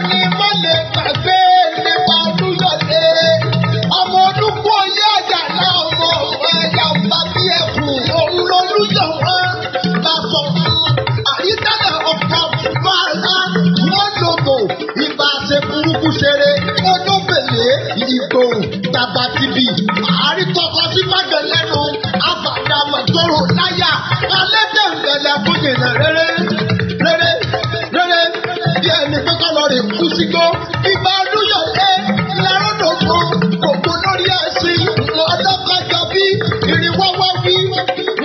ní mọ́lẹ̀ gbàgbé nípa olúyọ̀lé ọmọ olúkú oyè àjàlá ọmọ ẹ̀yà ọba bí ẹkùn òun lolúyọ̀ wọn bá sọ àyíkálẹ̀ ọ̀pọ̀ fàlà wọn lòdò ìbá ṣe burúkú ṣeré olóbèlè ìgbò tàbátìbì àrítọ́kọ sí bàgẹ́ lẹ́nu àbàdàmọ̀ tóró láyà alẹ́ dẹ̀ǹdẹ̀lẹ̀ fúnyìnà rere bí ẹni pé kọ́ lọ rè kú sígbó ìbá olúyọ̀lé lárọ́dọ̀gbọ́ gbogbo lórí ẹ̀sìn ọlọ́kọ̀jọ bí ìrìnwọ́wọ́ bí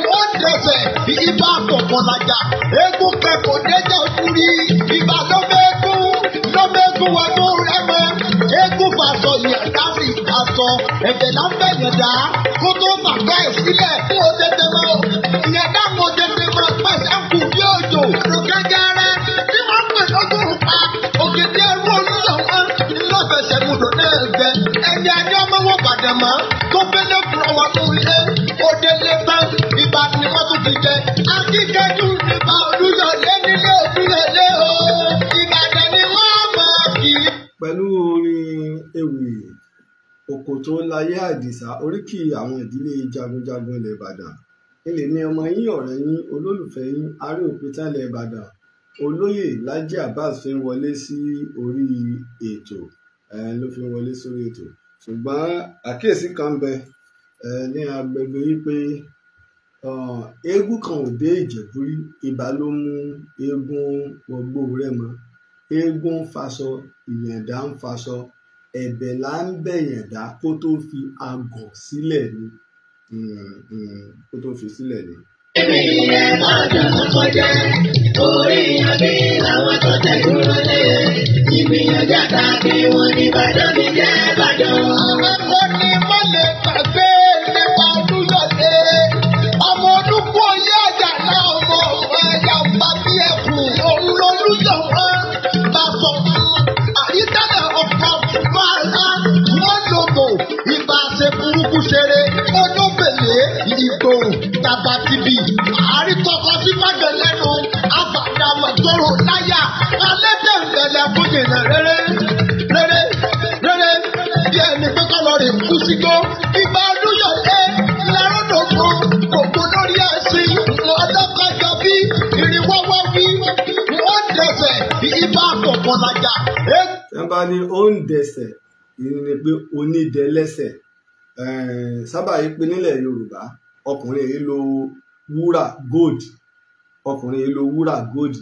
wọ́n dẹ̀sẹ̀ ìbá àkọ́kọ́ lajà eégún kẹ́kọ̀ọ́ dẹ́jà òkúri ìbá lọ́mẹ́gún wọnú rẹ́mọ eégún fàṣọ ìyàtá sí aṣọ ẹ̀jẹ̀ là ń bẹ̀yẹ̀ dá kó tó bàbá ẹ̀ sílẹ̀ fún òtẹ́tẹ́ mọ́ ìyàtá mọ́ òtẹ́tẹ́ mọ́ pàṣẹ kù bí òjò lọ́gẹ́gẹ́rẹ́ tí wọ́n pè lọ́gùn pa òkèdè ẹrú olùsọ̀wọ́ ńlọ́fẹsẹ̀ mudò náà gbẹ ẹni ajọ́ mọ́wọ́ bàdàmọ́ tó bẹ́lẹ̀ fúnra wà ní ilé òde lẹ́tàn ìbá ni wọ́n tún fi jẹ akíkẹ́jú nípa olúyọ̀lé nílé olúyọ̀lé o ìbàdàn ni wọ́n mọ̀ kí. pẹ̀lú orin ewì òkòtó láyé àdìsá oríkì àwọn ìdílé jagunjagun ilẹ̀ ìbàdàn ilé ní ọmọ yín ọ̀rẹ́ yín olólùfẹ́ yín Aare òpìtàn ilẹ̀ ìbàdàn olóyè Laji Abbas fi ń wọlé sí orí ètò ló fi ń wọlé sórí ètò ṣùgbọ́n àkíyèsí kan ń bẹ ní agbègbè yìí pé eégún kan ò dé Ìjẹ̀bú rí ibà ló mú eégún wọgbó Rẹ́mọ eégún ń faṣọ ìyẹ̀dá ń faṣọ ẹ̀bẹ̀ là ń bẹ̀yẹ̀dá kó tó fi agọ̀ sílẹ̀ ni kó tó fi sílẹ̀ ni. Èmi ilẹ̀ ọjọ́ kọjá, orí àbí làwọn tó tẹ̀ dúró lé. Ìgbìyànjú àtàkì wọn ní Ìbàdàn mi jẹ́ Ìbàdàn. Ọmọ ní mọ́lẹ̀ gbàgbé nípa olúyọ̀lé ọmọ olúkú oyè àjàlá ọmọ ẹ̀yà ọba bí ẹkùn òun lolúyọ̀ wọn bá sọ àyíkálẹ̀ ọ̀pọ̀ fàlà wọn lòdò ìbá ṣe burúkú ṣeré olóbèlè ìgbò tàbátìbì àrítọ́kọ sí bàgẹ́ lẹ́nu àbàdàmọ̀ tóró láyà alẹ́ dẹ̀ǹdẹ̀lẹ̀ fúnyìnà rere bí ẹni pé kọ́ lọ rè kú sígbó ìbá olúyọ̀lé lárọ́dọ̀gbọ́ gbogbo lórí ẹ̀sìn ọlọ́kọ̀jọ bí ìrìnwọ́wọ́ bí wọ́n dẹ̀sẹ̀ ìbá àkọ́kọ́ lajà. ẹ bá ní ó ń dẹsẹ̀ ìrìn ni pé onídẹ̀ẹ́lẹ́sẹ̀ sábà yìí pé nílẹ̀ Yorùbá ọkùnrin yìí lo wúrà gold ọkùnrin yìí lo wúrà gold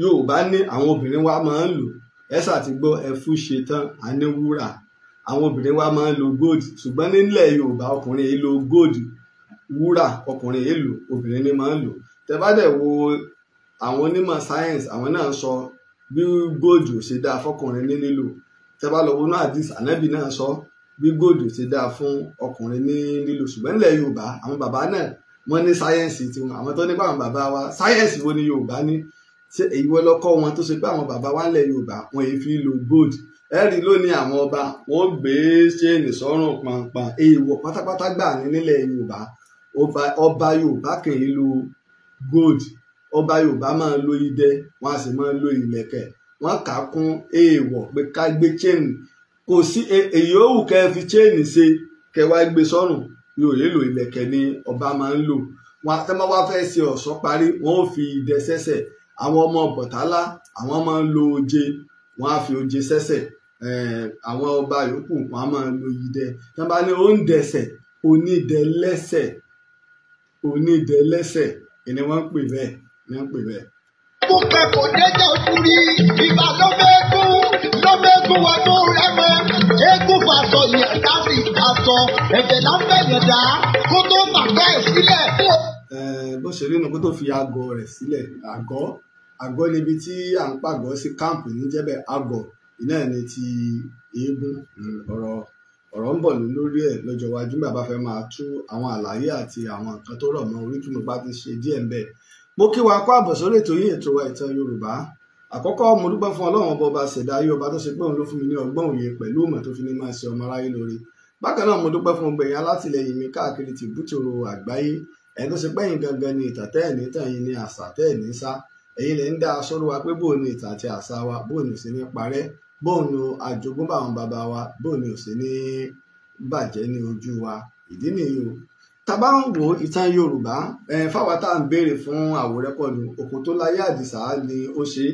Yorùbá ní àwọn obìnrin wa máa ń lò ẹ̀sà ti gbọ́ ẹ̀fú ṣe tán á ní wúrà àwọn obìnrin wa máa ń lo gold ṣùgbọ́n nílẹ̀ Yorùbá ọkùnrin yìí lo gold wúrà ọkùnrin yìí lò obìnrin ní máa ń lò tẹ́ bá dẹ̀ wo àwọn onímọ̀ science àwọn náà sọ bí gold ṣe dáa fọkùnrin ní lílò tẹ́ bá lọ wọnú àdìs ànábì náà sọ bí gold ṣe dáa fún ọkùnrin ní lílò ṣùgbọ́n nílẹ̀ Yorùbá àwọn bàbá náà wọ́n ní sáyẹ́ǹsì tiwọn àwọn tó ní bá àwọn bàbá wa sáyẹ́ǹsì wo ni Yorùbá ní ṣe èyí wọ́n lọ́kọ́ wọn tó ṣe pé àwọn bàbá wa nílẹ̀ Yorùbá wọn èyí fi lo gold ẹ̀rí lónìí àwọn ọba wọn gbé ṣéènì sọ́rùn pàǹpàǹ èèwọ̀ pátápátá gbà ní nílẹ̀ Yorùbá ọba Yorùbá kì í lo gold ọba Yorùbá máa ń lo idẹ wọn a sì máa ń lo ìlẹ̀kẹ̀ wọn kà á kún èèwọ̀ pé ká gbé chain kò sí èyí ó wù kẹ́ fi chain ṣe kẹ́ wá gbé sọ́rùn yóò lè lo ìlẹ̀kẹ̀ ni ọba máa ń lò wọn tẹ́ bá wá fẹ́ ṣe ọ̀ṣọ́ parí wọn ò fi idẹ sẹ́sẹ̀ àwọn ọmọ Bọ̀tálá àwọn máa ń lo oje wọn á fi oje sẹ́sẹ̀ àwọn ọba yòókù wọn á máa lo idẹ tí wọn bá ní ó ń dẹsẹ̀ onídẹ̀ẹ́lẹ́sẹ̀ ni wọ́n ń pè bẹ́ẹ̀ ni wọ́n ń pè bẹ́ẹ̀. Kó kẹ́kọ̀ọ́ dẹ́jà òkúri ìbá lọ́mẹ́gún wọnú rẹ́mọ eégún fàṣọ ìyàtá sí aṣọ ẹ̀jẹ̀ là ń bẹ̀yẹ̀ dá kó tó bàbá ẹ̀ sílẹ̀. Bó ṣe rí nu kó tó fi àgọ́ rẹ̀ sílẹ̀ àgọ́ níbi tí à ń pàgọ́ sí káàmpù níjẹ́bẹ̀ àgọ́ iná ní ti eégún ọ̀rọ̀ ń bọ̀ lórí ẹ̀ lọ́jọ́ iwájú bàbá fẹ́ máa tú àwọn àlàyé àti àwọn nǹkan tó rọ̀ mọ́ orí tí mo bá ti ṣe díẹ̀ ń bẹ̀. Mo kí wa kó àbọ̀ sórí ètò yín ètò wa Ìtàn Yorùbá. Àkọ́kọ́ mo dúpẹ́ fún Ọlọ́run ọba ṣẹ̀dá ayé ọba tó ṣe pé òun ló fún mi ní ọgbọ́n òye pẹ̀lú ìmọ̀ tó fi ní máa ṣe ọmọ aráyé lórí. Bákan náà mo dúpẹ́ fún gbẹ̀yìn alátìlẹyìn mi káàkiri tìbútòrò àgbáyé ẹni tó ṣe pẹ́yìn gangan ni ìtàn tẹ́ẹ̀ní tẹ̀yìn ni àṣà tẹ́ẹ̀ní sá ẹ̀yin lè ń dá aṣọ́rọ̀ wa pé bóun ni ìtàn àti àṣà wa bóun ni ò sí ní parẹ́ bóun ni àjogúnbá àwọn bàbá wa bóun ni ò sí ní bàjẹ́ ní ojú wa ìdí nìyí o. tá bá ń wo ìtàn Yorùbá fáwa tá à ń béèrè fún àwòrẹ́kọ̀dù Òkò tó láyé Àdìsá ni ó ṣe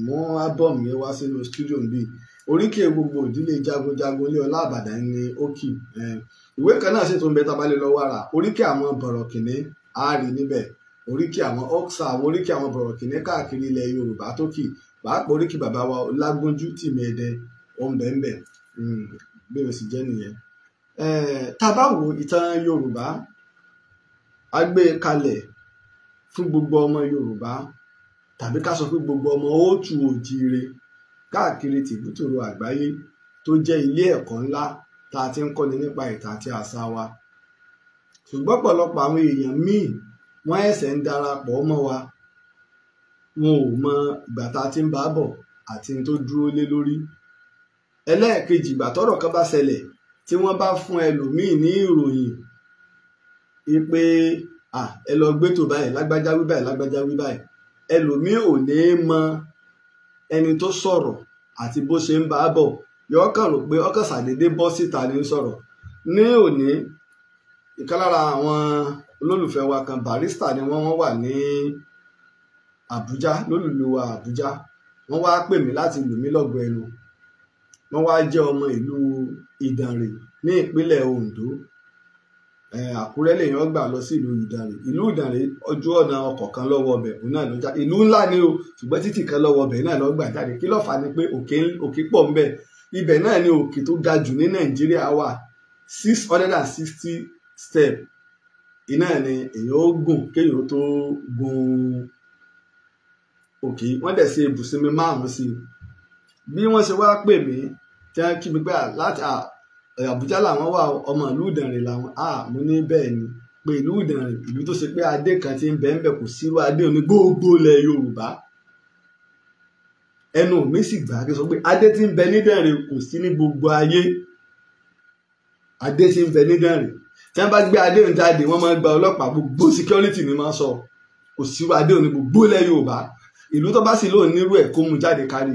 mú ábọ̀mù yẹn wá sínú stúdíò bíi oríkèé gbogbo ìdílé jagunjagun ilé Ọlá Ìbàdàn ni ó kì ìwé kan náà sì tún bẹ tabalẹ̀ lọ́wọ́ ara oríkèé àwọn bọ̀rọ̀kìnní Aare níbẹ̀ oríkèé àwọn ọ̀ksà àwọn oríkèé àwọn bọ̀rọ̀kìnní káàkiri ilẹ̀ Yorùbá tó kì pàápàá oríkèé bàbá wa Ọlágúnjú Tìmẹ̀dẹ ọ̀nbẹ̀ǹbẹ̀ bí o sì jẹ́ nìyẹn. tá bá wo ìtàn Yorùbá a gbé kalẹ̀ fún gbogbo ọmọ Yorùbá tàbí ká sọ pé gbogbo ọmọ òtù òjìire káàkiri tìbútòrò àgbáyé tó jẹ́ ilé ẹ̀kọ́ ńlá tá a ti ń kọ́ni nípa ìtàn àti àṣà wa. ṣùgbọ́n ọ̀pọ̀lọpọ̀ àwọn èèyàn míì wọ́n ẹ̀sẹ̀ ń darapọ̀ mọ́ wa wọn ò mọ ìgbà tá a ti ń bá bọ̀ àti tó dúró lé lórí. ẹlẹ́ẹ̀kejì ìgbà tọ́rọ̀ kan bá ṣẹlẹ̀ tí wọ́n bá fún ẹlòmíì ní ìròyìn pé ẹ lọ gbé tó báyìí lágbájá wí báyìí lágbájá wí báyìí ẹlòmíì ò ní mọ ẹni tó sọ̀rọ̀ àti bó ṣe ń bá bọ̀ yọ kàn rò pé ọkàn ṣàdédé bọ́ síta ní sọ̀rọ̀. ní òní ìkan lára àwọn olólùfẹ́ wa kan barista ni wọ́n wà ní Àbújá lólùlù wa Àbújá wọ́n wá pè mí láti lù mí lọ́gọ ẹnu wọ́n wá jẹ́ ọmọ ìlú Ìdànrè ní ìpínlẹ̀ Oǹdó Àkúrẹ́ lèèyàn gbà lọ sí ìlú Ìdànrè. ìlú Ìdànrè ọjọ́ ọ̀nà ọkọ̀ kan lọ́wọ́ ọbẹ̀ òun náà ló já ìlú ńlá ni o ṣùgbọ́n títì kan lọ́wọ́ ọbẹ̀ náà ló gbà jáde kí ló fà ni pé òkè pọ̀ ńbẹ̀ ibẹ̀ náà ni òkè tó ga jù ní Nàìjíríà wà 660 step iná ni èèyàn ó gùn kéèyàn tó gun òkè wọ́n dẹ̀ ṣe ibùsùnmi 5 sí i bí wọ́n ṣe wá pè mí tí wọ́n kí mi pé láti Àbújá làwọn wà ọmọ ìlú Ìdànrè làwọn mo ní bẹ́ẹ̀ ni pé ìlú Ìdànrè ìlú tó ṣe pé adé kan ti ń bẹ ńbẹ̀ kò sírú adé òní gbogbo ilẹ̀ Yorùbá ẹnu mi sì gbà kí sọ pé adé tí ń bẹ ní Ìdànrè kò sí ní gbogbo ayé adé tí ń bẹ ní Ìdànrè tí wọ́n bá gbé adé òun jáde wọ́n máa gba ọlọ́pàá gbogbo security ni máa sọ kò sírú adé òní gbogbo ilẹ̀ Yorùbá ìlú tó bá sì lóun nírú ẹ̀ kó mu jáde kárí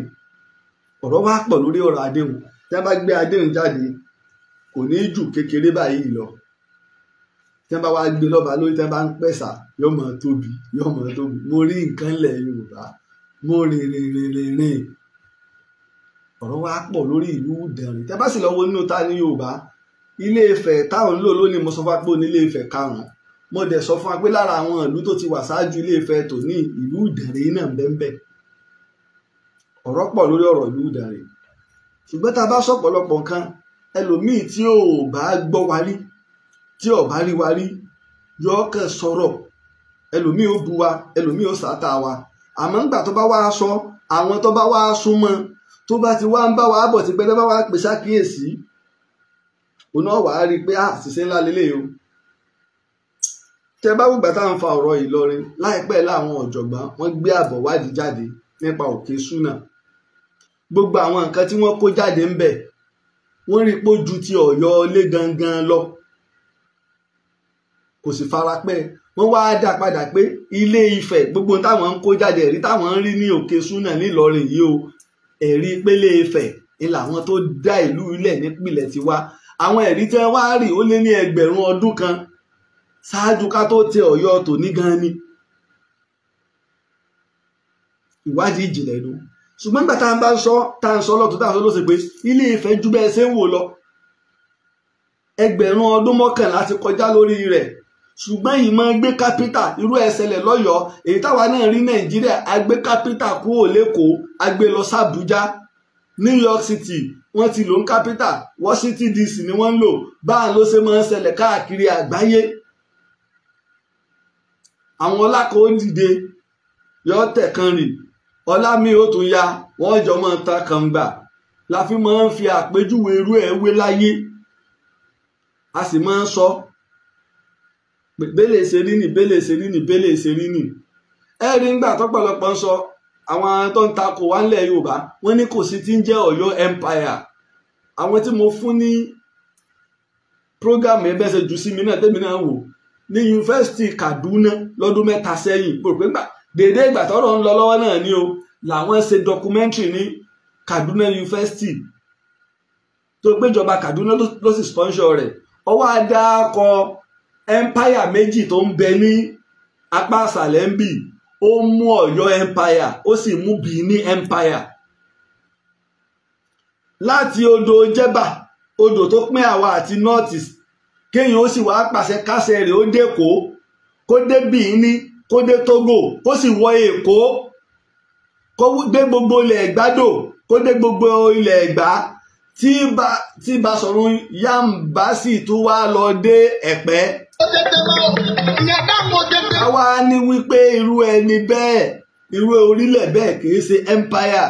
ọ̀rọ̀ wá pọ̀ lórí ọ̀rọ̀ adé òun tí wọ́n bá gbé adé òun jáde kò ní jù kékeré báyìí lọ tí wọ́n bá wá gbé lọ́ba lórí tí wọ́n bá ń pẹ̀sà yóò máa tóbi mo rí nǹkan ilẹ̀ Yorùbá mo rìn ọ̀rọ̀ wá pọ̀ lórí ìlú Ìdànrè tí wọ́n bá sì lọ́wọ́ nínú ta ní Yorùbá Ilé Ifẹ̀ táwọn ń lò lónìí mo sọ fún wa pé ní Ilé Ifẹ̀ 5 mo dẹ̀ sọ fún wa pé lára àwọn ìlú tó ti wà ṣáájú Ilé Ifẹ̀ tòní ìlú Ìdànrè náà bẹ́ẹ̀ ọ̀rọ̀ pọ̀ lórí ọ̀rọ̀ ìlú Ìdànrè ṣùgbọ́n tá a bá sọ̀pọ̀lọpọ̀ nǹkan ẹlòmíì tí ò bá gbọ́ wa rí tí ò bá rí wa rí yọ kàn sọ̀rọ̀ ẹlòmíì ó bu wa ẹlòmíì ó sàtà wa àmọ́ ńgbà tó bá wá sọ àwọn tó bá wá súnmọ́ tó bá ti wá ń bá wa bọ̀ ti pẹ́ tó bá wá pè sákìyèsí òun náà wàá rí i pé àṣìṣe ńlá lélẹ̀ o. tẹ bá wùgbà tá à ń fa ọ̀rọ̀ Ìlọrin láìpẹ́ láwọn ọ̀jọ̀gbọ́n wọ́n gbé àbọ̀ wádìí jáde nípa òkè Ṣúnà gbogbo àwọn nǹkan tí wọ́n kó jáde ń bẹ̀ wọ́n rí i pé ó ju ti Ọ̀yọ́ ilé gangan lọ kò sì fara pẹ́ wọ́n wá dá padà pé Ilé Ifẹ̀ gbogbo táwọn ń kó jáde ẹ̀rí táwọn ń rí ní òkè Ṣúnà nílọrin yìí o ẹ̀rí pé Ilé Ifẹ̀ ni làwọn tó dá ìlú ilẹ̀ nípìnlẹ̀ ti wá àwọn ẹ̀rí tí wọ́n wá rí ó lé ní 1000 ọdún kan ṣáájú ká tó tẹ Ọ̀yọ́ tòní gan ni ìwádìí ìjìnlẹ̀ ló ṣùgbọ́n nígbà tá à ń sọ lọ́tún tá à ń sọ ló ṣe pé Ilé Ifẹ̀ ju bẹ́ẹ̀ ṣe ń wò lọ 1000 ọdún 11 ti kọjá lórí rẹ̀ ṣùgbọ́n ìmọ̀ gbé kápítà irú ẹ̀ ṣẹlẹ̀ lọ́yọ̀ọ́ èyí táwa náà rí Nàìjíríà a gbé kápítà kúrò l'Ékòó a gbé lọ s'Àbújá New York City wọ́n ti lò ń kápítà Washington DC ni wọ́n ń lò báà ló ṣe máa ń ṣẹlẹ̀ káàkiri àgbáyé àwọn ọlá kan ó dìde yọ tẹ̀ kan rì ọlá mi ó tún ya wọ́n jọ máa ta kàngbà la fi máa ń fi àpèjúwe irú ẹ̀ wé láyé a sì máa ń sọ bẹ́lẹ̀ ṣe rí nì bẹ́lẹ̀ ṣe rí nì bẹ́lẹ̀ ṣe rí nì ẹ rí ńgbà tọ́pọ̀lọpọ̀ ń sọ àwọn tó ń takò wá nílẹ̀ Yorùbá wọ́n ní kò sí tí ń jẹ́ Ọ̀yọ́ Empire àwọn tí mo fún ní program ẹgbẹ́sẹ̀ jù sí mi náà tẹ́mi náà wò ní yunifásitì Kaduna lọ́dún 3 sẹ́yìn pò pé gbà dédé ìgbà tọ́rọ̀ ń lọ lọ́wọ́ náà ni o làwọn ṣe documentary ní Kaduna University tó péjọba Kaduna ló sì sponsor rẹ̀ ọwọ́ adákọ empire méjì tó ń bẹ ní apá àṣàlẹ̀ ń bì ó mú Ọ̀yọ́ empire ó sì mú Benin empire láti odò Jẹ́bà odò tó pín àwa àti north kéèyàn ó sì wá pàṣẹ kásẹ̀ rẹ̀ ó dé kó dé Benin kó dé Togo kó sì wọ Èkó kó dé gbogbo ilẹ̀ Ẹ̀gbádò kó dé gbogbo ilẹ̀ Ẹ̀gbá tí Basọ̀run Yamba sì tún wá lọ dé Ẹ̀pẹ́. àwa ní wípé irú ẹni bẹ́ẹ̀ irú orílẹ̀ bẹ́ẹ̀ kìí ṣe empire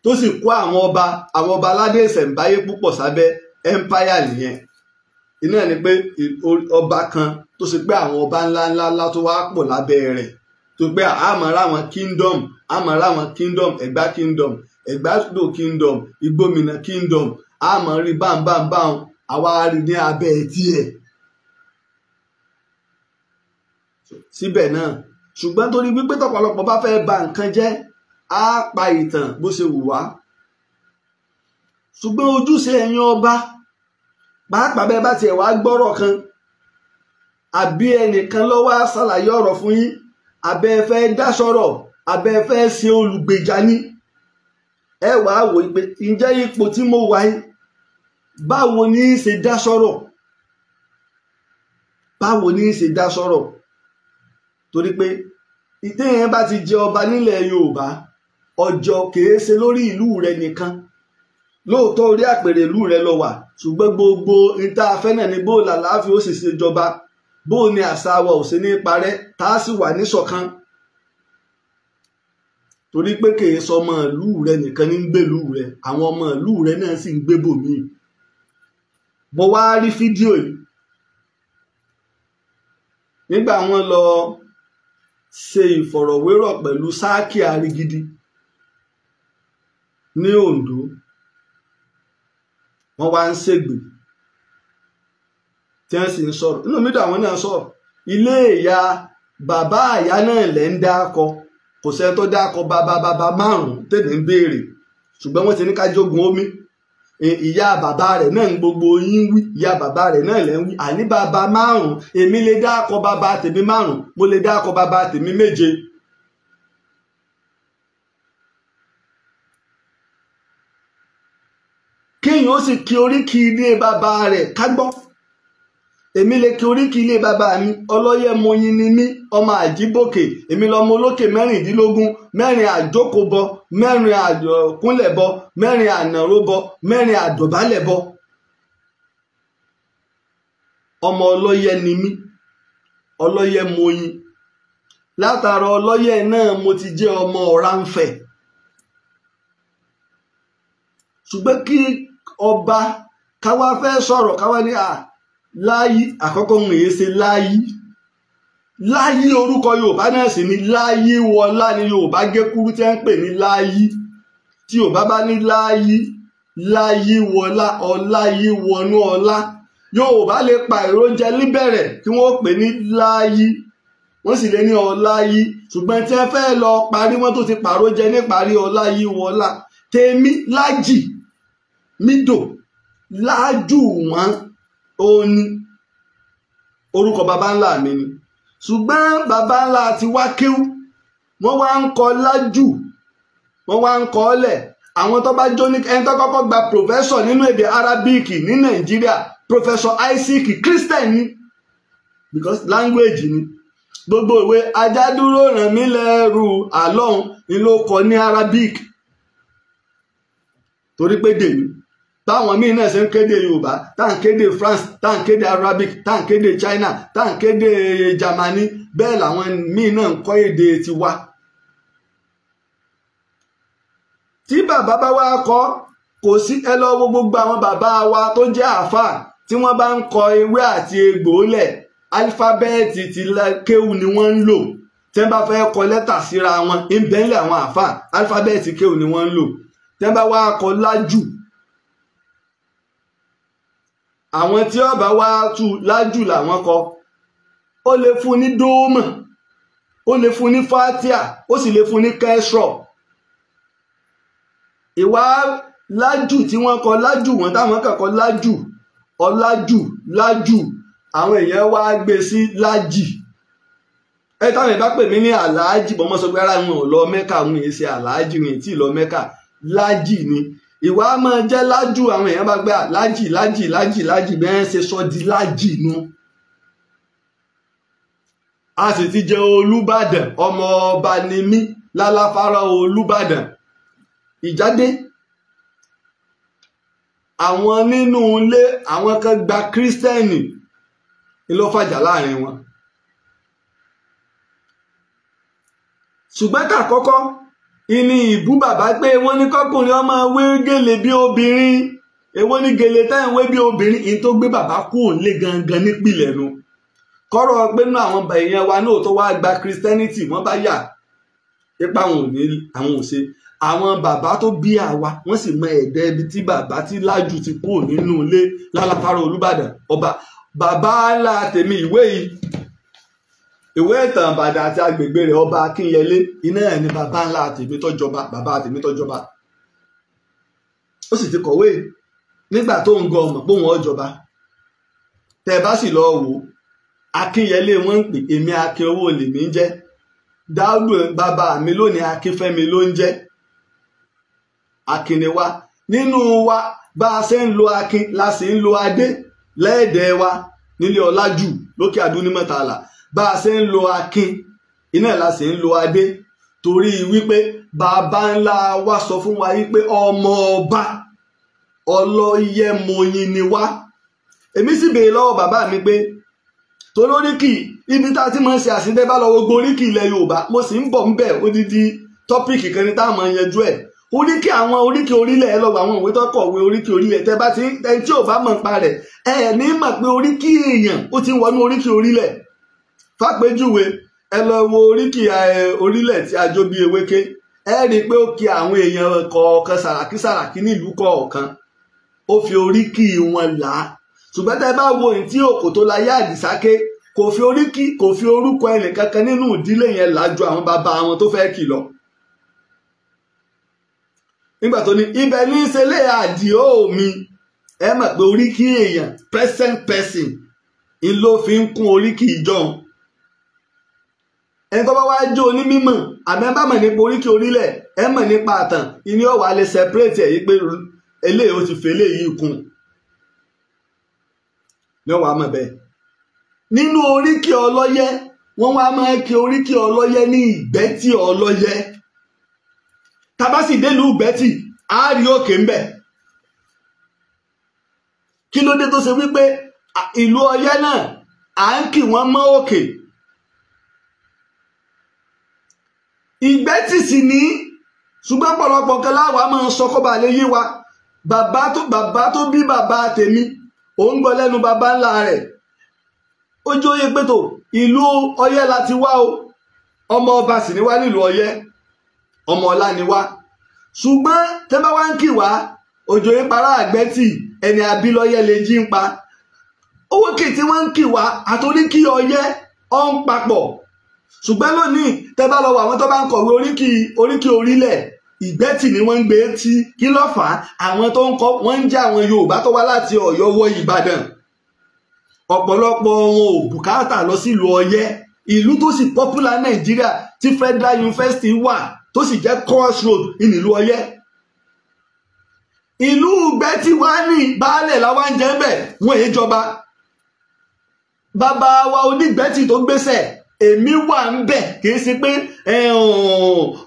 tó sì kó àwọn ọba aládé ìṣẹ̀ǹbáyé púpọ̀ sábẹ́ empire nìyẹn iná ni pé ọba kan tó ṣe pé àwọn ọba ńláńlá tó wá pọ̀ lábẹ́ rẹ̀ tó pé àmọ́ra àwọn kingdom Ẹ̀gbá kingdom Ẹ̀gbádò kingdom Ìgbòmìnà kingdom àmọ́rí báńbáńbáń àwa rí ní abẹ́ tiẹ̀. síbẹ̀ náà ṣùgbọ́n torí wípé tọ̀pọ̀lọpọ̀ bá fẹ́ ba nǹkan jẹ́ á pa ìtàn bó ṣe wù wá. ṣùgbọ́n ojúṣe ẹ̀yin ọba pàápàá bẹ́ẹ̀ bá tiẹ̀ wá gbọ́rọ̀ kan àbí ẹnìkan ló wá ṣàlàyé ọ̀rọ̀ fún yín àbẹ́ ẹ fẹ́ dá sọ̀rọ̀ àbẹ́ ẹ fẹ́ ṣe olùgbèjà ní ẹ wàá wò pé ǹjẹ́ ipò tí mo wà yìí báwo ní í ṣe dá sọ̀rọ̀ torí pé ìtẹ́yẹn bá ti jẹ ọba nílẹ̀ Yorùbá ọjọ́ kìí ṣe lórí ìlú rẹ nìkan lóòótọ́ orí àpèrè ìlú rẹ lọ wà ṣùgbọ́n gbogbo níta afẹ́ náà ní bóòlù àlàáfíà ó sì ṣe jọba bóòlù ni àṣà wa ò ṣe ní parẹ́ tá a sì wà níṣọ̀kan torí pé kìí sọ ọmọ ìlú rẹ nìkan ní ń gbé ìlú rẹ àwọn ọmọ ìlú rẹ náà sì ń gbé bòmíì. mo wá rí fídíò yìí nígbà wọn lọ ṣe ìfọ̀rọ̀wérọ̀ pẹ̀lú Sáàkì Àrígidì ní Oǹdó wọ́n wá ń ṣègbè tí wọ́n sì ń sọ̀rọ̀ inú mi dùn àwọn náà sọ̀rọ̀ ilé ìyá bàbá àyá náà lẹ́ ń dákọ kò sẹ́ni tó dákọ bàbá márùn-ún tèmi ń béèrè ṣùgbọ́n wọ́n ti ní ká jogun omi ìyá bàbá rẹ̀ náà ń gbogbo yín wí ìyá bàbá rẹ̀ náà lẹ́ ń wí àní bàbá márùn-ún èmi lè dákọ bàbá tèmi márùn-ún mo lè dákọ bàbá tèmi méje. kéèyàn ó sì kí oríkì ilé bàbá rẹ̀ ká gbọ́ èmi lè kí oríkì ilé bàbá mi ọlọ́yẹ moyin ni mí ọmọ àjíbòkè èmi lọmọ olókè 16 mẹ́rin àjókòbọ mẹ́rin àkúnlẹ̀bọ mẹ́rin ànàróbọ mẹ́rin àdọ̀bálẹ̀bọ ọmọ ọlọ́yẹ ni mí ọlọ́yẹ moyin látara ọlọ́yẹ náà mo ti jẹ́ ọmọ Ọ̀rànfẹ̀ ṣùgbọ́n kí ọba káwá fẹ́ sọ̀rọ̀ káwá ní Láyí àkọ́kọ́ ń èyí ṣe Láyí orúkọ Yorùbá náà sì ni Láyí wọlá ni Yorùbá gé kúrú tí wọ́n ń pè ní Láyí tí Yorùbá bá ní Láyí wọlá ọláyí wọnú ọlá Yorùbá lè pa èròjà níbẹ̀rẹ̀ kí wọ́n pè ní Láyí wọ́n sì lè ní ọláyí ṣùgbọ́n tí wọ́n fẹ́ lọ parí wọ́n tó ti pàrójẹ níparí ọláyí wọlá tèmi Lájì mídò lájú wọn ó ní orúkọ baba ńlá mi ni ṣùgbọ́n baba ńlá ti wá kéwú wọ́n wá ń kọ Lájù wọ́n wá ń kọ ọ́lẹ̀ àwọn tó bá jó ní ẹni tó kọ́kọ́ gba professor nínú èdè Arabic ní Nàìjíríà Professor Isaac Christian ni because language ni gbogbo ìwé ajádúró ràn mí lẹ́rù àlọ́hun ni ló kọ ní Arabic torí pé dèmí táwọn míì náà ṣe ń kéde Yorùbá tá à ń kéde France tá à ń kéde Arabic tá à ń kéde China tá à ń kéde Germany bẹ́ẹ̀ làwọn míì náà ń kọ́ èdè tiwa. tí bàbá bá wá kọ́ kò sí ẹ lọ wo gbogbo àwọn bàbá wa tó jẹ́ àáfàá tí wọ́n bá ń kọ ewé àti egbò lẹ̀ álífábẹ́ẹ̀tì ti kéwù ni wọ́n ń lò tí wọ́n bá fẹ́ kọ lẹ́tà síra wọn ìbẹ́ńlẹ̀ àwọn àáfàá álífábẹ́ẹ̀tì kéwù ni wọ́n ń lò tí wọ́n bá wá kọ Lájù àwọn tí ó bá wá tú Lájù làwọn kọ ó lè fún ní dóòmọ̀ ó lè fún ní fatia ó sì lè fún ní kẹsrọ. ìwà lájù tí wọ́n kọ lájù wọn táwọn kàn kọ lájù ọlájù lájù àwọn èèyàn wá gbé sí lájì. táwọn ìbá pè mí ní aláàjì bọ́n mọ́ sọ pé ara wọn ò lọ mẹ́kà wọn èyí ṣe aláàjì wọn èyí tí ì lọ mẹ́kà lájì ni. ìwà máa jẹ́ lájù àwọn èèyàn bá gbé lájì lájì lájì lájì bẹ́ẹ̀ ṣe sọ di lájì nu. a sì ti jẹ Olúbàdàn ọmọ ọba ni mí lálàfárá Olúbàdàn. ìjáde àwọn nínú ilé àwọn kan gba kírísítẹ́nì ló fàjà láàrin wọn. ṣùgbọ́n kàkọ́kọ́ ìní ìbú bàbá pé wọ́n ní kọ́kùnrin ọmọ wé gèlè bí obìnrin èwo ní gèlè táwọn wé bí obìnrin ìyí tó gbé bàbá kú òǹlé gangan nípìnlẹ̀ nu. kọ́rọ̀ pé nínú àwọn èèyàn wa náà tó wá gba kírísítẹ́nìtì wọ́n bá yà ipa àwọn ò ṣe. àwọn bàbá tó bí àwa wọ́n sì mọ ẹ̀dẹ́ ibi tí bàbá tí lájù ti kú nínú ilé lálàfárá Olúbàdàn ọba bàbá ńlá tèmi ìwé ìtàn Ìbàdàn àti agbègbè rẹ̀ ọba Akínyẹlé iná ẹ̀ ní bàbá ńlá tèmi tó jọba bàbá tèmi tó jọba. ó sì ti kọ̀wé nígbà tó ń gọ ọmọ póun ọjọba. tẹ bá sì lọ wò Akínyẹlé wọn ń pè èmi Akin owó lèmi ń jẹ́ Dáúdù bàbá mi lónìí Akínfẹ́mi ló ń jẹ́. Akin ni wá nínú wa bá a ṣe ń lo Akin la sì ń lo Adé lẹ́ẹ̀dẹ̀ wa nílé Ọlájù lókè Adúnímọ̀tàlá bá a ṣe ń lo Akin iná la sì ń lo Adé torí wípé bàbá ńlá wa sọ fún wa wípé ọmọ ọba ọlọ́yẹ̀mọyìn ni wá. èmi sì béèrè lọ́wọ́ bàbá mi pé torí oríkì ibi tá a ti máa ń ṣe àṣìndẹ́ bá lọ gbogbo oríkì ilẹ̀ Yorùbá mo sì ń bọ̀ ń bẹ̀ odidi tọ́pìkì kan ní táwọn máa ń yanjú ẹ̀. oríkì àwọn oríkì orílẹ̀ ẹ lọ́wọ́ àwọn òwe tó kọ̀wé oríkì orílẹ̀ tẹ́ bá ti ẹni tí ò bá mọ̀ nípa rẹ̀ ẹ ní mọ̀ pé oríkì èèyàn ó ti ń wọnú oríkì orílẹ̀. fàpèjúwe ẹ lọ wo oríkì orílẹ̀ tí ajó bí ewéké ẹ rí i pé ó kí àwọn èèyàn kọ̀ọ̀kan sàràkí nílùú kọ̀ọ̀kan ó fi oríkì wọn là á. ṣùgbọ́n tẹ́ bá wo èyí tí òkò tó láyé àdìsáké kò fi oríkì kò fi orúkọ ẹnì kankan nínú ìdílé yẹn lájú àwọn bàbá wọn tó fẹ́ kì lọ. nígbà tó ní ibẹ̀ ní ìṣẹ̀lẹ̀ àdìó mi ẹ mọ̀ pé oríkì èèyàn present person ń ló fi ń kún oríkì ìjọun. ẹni tó bá wá jó onímọ̀ àmì ẹ bá mọ̀ nípa oríkì orílẹ̀ ẹ mọ̀ nípa àtàn ìní ọ̀wà lè separate ẹ̀ yí pé eléyìí ó ti fẹ́ eléyìí kún ní ọ̀wà mọ̀ bẹ́ẹ̀. nínú oríkì ọlọ́yẹ wọ́n wá máa ń kí oríkì ọlọ́yẹ ní ìgbẹ́tì ọlọ́yẹ. tábà sì délùú ìgbẹ́tì á rí òkè ń bẹ̀. kí ló dé tó ṣe wípé ìlú Ọ̀yẹ́ náà à ń kì wọ́n mọ́ òkè. ìgbẹ́tì sì ní ṣùgbọ́n pọ̀lọpọ̀ kan láwa máa ń sọ kó ba lè yé wa bàbá tó bí bàbá tèmi òun gbọ́ lẹ́nu bàbá ńlá rẹ̀ ó jóye pé tó ìlú Ọ̀yẹ́ láti wá o ọmọ ọba sì ní wá nílùú Ọ̀yẹ́ ọmọ ọlá ni wá ṣùgbọ́n tẹ́ bá wá ń kì wá òjòyè para àgbẹ́tì ẹni abilọ́yẹ́ lè jí ń pa owó kì tí wọ́n ń kì wá àtòrí kí Ọ̀yẹ́ ọ̀ ń papọ̀. ṣùgbọ́n lónìí tẹ́ bá lọ wọ àwọn tó bá ń kọ̀wé oríkì orílẹ̀ ìgbẹ́tì ni wọ́n ń gbé tí kí ló fà á àwọn tó ń kọ́ wọ́n ń jẹ́ àwọn Yorùbá tó wá láti Ọ̀yọ́ wọ Ìbàdàn ọ̀pọ̀lọpọ̀ wọn ò bùkátà lọ sílùú Ọ̀yẹ́ ìlú tó sì popular Nàìjíríà tí Federal University wà tó sì jẹ́ crossroad ìnílùú Ọ̀yẹ́. ìlú ìgbẹ́tì wá ní baálẹ̀ làwọn ń jẹ́ bẹ̀ wọ́n èé jọba bàbá wa onígbẹ́tì tó gbéṣẹ̀ èmi wà ń bẹ̀ kì í ṣe pé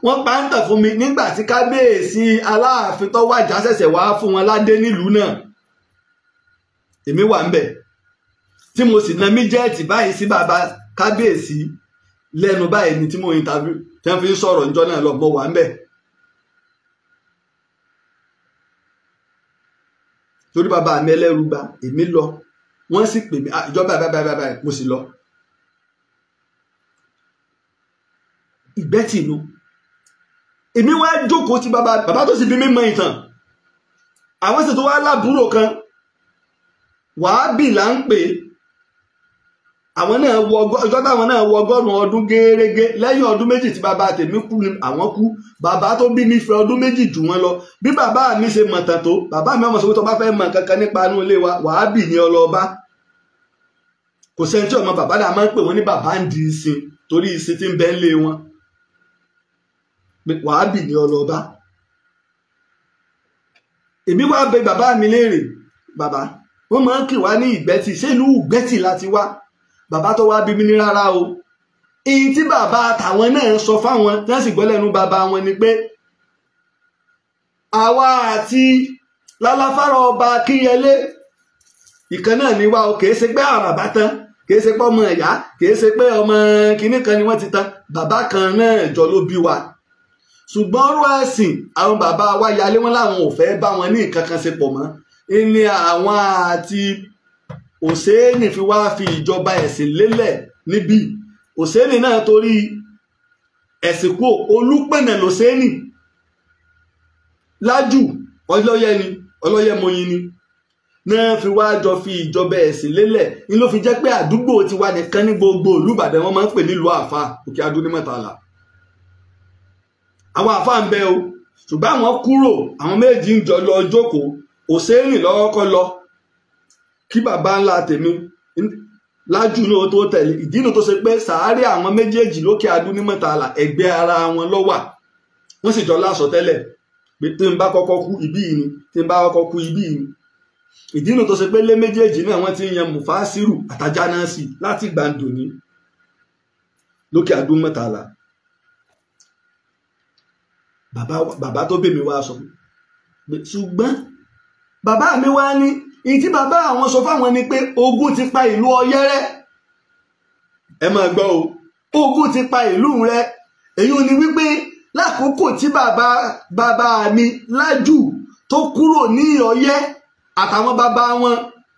wọ́n pa ń tàn fún mi nígbà tí kábíyèsí Aláàfin tó wàjà ṣẹ̀ṣẹ̀ wá fún wọn ládé nílùú náà èmi wà ń bẹ̀ tí mo sì na míjẹ́ẹ̀tì báyìí sí bàbá kábíyèsí lẹ́nu báyìí ni tí mo interview tí wọ́n fi ń sọ̀rọ̀ níjọ́ náà lọ mo wà ń bẹ̀. torí bàbá mi ẹlẹ́rú gba èmi lọ wọ́n sì pè mí ìjọba báyìí mo sì lọ. ìgbẹ́tì inú èmi wá jókòó tí bàbá tó sì bí mi mọ ìtàn àwọn sì tó wá lábúrò kan Wàhábì là ń pè àwọn náà wọ ọjọ́ táwọn náà wọ 100 ọdún gẹ́rẹ́gẹ́ lẹ́yìn ọdún méjì tí bàbá tèmi kú ni àwọn kú. Bàbá tó bí mi fẹ́ ọdún méjì jù wọ́n lọ. Bí bàbá mi ṣe mọ̀ tán tó, bàbá mi ọmọ sọ pé tó bá fẹ́ mọ̀ kankan nípa inú ilé wa wàhábì ni ọlọ́ba. Kò sẹ́ni tí ọmọ bàbá náà máa ń pè wọ́n ní bàbá ń di ìsìn torí ìsìn tí ń bẹ ń lé wọn. Wàhábì ni ọlọ́ba. Èmi wá bẹ̀ bàbá mi léèrè, bàbá wọ́n máa ń kì wá ní Ìgbẹ́tì, ṣé ìlú Ìgbẹ́tì láti wá? Bàbá tó wá bí mi ní rárá o. Èyí tí bàbá àtàwọn náà sọ fáwọn tí wọ́n sì gbọ́ lẹ́nu bàbá wọn ni pé àwa àti lálàfàrà ọba Kínyẹlé ìkan náà ni wá o. Kìí ṣe pé àràbá tán, kìí ṣe pé ọmọ ìyá, kìí ṣe pé ọmọ kìíní kan ni wọ́n ti tán. Bàbá kan náà jọ ló bí wa. Ṣùgbọ́n ọ̀rọ̀ ẹ̀sìn àwọn bàbá wa yalé wọn láwọn ò fẹ́ bá wọn ní nǹkan kan ṣe pọ̀ mọ́. Ní àwọn àti Òsénì fi wá fi ìjọba ẹ̀sìn lélẹ̀ níbí. Òsénì náà torí ẹ̀sìn kú Olúpẹ̀nà lòsénì. Lájù ọlọ́yẹ mọyin ni náà fi wá jọ fi ìjọba ẹ̀sìn lélẹ̀. Ní ló fi jẹ́ pé àdúgbò tiwa nìkan ní gbogbo ìlú Ìbàdàn wọ́n máa ń pè nílùú àfà Òkè Adó ní Mọ́tàlá. Àwọn àfà ń bẹ o, ṣùgbọ́n àwọn kúrò, àwọn méjì ń jọ lọ jókòó. Òsénì lọ́kọ́ lọ kí bàbá ńlá tèmi Lájù náà tó tẹ̀lé. Ìdí inú tó ṣe pé sàárè àwọn méjèèjì lókè Adó ní Mọ́tàlá ẹgbẹ́ ara wọn ló wà. Wọ́n sì jọ láṣọ tẹ́lẹ̀ pé tí n bá kọ́kọ́ kú ibí ni, tí n bá kọ́kọ́ kú ibí ni. Ìdí inú tó ṣe pé lé méjèèjì náà wọ́n ti ń yan Mufasiru àtàjánásì láti gbàǹdò ní lókè Adó Mọ́tàlá. Bàbá tó bèmí wá sọ pé ṣùgbọ́n bàbá mi wá ní ìtí bàbá àwọn sọ fáwọn ni pé ogun ti pa ìlú Ọ̀yẹ́ rẹ́. Ẹ máa gbọ́ o, ogun ti pa ìlú rẹ́. Èyí ni wípé lákòókò tí bàbá mi Lájù tó kúrò ní Ọ̀yẹ́ àtàwọn bàbá wọn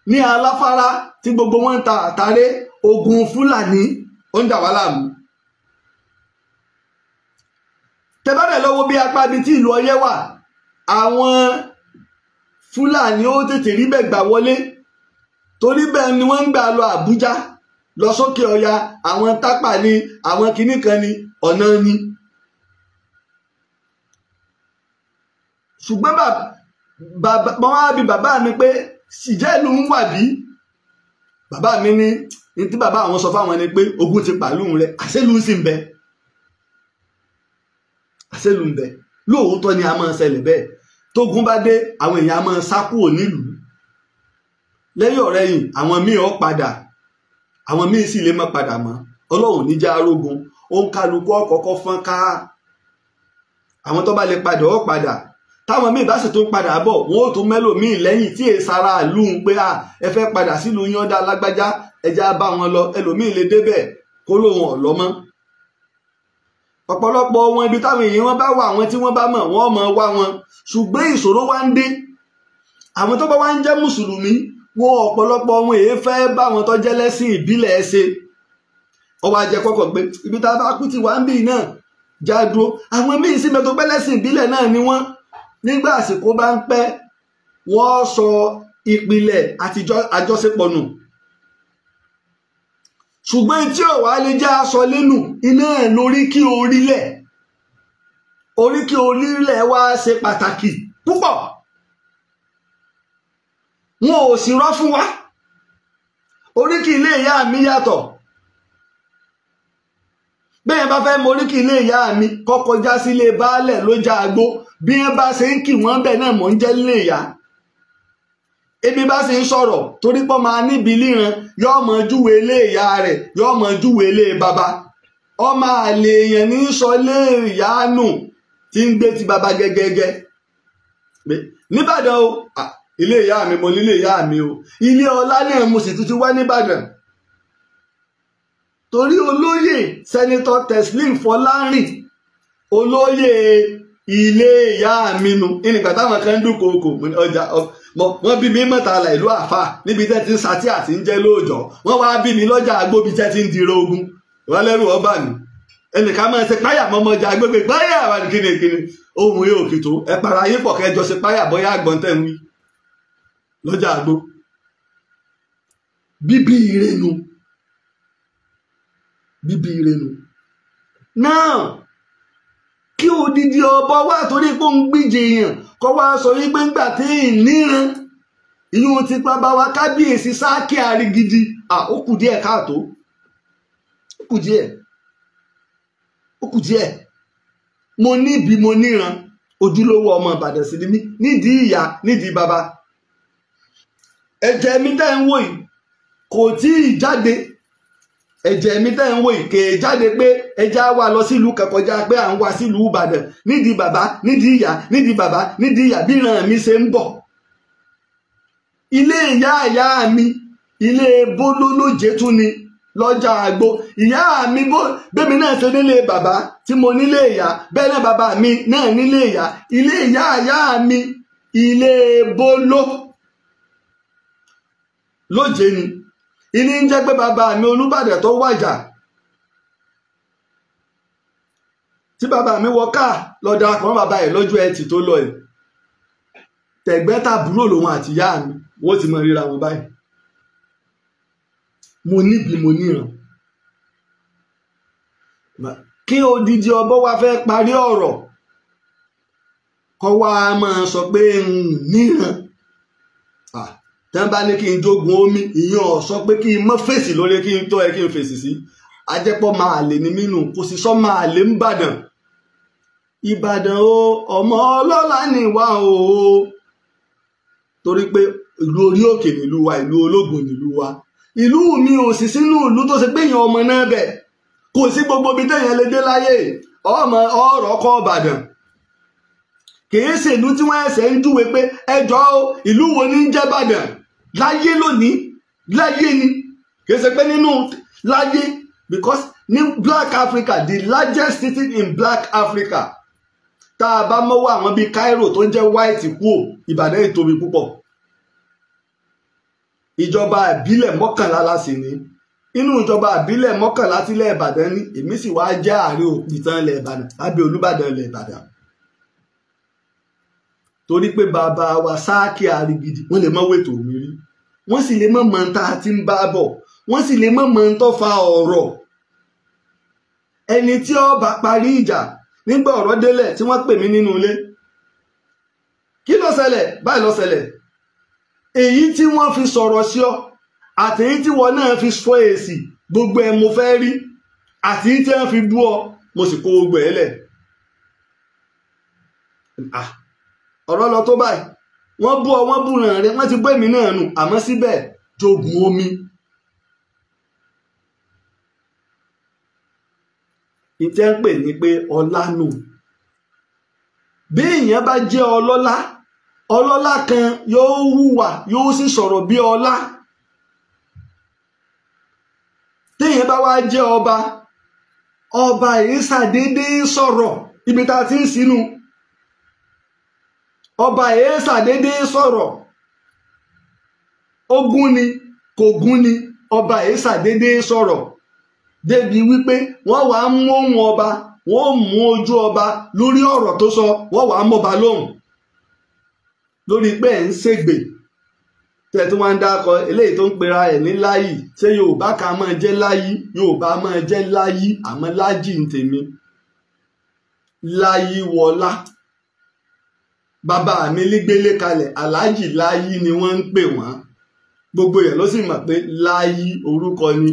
ní Aláfárá tí gbogbo wọn ń ta àtàrẹ, ogun Fúlàní ó ń dà wá láàmú. Tẹ́bàdẹ̀ lọ́wọ́ bí apá ibi tí ìlú Ọ̀yẹ́ wà, àwọn Fúlàní ó tètè rí bẹ́ẹ̀ gbà wọlé torí bẹ́ẹ̀ ni wọ́n ń gbà lọ Àbújá lọ sókè Ọya. Àwọn tápà ni, àwọn kinní kan ni, ọ̀nà ni. Ṣùgbọ́n wọ́n á bi bàbá mi pé ṣìjẹ́ ìlú ń wà bí? Bàbá mi ní tí bàbá àwọn sọ fáwọn ni pé ogun ti pàlú rẹ̀, àṣẹ́lú sì ń bẹ. Àṣẹ́lú ń bẹ. Lóòótọ́ ni a máa ń ṣẹlẹ̀ bẹ́ẹ̀. Tógun bá dé àwọn èèyàn a máa sá kúrò nílùú. Lẹ́yìn ọ̀rẹ́yìn àwọn míì ó padà, àwọn míì sì lè má padà mọ́. Ọlọ́run ní já arógun, ó ń kálukú ọ̀kọ̀ọ̀kọ̀ fọ́n ká. Àwọn tó bá lè padà ó padà. Táwọn míì bá sì tún padà bọ̀, wọ́n ó tún mẹ́lòmíì lẹ́yìn tí èsàrà ìlú ń pé ẹ fẹ́ padà sílùú yín ọ̀dà lágbájá, ẹja bá wọn lọ. Ẹlòmíì lè débẹ̀ kó lóun ọ̀lọ́mọ́. Ọ̀pọ̀lọpọ̀ wọn ibi táwọn èèyàn wọn bá wà, àwọn tí wọ́n bá mọ̀ wọ́n mọ̀ wá wọn. Ṣùgbọ́n ìṣòro wá ń dé. Àwọn tó bá wá ń jẹ́ mùsùlùmí, wọn ọ̀pọ̀lọpọ̀ wọn èé fẹ́ bá wọn tó jẹ́ lẹ́sìn ìbílẹ̀ ṣe. Ọwọ́ ajẹ́ kọ́kọ́ pé ibi tá a bá kú ti wá ń bì náà já dúró. Àwọn míì sí mẹ́tò pẹ́ lẹ́sìn ìbílẹ̀ náà ni wọ́n. Nígbà àsìkò bá ń pẹ́, wọ́n sọ ìpìlẹ̀ àtijọ́ àjọṣepọ̀ nù. Ṣùgbọ́n tí ò wá lè já aṣọ lẹ́nu iná ẹ̀ lórí kí orílẹ̀. Oríkì orílẹ̀ wá ṣe pàtàkì púpọ̀. Wọn ò sì rọ́ fún wa. Oríkì ilé ìyá mi yàtọ̀. Bẹ́ẹ̀ bá fẹ́ mọ oríkì ilé ìyá mi, kọ́kọ́ já sílé baálẹ̀ ló já agbó. Bí wọ́n bá ṣe ń kì wọ́n bẹ̀ náà mọ̀ ń jẹ́ ilé ìyá. Ebi bá ṣe ń sọ̀rọ̀ torí pọ́ máa níbi líran, yóò mọ júwe ilé ìyá rẹ̀, yóò mọ júwe ilé bàbá. Ọmọ àlè èèyàn ní sọ ilé ìyá nù tí ń gbé ti bàbá gẹ́gẹ́gẹ́. Níbàdàn o, ilé ìyá mi mo nílé ìyá mi o. Ilé ọlá náà mo sì tuntun wá níbàdàn. Torí olóyè sẹ́nitọ́ Teslim Fọlárìn, olóyè ilé ìyá mi nu. Ìnìgbà táwọn kan ń dúnkòokò ọjà wọ́n bí mi Mọ́tàlá ìlú àfà níbi tẹ́ ti ń satí àti ń jẹ́ lóòjọ́. Wọ́n wá bí mi lọ́jà agbóbi tẹ́ ti ń dìrò ogun. Wọ́n lẹ́rù ọba mi. Ẹnìkan máa ṣe páyà mọ́mọ́jà agbègbè páyà wà ní kíni ohun yóò kìtó ẹ para ayé pọ̀ kẹjọ ṣe páyà bóyá àgbọ̀n tẹ̀ ń wí lọ́jà àgbo. Bíbí ìrẹ́nu bíbí irenu náà kí odidi ọba wá torí pé ó ń gbíje èèyàn kọ́ wá sọ wípé ńgbà tí ìníran ìyún ti pa bá wa kábíyèsí sáàkì àrígidi ó kù díẹ̀ káàtó ó kù díẹ̀ mo níbi mo níran ojúlówó ọmọ Ìbàdàn sí mi nídìí ìyá nídìí bàbá ẹ̀jẹ̀ mi tẹ́ ń wò yìí kò tí ì jáde ẹ̀jẹ̀ mi tẹ́ ń wò yìí kè é jáde pé ẹja wà lọ sílùú kẹkọjá pé à ń wá sílùú Ìbàdàn nídìí bàbá nídìí ìyá nídìí bàbá nídìí ìyá bí ìran mi ṣe ń bọ̀ ilé ìyá mi ilé bólólójé tún ni lọ́jà àgbo ìyá mi bẹ́mi náà ṣe nílé bàbá tí mo nílé ìyá bẹ́ẹ̀ náà bàbá mi náà nílé ìyá ilé ìyá mi ilé bólólójé ni ilé ń jẹ́ pé bàbá mi Olúbàdàn tó wàjà tí bàbá mi wọ káà lọ darapọ̀ mọ́ bàbá ẹ̀ lọ́jọ́ Ẹtì tó lọ ẹ̀ tẹ̀gbẹ́tàbúrò lòun àti ìyá mi wọ́n ti mọ ríra wọn báyìí mo níbi mo níran kí odidi ọbọ wa fẹ́ parí ọ̀rọ̀ kọ́ wa máa sọ pé níran tán bá ní kí n jogun omi ìyẹn ò sọ pé kí n mọ́ fèsì lórí kí n tó ẹ kí n fèsì sí ajẹ́pọ̀ máa lè ní mínú kò sì sọ máa lè ń bàdàn Ìbàdàn o ọmọ ọlọ́lá nìwà o torí pé ìlú orí òkè nílùú wa ìlú ológun nílùú wa ìlú mi ò sì sínú ìlú tó ṣe pé èèyàn ọmọ náà bẹ̀ kò sí gbogbo ibi téèyàn lè dé láyé ọmọ ọ̀rọ̀ ọkọ̀ Ìbàdàn kìí ṣèlú tí wọ́n ẹsẹ̀ ń júwe pé ẹjọ́ ìlú wo ní ń jẹ́ Ìbàdàn láyé lónìí láyé ni kìí ṣe pé nínú láyé because ní Black Africa the largest city in Black Africa tá a bá mọ́wọ́ àwọn bíi Cairo tó ń jẹ́ white kúò Ìbàdàn ìtóbi púpọ̀ ìjọba ìbílẹ̀ 11 la sì ní inú ìjọba ìbílẹ̀ 11 tílẹ̀ Ìbàdàn ní èmi sì wá jẹ́ Ààrẹ òpìtàn ilẹ̀ Ìbàdàn lábẹ́ Olúbàdàn ilẹ̀ Ìbàdàn torí pé bàbá wa sáàkì àrígidì wọ́n lè mọ́ wètò mi rí wọ́n sì lè mọ́ mọ́ tá a ti ń bá bọ̀ wọ́n sì lè mọ́ mọ́ tó fa ọ̀rọ̀ ẹni tí ó bá parí ìjà nígbà ọ̀rọ̀ délẹ̀ tí wọ́n pè mí nínú ilé kí ló ṣẹlẹ̀ báyìí ló ṣẹlẹ̀ èyí tí wọ́n fi sọ̀rọ̀ sí ọ àti èyí tí wọ́n náà fi fọ́ èsì gbogbo ẹ̀ mo fẹ́ rí àti èyí tí wọ́n fi bú ọ mo sì kó gbogbo ẹ̀ lẹ̀ ọ̀rọ̀ lọ tó báyìí wọ́n bú ọ wọ́n bú ràn rẹ wọ́n ti bú èmi náà nù àmọ́ síbẹ̀ jogun omi ìtẹ́ ń pè ní pé ọlá nù bí èèyàn bá jẹ́ ọlọ́lá kan yóò hùwà yóò sì sọ̀rọ̀ bí ọlá téèyàn bá wá jẹ́ ọba yìí ṣàdédé sọ̀rọ̀ ibi tá a ti ń sínú ọba yìí ṣàdédé sọ̀rọ̀ ó gún ni kò gún ni ọba yìí ṣàdédé sọ̀rọ̀ débi wípé wọ́n wàá mú ohùn ọba wọ́n mú ojú ọba lórí ọ̀rọ̀ tó sọ wọ́n wàá mọba lóhùn lórí pé ẹ̀ ń ṣègbè tẹ̀ tó máa ń dákọ eléyìí tó ń pera ẹ̀ ní láyì ṣé Yorùbá ká máa jẹ́ láyì Yorùbá máa jẹ́ láyì àmọ́ Lájì ń tèmi láyì wọlá bàbá mi lígbélé kalẹ̀ aláàjì láyì ni wọ́n ń pè wọ́n gbogbo yẹn ló sì mọ̀ pé láyì orúkọ ni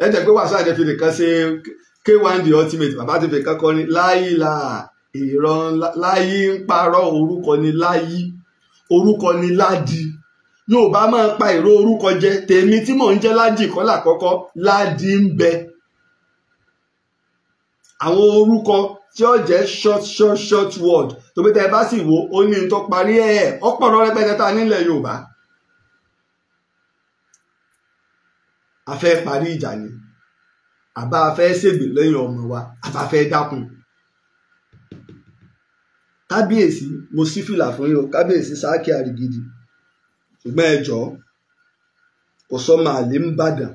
ẹ tẹ̀ pé wàásù àjẹfì nìkan ṣe K1 the ultimate bàbá ti fi kankan ní láyì là ìran láyì ń parọ́ orúkọ ni láyì orúkọ ni Ládi Yorùbá máa pa ìró orúkọ jẹ tèmi tí mò ń jẹ́ Lájì kọ́ làkọ́kọ́ Ládi ń bẹ àwọn orúkọ tí ó jẹ́ short word tó bí tẹ́ bá sì wo ó ní tó parí ẹ̀ ọ̀pọ̀lọpọ̀ rẹpẹtẹ tá nílẹ̀ Yorùbá a fẹ́ parí ìjà ni àbá a fẹ́ ṣègbè lẹ́yìn ọmọ wa àbá fẹ́ dákun kábíyèsí mo sí fìlà fún yín o kábíyèsí sáàkì àrígidì ṣùgbọ́n ẹ jọ̀ọ́ kò sọ́mọ àlè ń bàdàn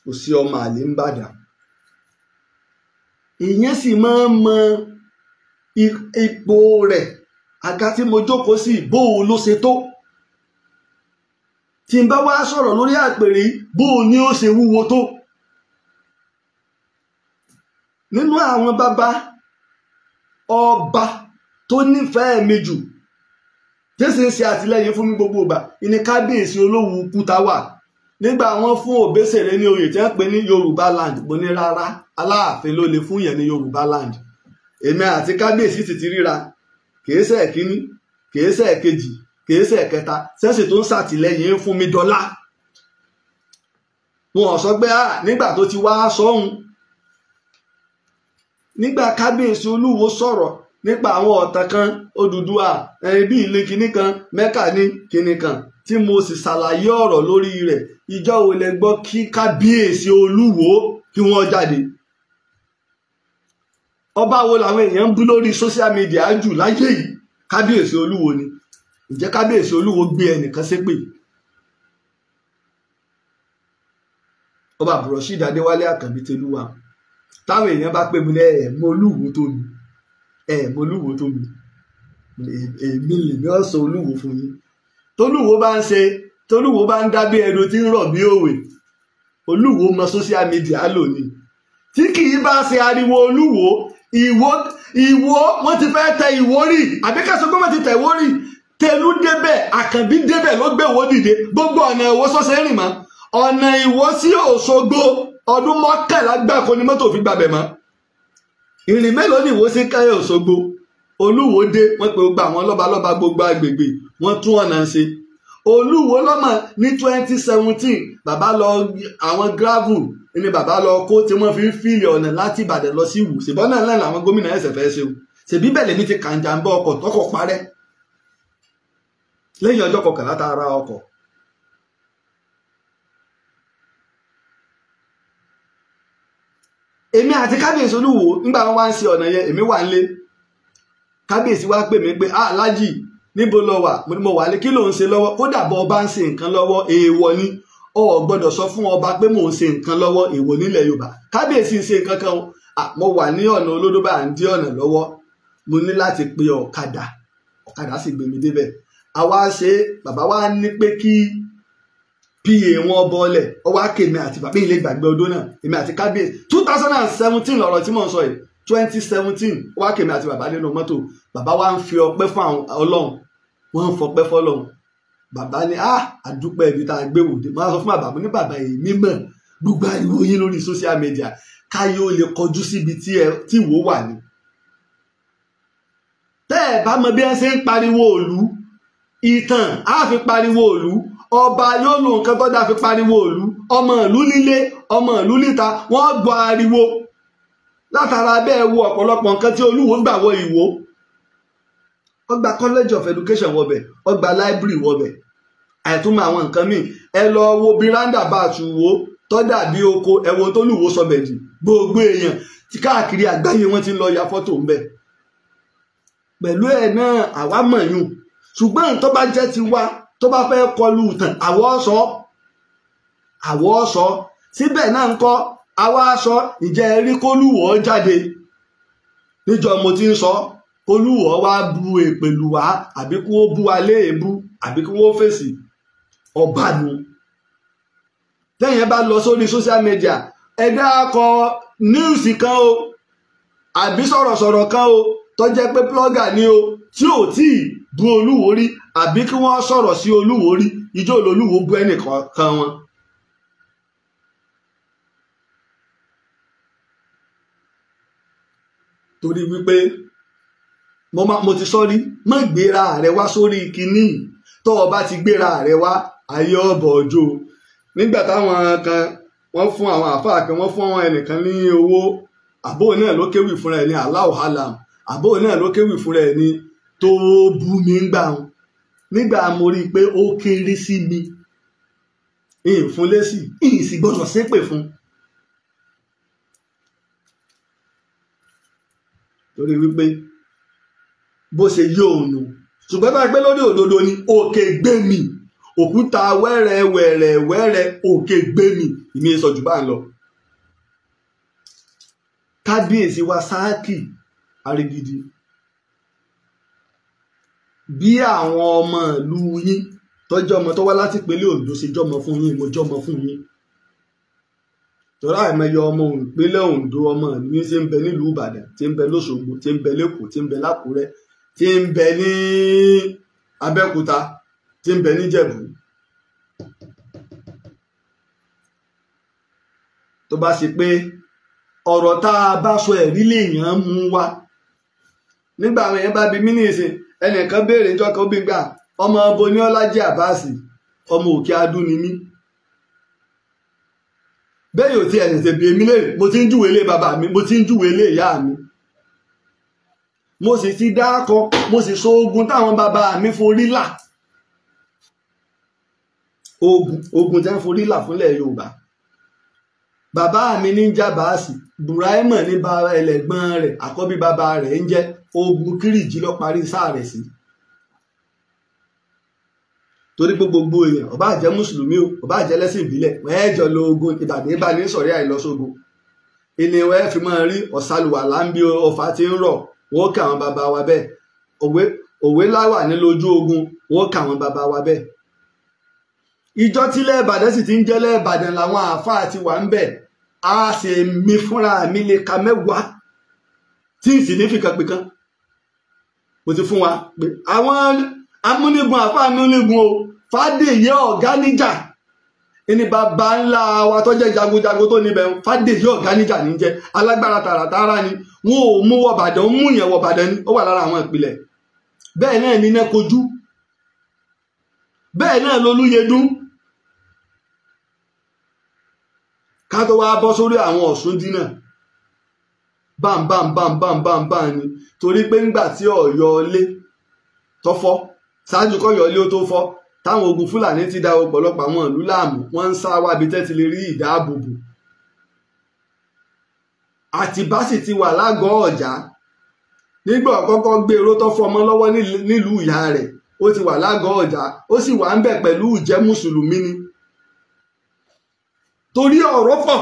kò sí ọmọ àlè ń bàdàn ìyẹn sì máa ń mọ ipò rẹ̀ àga tí mo jókòó sí bóun ló ṣe tó tí n bá wá sọ̀rọ̀ lórí àpèrè bóun ni ó ṣe wúwo tó nínú àwọn bàbá ọba tó nífẹ̀ẹ́ mi jù tí sì ń ṣe àtìlẹ́yìn fún mi gbogbo ìgbà ìní kábíyèsí olówú kúta wà nígbà wọn fún Òbésèré ní oyè tí wọ́n pè ní Yorùbá land mo ní rárá Aláàfin ló lè fún yẹn ní Yorùbá land èmi àti kábíyèsí ti ríra kìí ṣe ẹ̀kíní kìí ṣe ẹ̀kejì kìí ṣe ẹ̀kẹta sẹ́sì tó ń ṣàtìlẹ́yìn fún mi dọ́là wọn ò sọ pé nígbà tó ti wá sọ́hun nígbà kábíyèsí Olúwo sọ̀rọ̀ nípa àwọn ọ̀tàn kan Odùduwà bí ilé kinní kan Mẹ́kà ní kinní kan tí mo sì ṣàlàyé ọ̀rọ̀ lórí rẹ̀ ìjọ wo lẹ gbọ́ kí kábíyèsí Olúwo kí wọ́n jáde ọba wo làwọn èèyàn ń bú lórí social media jù láyé yìí kábíyèsí Olúwo ni ǹjẹ́ kábíyèsí Olúwo gbé ẹnìkan ṣépè ọba Abdulrasheed Adéwálé Àkànbí Tẹlúwà táwọn èèyàn bá pè mí ní mọ Olúwo tó mi mọ Olúwo tó mi èmi lèmi ọ̀sọ̀ Olúwo fún yín tolúwo bá ń dá bí ẹnu tí ń rọ̀ bí òwe Olúwo mọ social media lónìí tí kì í bá ṣe ariwo Olúwo ìwọ wọ́n ti fẹ́ tẹ ìwọ rí àbíkẹ́sọ pé wọ́n ti tẹ̀ ìwọ rí Tẹ̀lú débẹ̀ Àkànbí débẹ̀ ló gbé ìwọ dìde gbogbo ọ̀nà ìwọ sọ́sẹ́ rìn mọ́ ọ̀nà ìwọ sí Òṣogbo ọdún mọ́kànlá gbáko ni mọ́tò fi gbàbẹ̀ mọ́ ìrìn mélòó ni ìwọ sí káyọ̀ Òṣogbo Olúwo dé wọ́n pe gbogbo àwọn lọ́balọ́ba gbogbo agbègbè wọ́n tún ọ̀nà ṣe Olúwo lọ́mọ ní 2017 bàbá lọ àwọn gravel ni bàbá lọ kó tí wọ́n fi ń fìlì ọ̀nà láti Ìbàdàn lọ sí Ìwó ṣèbọn náà lẹ́nu àwọn gómìnà ẹ̀sẹ̀ fẹ́ ṣe o ṣèbí bẹ́ẹ̀ lèmi ti kàǹjà ń bọ́ ọkọ̀ tọkọ̀ parẹ́ lẹ́yìn ọjọ́ 11 tá a ra ọkọ̀ èmi àti kábíyèsí Olúwo nígbà wọn wá ń ṣe ọ̀nà yẹn èmi wà nílé kábíyèsí wá pè mí pé Laji níbo lọ wà mo ní mo wà lé kí ló ń ṣe lọ́wọ́ kódà bọ́ ọba ń ṣe nǹkan lọ́wọ́ èèwọ̀ ni o ò gbọ́dọ̀ sọ fún ọba pé mò ń ṣe nǹkan lọ́wọ́ èèwọ̀ nílẹ̀ Yorùbá kábíyèsí ń ṣe nǹkan kan mo wà ní ọ̀nà olódó bá ń dí ọ̀nà lọ́wọ́ mo ní láti pe ọ̀kadà sì gbé mi débẹ̀ àwa ṣe bàbá wa ní pé kí pa wọn bọ́ọ̀lẹ̀ ọwọ́ akémi àti bàbá ilé ìgbàgbé ọdún náà èmi àti kábíyèsí 2017 lọ̀rọ̀ tí mò ń sọ yìí 2017 ọwọ́ akémi àti bàbá nínú mọ́tò bàbá wa ń fi ọpẹ́ fún Ọlọ́run wọ́n ń fọpẹ́ fọ́lọ́run bàbá ní àdúpẹ́ ibi tá a gbé wòde wọ́n á sọ fún bàbá mo ní bàbá èmi mọ̀ gbogbo ariwo yín lórí social media káyé ó lè kọjú síbi tí ìwọ wà ní. tẹ́ ẹ̀ bá mọ bí ẹ ṣe ń pariwo òlu ìtàn á fi pariwo òlu ọba yóò lo nǹkan tó dáa fi pariwo òlu ọmọ ìlú nílé ọmọ ìlú níta wọ́n gbọ́ ariwo látara bẹ́ẹ̀ wo ọ̀pọ̀lọpọ̀ nǹkan tí Olúwo gbà wọ Ìwó ó gba college of education wọbẹ̀ ó gba library wọbẹ̀ àìtúmọ̀ àwọn nǹkan míì ẹ lọ wo biranda bá àtúwò tó dàbí oko ẹwọ tó lùwó sọbẹ̀ jì gbogbo èèyàn tí káàkiri àgbáyé wọn ti ń lọ ya fọ́tò ń bẹ̀ pẹ̀lú ẹ̀ náà àwa mọ̀yún ṣùgbọ́n tó bá jẹ́ ti wá tó bá fẹ́ kọlu ìtàn àwọ̀ sọ síbẹ̀ náà ń kọ́ àwa sọ ìjẹ́ rí kólúwọ̀ jáde níjọ mo ti ń sọ Olúwo wá bu èpèlú wá àbí kí wọ́n bú alé èébú àbí kí wọ́n fèsì ọba nu tẹ́yìn bá lọ sórí social media ẹ dákọ níùsì kan o àbí sọ̀rọ̀sọ̀rọ̀ kan o tó jẹ́ pé blogger ni o tí ò tí ì bú Olúwo rí àbí kí wọ́n sọ̀rọ̀ sí Olúwo rí ìjọ Olúwo bú ẹnìkan kan wọn. torí wípé mo ti sọ rí má gbéra rẹ wá sórí kinní tó o bá ti gbéra rẹ wá ayé ọbọ ọjọ́ nígbà táwọn kan wọ́n fún àwọn àfáà kan wọ́n fún àwọn ẹnìkan ní owó àbó náà ló kéwì fúnra ẹ̀ ní Allahu Alam àbó náà ló kéwì fúnra ẹ̀ ní tó bú mi ń gbà wọn nígbà mo rí i pé ó kéré sí mi ìfún lésì ìsì gbọ́dọ̀ ṣépè fún torí wípé bó ṣe yí òun nù ṣùgbọ́n bá gbé lórí òdodo ni òkè gbé mi òkúta wẹ́rẹ́ òkè gbé mi ìmí sọ jù bá ń lọ. kábíyèsí wa sáàkì Arigidi bí àwọn ọmọ ìlú yín tọ́jú ọmọ tó wá láti ìpínlẹ̀ Ondo ṣe jọmọ fún yín mo jọmọ fún yín tọ́lá àìmọye ọmọ ìpínlẹ̀ Ondo ọmọ mi tí ń bẹ nílùú Ìbàdàn tí ń bẹ lóṣogbo tí ń bẹ lẹ́kọ̀ọ́ tí ń bẹ lákùrẹ́ tí ń bẹ ní Abẹ́òkúta tí ń bẹ níjẹ̀bú. tó bá ṣe pé ọ̀rọ̀ tá a bá sọ ẹ̀rí lèèyàn mú wá nígbà àwọn èèyàn bá bi mí ní ìsìn ẹnìkan béèrè ìjọ kan ó bí gbà ọmọ ọbọ ní Laji Abbas ọmọ Òkè Adú ni mí bẹ́ẹ̀ yóò ti ẹ̀sìn ṣe bí èmi lè mo ti ń júwe ilé bàbá mi mo ti ń júwe ilé ìyá mi mo sì ti dákọ mo sì sọ ogun táwọn bàbá mi forí là ogun tẹ́ ń forí là fúnlẹ̀ Yorùbá bàbá mi ní Abbas Buraima ní bàbá ẹlẹ́gbọ́n rẹ̀ àkọ́bí bàbá rẹ̀ ń jẹ́ ogun Kírìjí ló parí sáà rẹ̀ sí torí pé gbogbo èèyàn ó bá jẹ́ mùsùlùmí o ó bá jẹ́ lẹ́sìn ìbílẹ̀ wẹ́ẹ́jọ lo ogun Ìbàdàn bá ní sọ̀rí àìlọ́sógun ilé wẹ́ẹ́ fi máa rí ọ̀sálùwà láńbí ọfà tí ń rọ̀ wọ́n kà àwọn bàbá wa bẹ́ẹ̀ òwe láwà ní lójú ogun wọ́n kà àwọn bàbá wa bẹ́ẹ̀ ìjọ tílẹ̀ Ìbàdàn sì ti ń jẹ́lẹ̀ Ìbàdàn làwọn àáfàá ti wà ń bẹ̀ á sì mi fúnra mi lè ka mẹ́wàá tí ì sì ní fìkan pé kan mo ti fún wa pé àwọn amúnigun àáfàá amúnigun o Fádèyí Ọ̀gáníjà ẹni bàbá ńlá wa tó jẹ́ jagunjagun tó níbẹ̀ Fádèyí Ọ̀gáníjà ní jẹ́ alágbára tààràtààrà ni wọn ò mú wọ Ìbàdàn mú yẹn wọ Ìbàdàn ni ó wà lára àwọn ìpìlẹ̀ bẹ́ẹ̀ náà ní Nẹ́kojú bẹ́ẹ̀ náà lolúyẹdùn ká tó wá bọ́ sórí àwọn Ọ̀ṣúndínà bámbámbámbámbámbám ni torí pé ńgbà tí Ọ̀yọ́ ilé tó fọ́ ṣáájú kọ́yọ́ ilé ó tó fọ́ táwọn ogun Fúlàní ti dá ọ̀pọ̀lọpọ̀ àwọn ìlú láàmú wọ́n ń sá wábi tẹ́tí lè rí ìdáàbòbò Àtìbá sì ti wà lágọ̀ọ́ Ọ̀já nígbà kọ́kọ́ gbé eró tó fọmọ lọ́wọ́ nílùú ìyá rẹ̀ ó ti wà lágọ̀ọ́ Ọ̀já ó sì wà ń bẹ̀ pẹ̀lú ìjẹ́ mùsùlùmí ni torí ọ̀rọ̀ pọ̀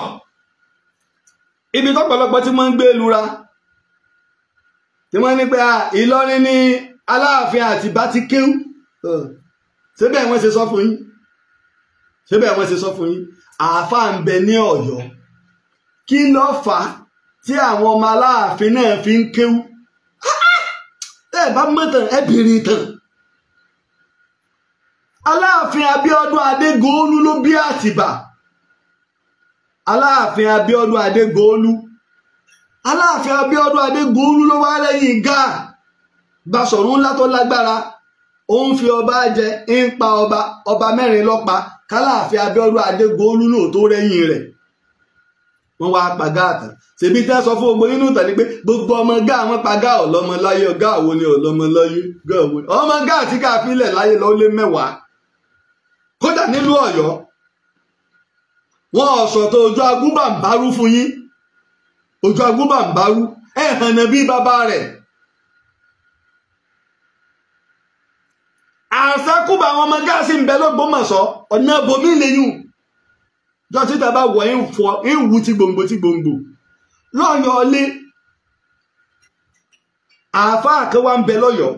ibi tọ́pọ̀lọpọ̀ tí wọ́n ń gbé lura tí wọ́n ní pé Ìlọrin ní Aláàfin Àtìbá ti kéwú síbẹ̀ wọ́n ṣe sọ fún yín síbẹ̀ wọ́n ṣe sọ fún yín àáfàá ń bẹ ní Ọ̀yọ́ kí ló fà á tí àwọn ọmọ Aláàfin náà fi ń kéwú ẹ bá mọ̀tàn ẹ bèrè ìtàn Aláàfin Abíọ́dún Adégoolú ló bí Àtìbá Aláàfin Abíọ́dún Adégoolú Aláàfin Abíọ́dún Adégoolú ló wá lẹ́yìn Gáà Basọ̀rún ńlá tó lágbára ó ń fi ọba jẹ ń pa ọba mẹ́rin lọ́pa k'Aláàfin Abíọ́dún Adégoolú náà tó rẹ́yìn rẹ̀ wọ́n wá pa Gáà tán ṣèbí tẹ́ sọ fún ogun nínú ìtàn ni pé gbogbo ọmọ Gáà wọ́n pa Gáà ọlọ́mọ láyé Gáà wo ni ọlọ́mọ láyé Gáà wo ni ọmọ Gáà tí Gáà fílẹ̀ láyé lọ lé 10 kódà nílùú Ọ̀yọ́ wọn ọ̀sọ̀ tó ojú agúnbàǹbárú fún yín ojú agúnbàǹbárú ẹ̀ hànà bí bàbá rẹ̀ àṣàkùbà àwọn ọmọ Gáà sì ń bẹ l'Ógbómọ̀ṣọ́ ọ̀nà bòmí lẹ́yìn jọ tí tàbá wọ̀ ń wú tí gbòǹgbò lọ́yọ̀ ọlé àáfàá kan wá ń bẹ lọ́yọ̀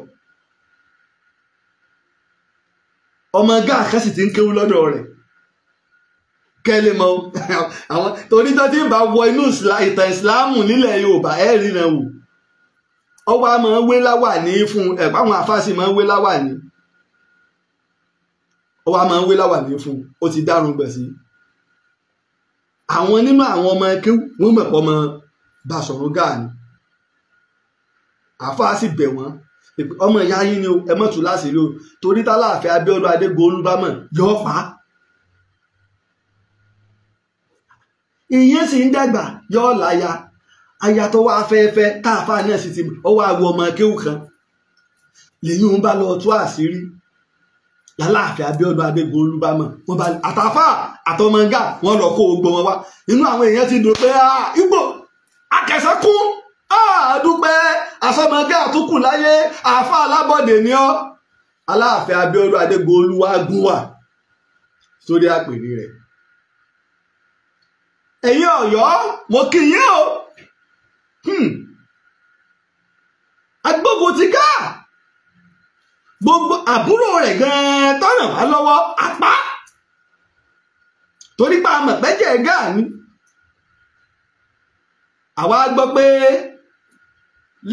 ọmọ Gáà kan sì ti ń kéwú lọ́dọ̀ rẹ̀ kẹ́lẹ́ mọ́ àwọn torí tó ti ń bá wọ inú ìtàn ìsìláàmù nílẹ̀ Yorùbá ẹ̀ ríran wò ọwọ́ a máa wé láwàní fún ẹ̀pá àwọn àfáàsì máa wé láwàní ọwọ́ a máa wé láwàní fún ó ti dárun gbẹ̀ sí àwọn nínú àwọn ọmọ ẹkẹ́ wọ́n mọ̀pọ̀ ọmọ Basọ̀rún Gáà ni àfáàsì bẹ̀ wọ́n ọmọ ìyá yín ni ẹ mọ̀tù láṣìírí o torí t'Aláàfin Abíọ́dún Adégoolú bá mọ̀ yọ pa á ìyẹn sì ń dàgbà yọ láya aya tó wá fẹ́ẹ́fẹ́ táàfà náà sì ti ọwọ́ àwọ ọmọ kéwù kan lèyìn ń bá lọ tú àṣírí l'Aláàfin Abíọ́dún Adégoolú bá mọ̀ wọ́n bá àtàfà àtọmọ Gáà wọ́n lọ kó gbogbo wọn wá inú àwọn èèyàn ti dùn pé Ìgbò akẹsẹkún àdúpẹ́ àsọmọ Gáà tó kù láyé àáfà alábọ̀dé ni ọ́ Aláàfin Abíọ́dún Adégoolú wá gún wà sórí àpèrè rẹ̀ ẹ̀yin Ọ̀yọ́ mo kí yín o agbógun ti Gáà gbogbo àbúrò rẹ̀ gan-an tọ́nà wá lọ́wọ́ apá torí pa àmọ̀pẹ́jẹ̀ Gáà ni àwa gbọ́ pé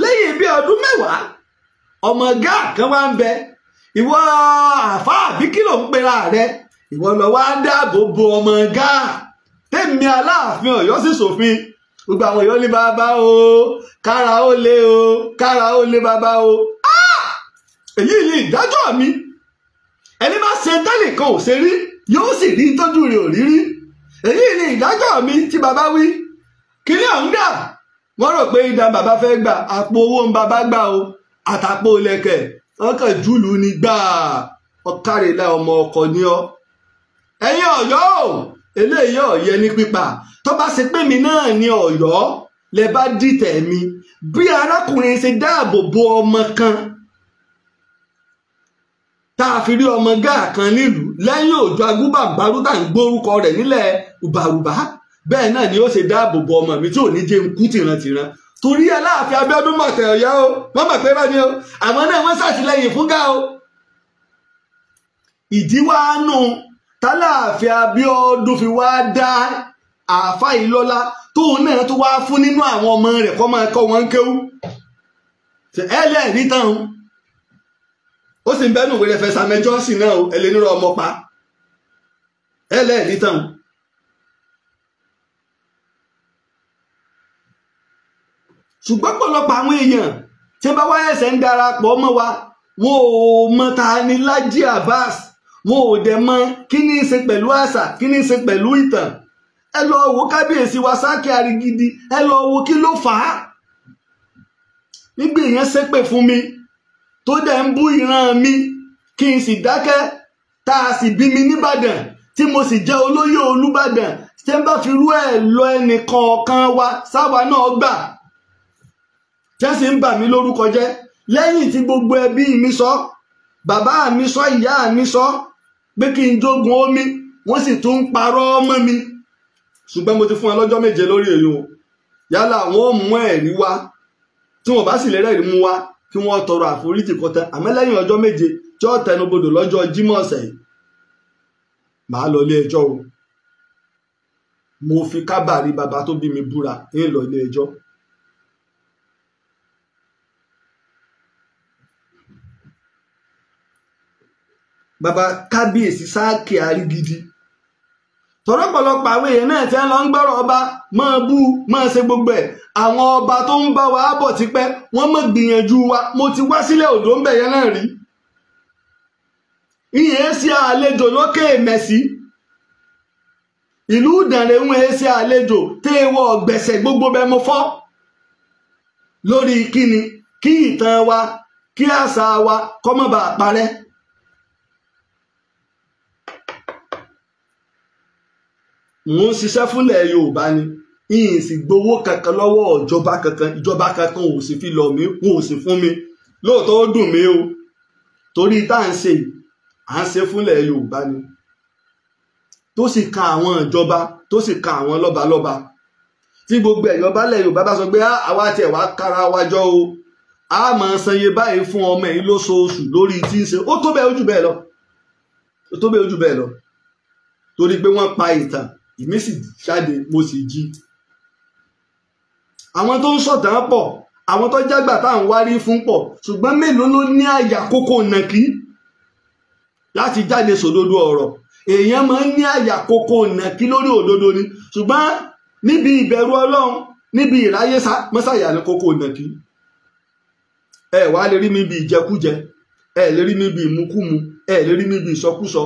lẹ́yìn bí ọdún 10 ọmọ gáà kan wá ń bẹ ìwọ àfáà bí kí ló ń pera rẹ ìwọ lọ wá ń dáàbò bo ọmọ gáà tèmi Aláàfin Ọ̀yọ́ sì ṣòfin gbogbo àwọn Ọ̀yọ́ ní bàbá o kára ó lé o kára ó lé bàbá o èyí ni ìdájọ́ mi ẹni bá ṣe tẹ́lẹ̀ kan ò ṣe rí yóò sì rí tọ́jú rẹ̀ ò rí rí èyí ni ìdájọ́ mi tí bàbá wí kíní ọ̀hún dà wọ́n rò pé idà bàbá fẹ́ gbà àpò owó ń bàbá gbà o àtàpò lẹ̀kẹ̀ wọ́n kàn júlù ní gbà ọ̀kárẹ̀lá ọmọ ọkọ̀ ní ọ ẹ̀yin Ọ̀yọ́ o eléyìí ọ̀yẹ́ ní pípa tó bá ṣe pé mi náà ní Ọ̀yọ́ lẹ bá dìtẹ̀ mi bí arákùnrin ṣe dáàbò bo ọmọ kan tá a fi rí ọmọ gáà kan nílùú lẹ́yìn òjò agúbàgbárú tá à ń gbórúkọ rẹ̀ nílẹ̀ Ìbàrùbá bẹ́ẹ̀ náà ni ó ṣe dáàbò bo ọmọ mi tí ò ní jẹ́ ń kú tìrantìran torí Aláàfin Abíọ́dún mọ̀tẹ̀ Ọ̀yọ́ o wọ́n mọ̀ pé báyìí o àwọn náà wọ́n ṣàtìlẹ́yìn fún gáà o ìdíwáánú tálààfin Abíọ́dún fi wá dá àáfà yìí lọ́lá tóun náà tó wá fún nínú àwọn ọmọ rẹ̀ kọ́ máa kọ́ wọn kéwú ẹlẹ́ẹ̀rí tán ó sì ń bẹ́nu ìwé rẹ̀ fẹsà mẹjọ́sì náà ẹlẹ́nirọ́ ọmọ pa ẹlẹ́ẹ̀rí tán ṣùgbọ́n pọ̀lọpọ̀ àwọn èèyàn tí bá wáyé ẹsẹ̀ ń darapọ̀ mọ́ wa wọn ò mọ ta ni Laji Abbas wọn ò dẹ̀ mọ kí ní í ṣe pẹ̀lú àṣà kí ní í ṣe pẹ̀lú ìtàn ẹ lọ wo kábíyèsí wa Sákì Àrígídí ẹ lọ wo kí ló fà á nígbà èèyàn ṣépè fún mi tó dẹ̀ ń bú ìran mi kí n sì dákẹ́ tá a sì bí mi nìbàdàn tí mo sì jẹ́ olóyè Olúbàdàn tí ń bá fi rú ẹ̀ lọ ẹnì kọ̀ọ̀kan wa sáwa náà gbà tí sì ń bà mí lórúkọ jẹ́ lẹ́yìn tí gbogbo ẹbí mi sọ bàbá mi sọ ìyá mi sọ pé kí n jogun omi wọ́n sì tún ń parọ́ mọ́ mi ṣùgbọ́n mo ti fún ẹ lọ́jọ́ 7 lórí èyí o yálà wọn ò mú ẹ̀rí wá tí wọn bá sì lè rẹ́rìí mú wá kí wọ́n tọrọ àforíjì kọtẹ àmọ́ lẹ́yìn ọjọ́ 7 tí ó tẹnubodò lọ́jọ́ Jímọ̀ ọ̀sẹ̀ yìí màá lọ ilé ẹjọ́ o mo fi kábàárí bàbá tó bí mi búra ń lọ ilé ẹjọ́ bàbá kábíyèsí Sákì Àrígídí tọ́rọ̀pọ̀lọpọ̀ àwọn èèyàn náà tí wọ́n lọ ń gbọ́rọ̀ ọba máa bú máa ṣe gbogbo ẹ̀ àwọn ọba tó ń bá wa bọ̀ tipẹ́ wọ́n mọ̀ gbìyànjú wa mo ti wá sílẹ̀ Oǹdó ń bẹ̀ yẹn náà rí ìyẹn ṣe àlejò lókè Mẹ̀sí ìlú Ìdànrè ń ṣe àlejò téèwọ̀ gbẹ̀sẹ̀ gbogbo bẹ́ẹ̀ mo fọ́ lórí kíni kí ìtàn wa kí àṣà wa kó má bàa parẹ́. mo ń ṣiṣẹ́ fúnlẹ̀ Yorùbá ni ìyìn sì gbowó kankan lọ́wọ́ ìjọba kankan ò sì fi lọ mí wọn ò sì fún mi lóòótọ́ ó dùn mí o torí tá à ń ṣe fúnlẹ̀ Yorùbá ni tó sì ka àwọn ìjọba tó sì ka àwọn lọ́balọ́ba tí gbogbo ẹ̀yọ́ balẹ̀ Yorùbá bá sọ pé àwa tiẹ̀ wá kára wájọ́ o a máa sanye báyìí fún ọmọ yìí lóṣooṣù lórí tí ń ṣe ó tó bẹ́ẹ̀ ojú bẹ́ẹ̀ lọ torí pé wọ́n pa ìtàn ìmí sì jáde mo sì jí àwọn tó ń sọ̀tàn pọ̀ àwọn tó jágbà tá à ń wárí fún pọ̀ ṣùgbọ́n mélòó ló ní àyà kókó nàkí láti jáde sòdodo ọ̀rọ̀ èèyàn máa ń ní àyà kókó nàkí lórí òdodo ni ṣùgbọ́n níbi ìbẹ̀rù Ọlọ́run níbi ìráyésá mọ́sàyà ní kókó nàkí ẹ wá lè rí mi bí ìjẹkújẹ ẹ lè rí mi bí ìmukúmu ẹ lè rí mi bí ìsọkúsọ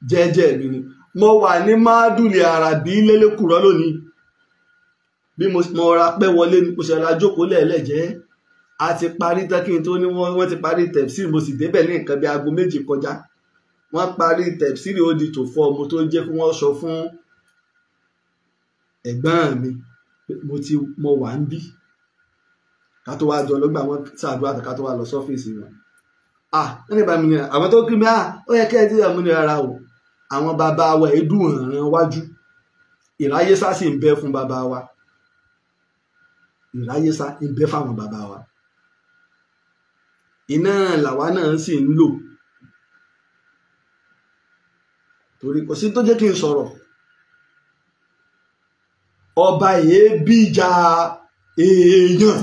jẹ́jẹ́ mi ni mo wà ní máàdùlì àràbí lélẹ́kùrọ́ lónìí bí mo ra pẹ́ wọlé ní oṣù alájókòó lẹ́ẹ̀lẹ́jẹ́ a ti parí tẹ́kí tó ní wọ́n ti parí tẹ̀psìrì mo sì débẹ̀ ní nǹkan bí aago 2 kọjá wọ́n parí tẹ̀psìrì ó di tòfọ́ ọmọ tó jẹ́ kí wọ́n sọ fún ẹ̀gbọ́n mi mo wà ń bí ká tó wá jọ lọ́gbà wọn ṣàdúrà ká tó wá lọ sọ́fíìsì wọn ẹni bá mi ní àwọn tó kí mi ó yẹ kẹ́ ẹ ti mú ní ara o àwọn bàbá wa èédú ìrànràn wájú ìráyésá sì ń bẹ fún bàbá wa ìráyésá ń bẹ fáwọn bàbá wa iná làwa náà sì ń lò torí kò sí tó jẹ́ kí n sọ̀rọ̀ ọba èébì jà èèyàn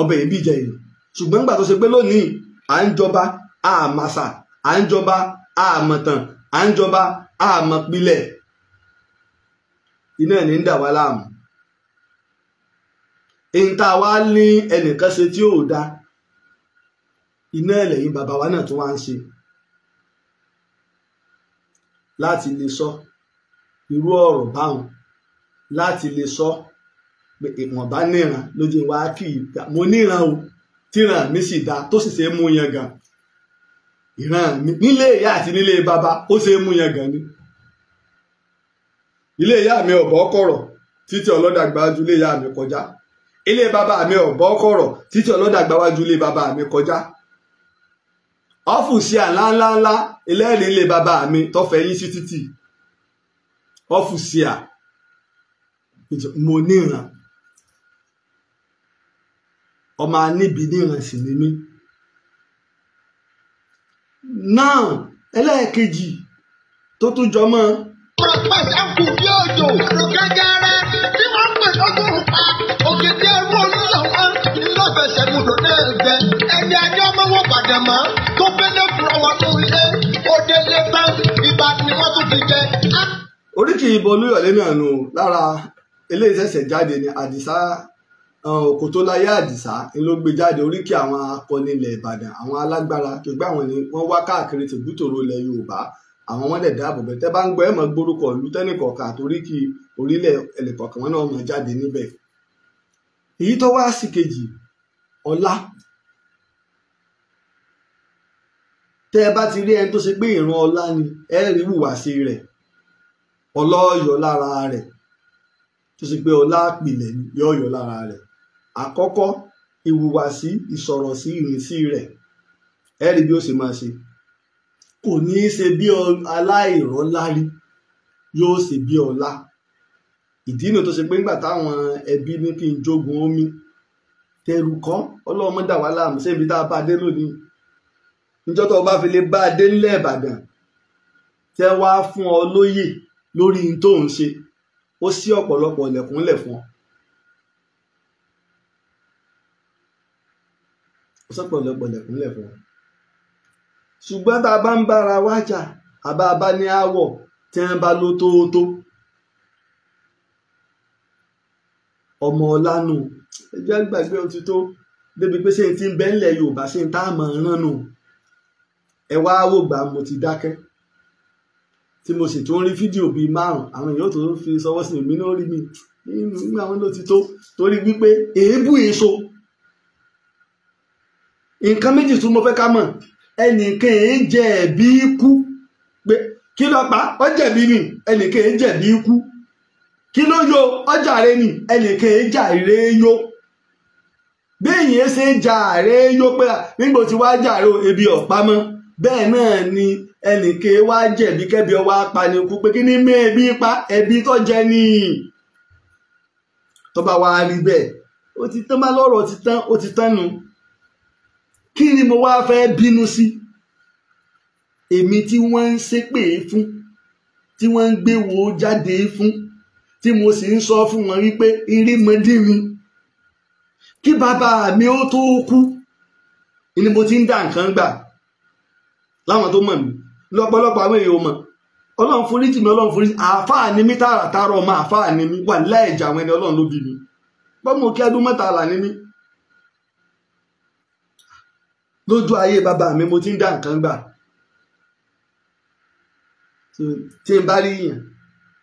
ọbẹ̀ yìí bí jẹ èèyàn ṣùgbọ́n nígbà tó ṣe pé lónìí à ń jọba àmàṣà à ń jọba àmọ̀tàn à ń jọba àmọ̀pilẹ̀ iná ní ń dà wá láàmú èyí tá a wá ní ẹnìkan ṣe tí ò dáa iná ẹlẹ́yìn bàbá wa náà tó wá ń ṣe láti lè sọ irú ọ̀rọ̀ báwọn láti lè sọ pé ìwọ̀nba níran lójú wa kì í mo níran o tíran mi sì dáa tó sì ṣe é mú yan gan ìran mi nílé ìyá àti nílé bàbá ó ṣe é mú yan gan ni ilé ìyá mi ọ̀bọ kọ̀rọ̀ títí ọlọ́dàgbà wájú ilé ìyá mi kọjá ilé bàbá mi ọ̀bọ kọ̀rọ̀ títí ọlọ́dàgbà wájú ilé bàbá mi kọjá ọ́fùsì àńláńláńlá ẹlẹ́rìí ilé bàbá mi tọ́fẹ́ yín sí títì ọ́fùsì à mo níran ọmọ aníbi níran sì ni mí náà ẹlẹ́ẹ̀kejì tó tún jọmọ́. pàṣẹ kù bí òjò gẹ́gẹ́rẹ́ tí wọ́n pè lọ́gùn pa òkè tí ẹrú olùlọ́wọ́ ńlọ́fẹsẹ̀ mudò náà gbẹ ẹni ẹni ọmọ wọn bàdàn mọ́ tó fẹ́lẹ́ fúnra wọn tó lé òde lé tán ìbá ni wọ́n tún fi jẹ. oríkì ìbò olúyọ̀lé náà nù lára eléyìí ṣẹ̀ṣẹ̀ jáde ní àdìsá Òkòtóláyé àdìsá ló gbé jáde oríkì àwọn akọni ilẹ̀ Ìbàdàn àwọn alágbára tó gbé àwọn ni wọ́n wá káàkiri tìbútòrò ilẹ̀ Yorùbá àwọn wọn dẹ̀ dáàbò bẹ̀ tẹ́ bá ń gbọ́ ẹ̀ mọ́ gbórúkọ ìlú tẹ́nìkọ̀ọ̀kan àtoríkì orílẹ̀ ẹlẹ́kọ̀ọ̀kan wọn náà mọ̀ jáde níbẹ̀. èyí tó wá sí kejì ọlá tẹ́ ẹ bá ti rí ẹni tó ṣe pé ìran ọlá ni ẹ rí hùwàsí rẹ̀ ọlọ́ọ̀yọ́ lára rẹ̀ tó ṣe pé ọlá àpìlẹ̀ ni yọ̀ọ̀yọ́ lára rẹ̀ àkọ́kọ́ ìhùwàsí ìsọ̀rọ̀sí ìrìnsí rẹ̀ ẹ rí bí ó ṣe máa ṣe kò ní í ṣe bí aláìrọ́lárí yóò ṣe bí ọlá ìdí inú tó ṣe pé nígbà táwọn ẹbí ní kí n jogun omi tẹrù kọ́ ọlọ́mọ dà wá láàmú sébi tá a bá dé lónìí níjọ́ tó o bá fi lè bá a dé nílẹ̀ Ìbàdàn tẹ́ wá fún ọ lóyè lórí n tó ń ṣe ó ṣí ọ̀pọ̀lọpọ̀ ilẹ̀kùnlẹ̀ fún ọ ó ṣọ̀pọ̀lọpọ̀ ilẹ̀kùnlẹ̀ fún ọ ṣùgbọ́n tá a bá ń bára wájà àbá bá ní àwọ̀ tí wọ́n bá ló tóótó ọmọ ọlánù ẹjẹ́ gbàgbé ohun ti tó débi pé ṣé n ti ń bẹ́ ńlẹ̀ Yorùbá ṣé n tá a mọ̀ ọ́n nù ẹ wá wò gbà mo ti dákẹ́ tí mo sì tún rí fídíò bíi 5 àwọn èèyàn tó fi sọwọ́ sí mi náà rí mi nínú àwọn ló ti tó torí wípé èébú èso nǹkan méjì tún mo fẹ́ ká mọ̀ ẹnìkan èé jẹ̀bi ikú pé kí ló pa ó jẹ̀bi ni ẹnìkan èé jẹ̀bi ikú kí ló yọ ọjàre ni ẹnìkan èé jàre yó béèyàn ẹ ṣe jàre yó pé nígbà tí wàá jàre ebi ọ̀pá mọ́ bẹ́ẹ̀ náà ni ẹnìkan wá jẹ̀bi kẹ́bi ọwọ́ apanikú pé kí ni mí ẹbí pa ẹbí tó jẹ ní tó bá wá rí bẹ́ẹ̀ ó ti tán bá lọ́rọ̀ ó ti tán nu kí ni mo wá fẹ́ bínú sí èmi tí wọ́n ń ṣépè fún tí wọ́n ń gbé wo jáde fún tí mo sì ń sọ fún wọn wípé irímọdé mi kí bàbá mi ó tó kú ni mo ti ń dá nǹkan gbà láwọn tó mọ̀ mí lọ́pọ̀lọpọ̀ àwọn èèyàn mọ̀ ọlọ́run foríjì mi ọlọ́run foríjì àáfàá ni mí tààràtàrà ọmọ àáfàá ni mí wà láìjà àwọn ẹni ọlọ́run ló bí mi bọ́mọ kí ọdún mẹ́tàlá ni mí lójú ayé bàbá mi mo ti ń dá nǹkan gbà tí n bá rí yàn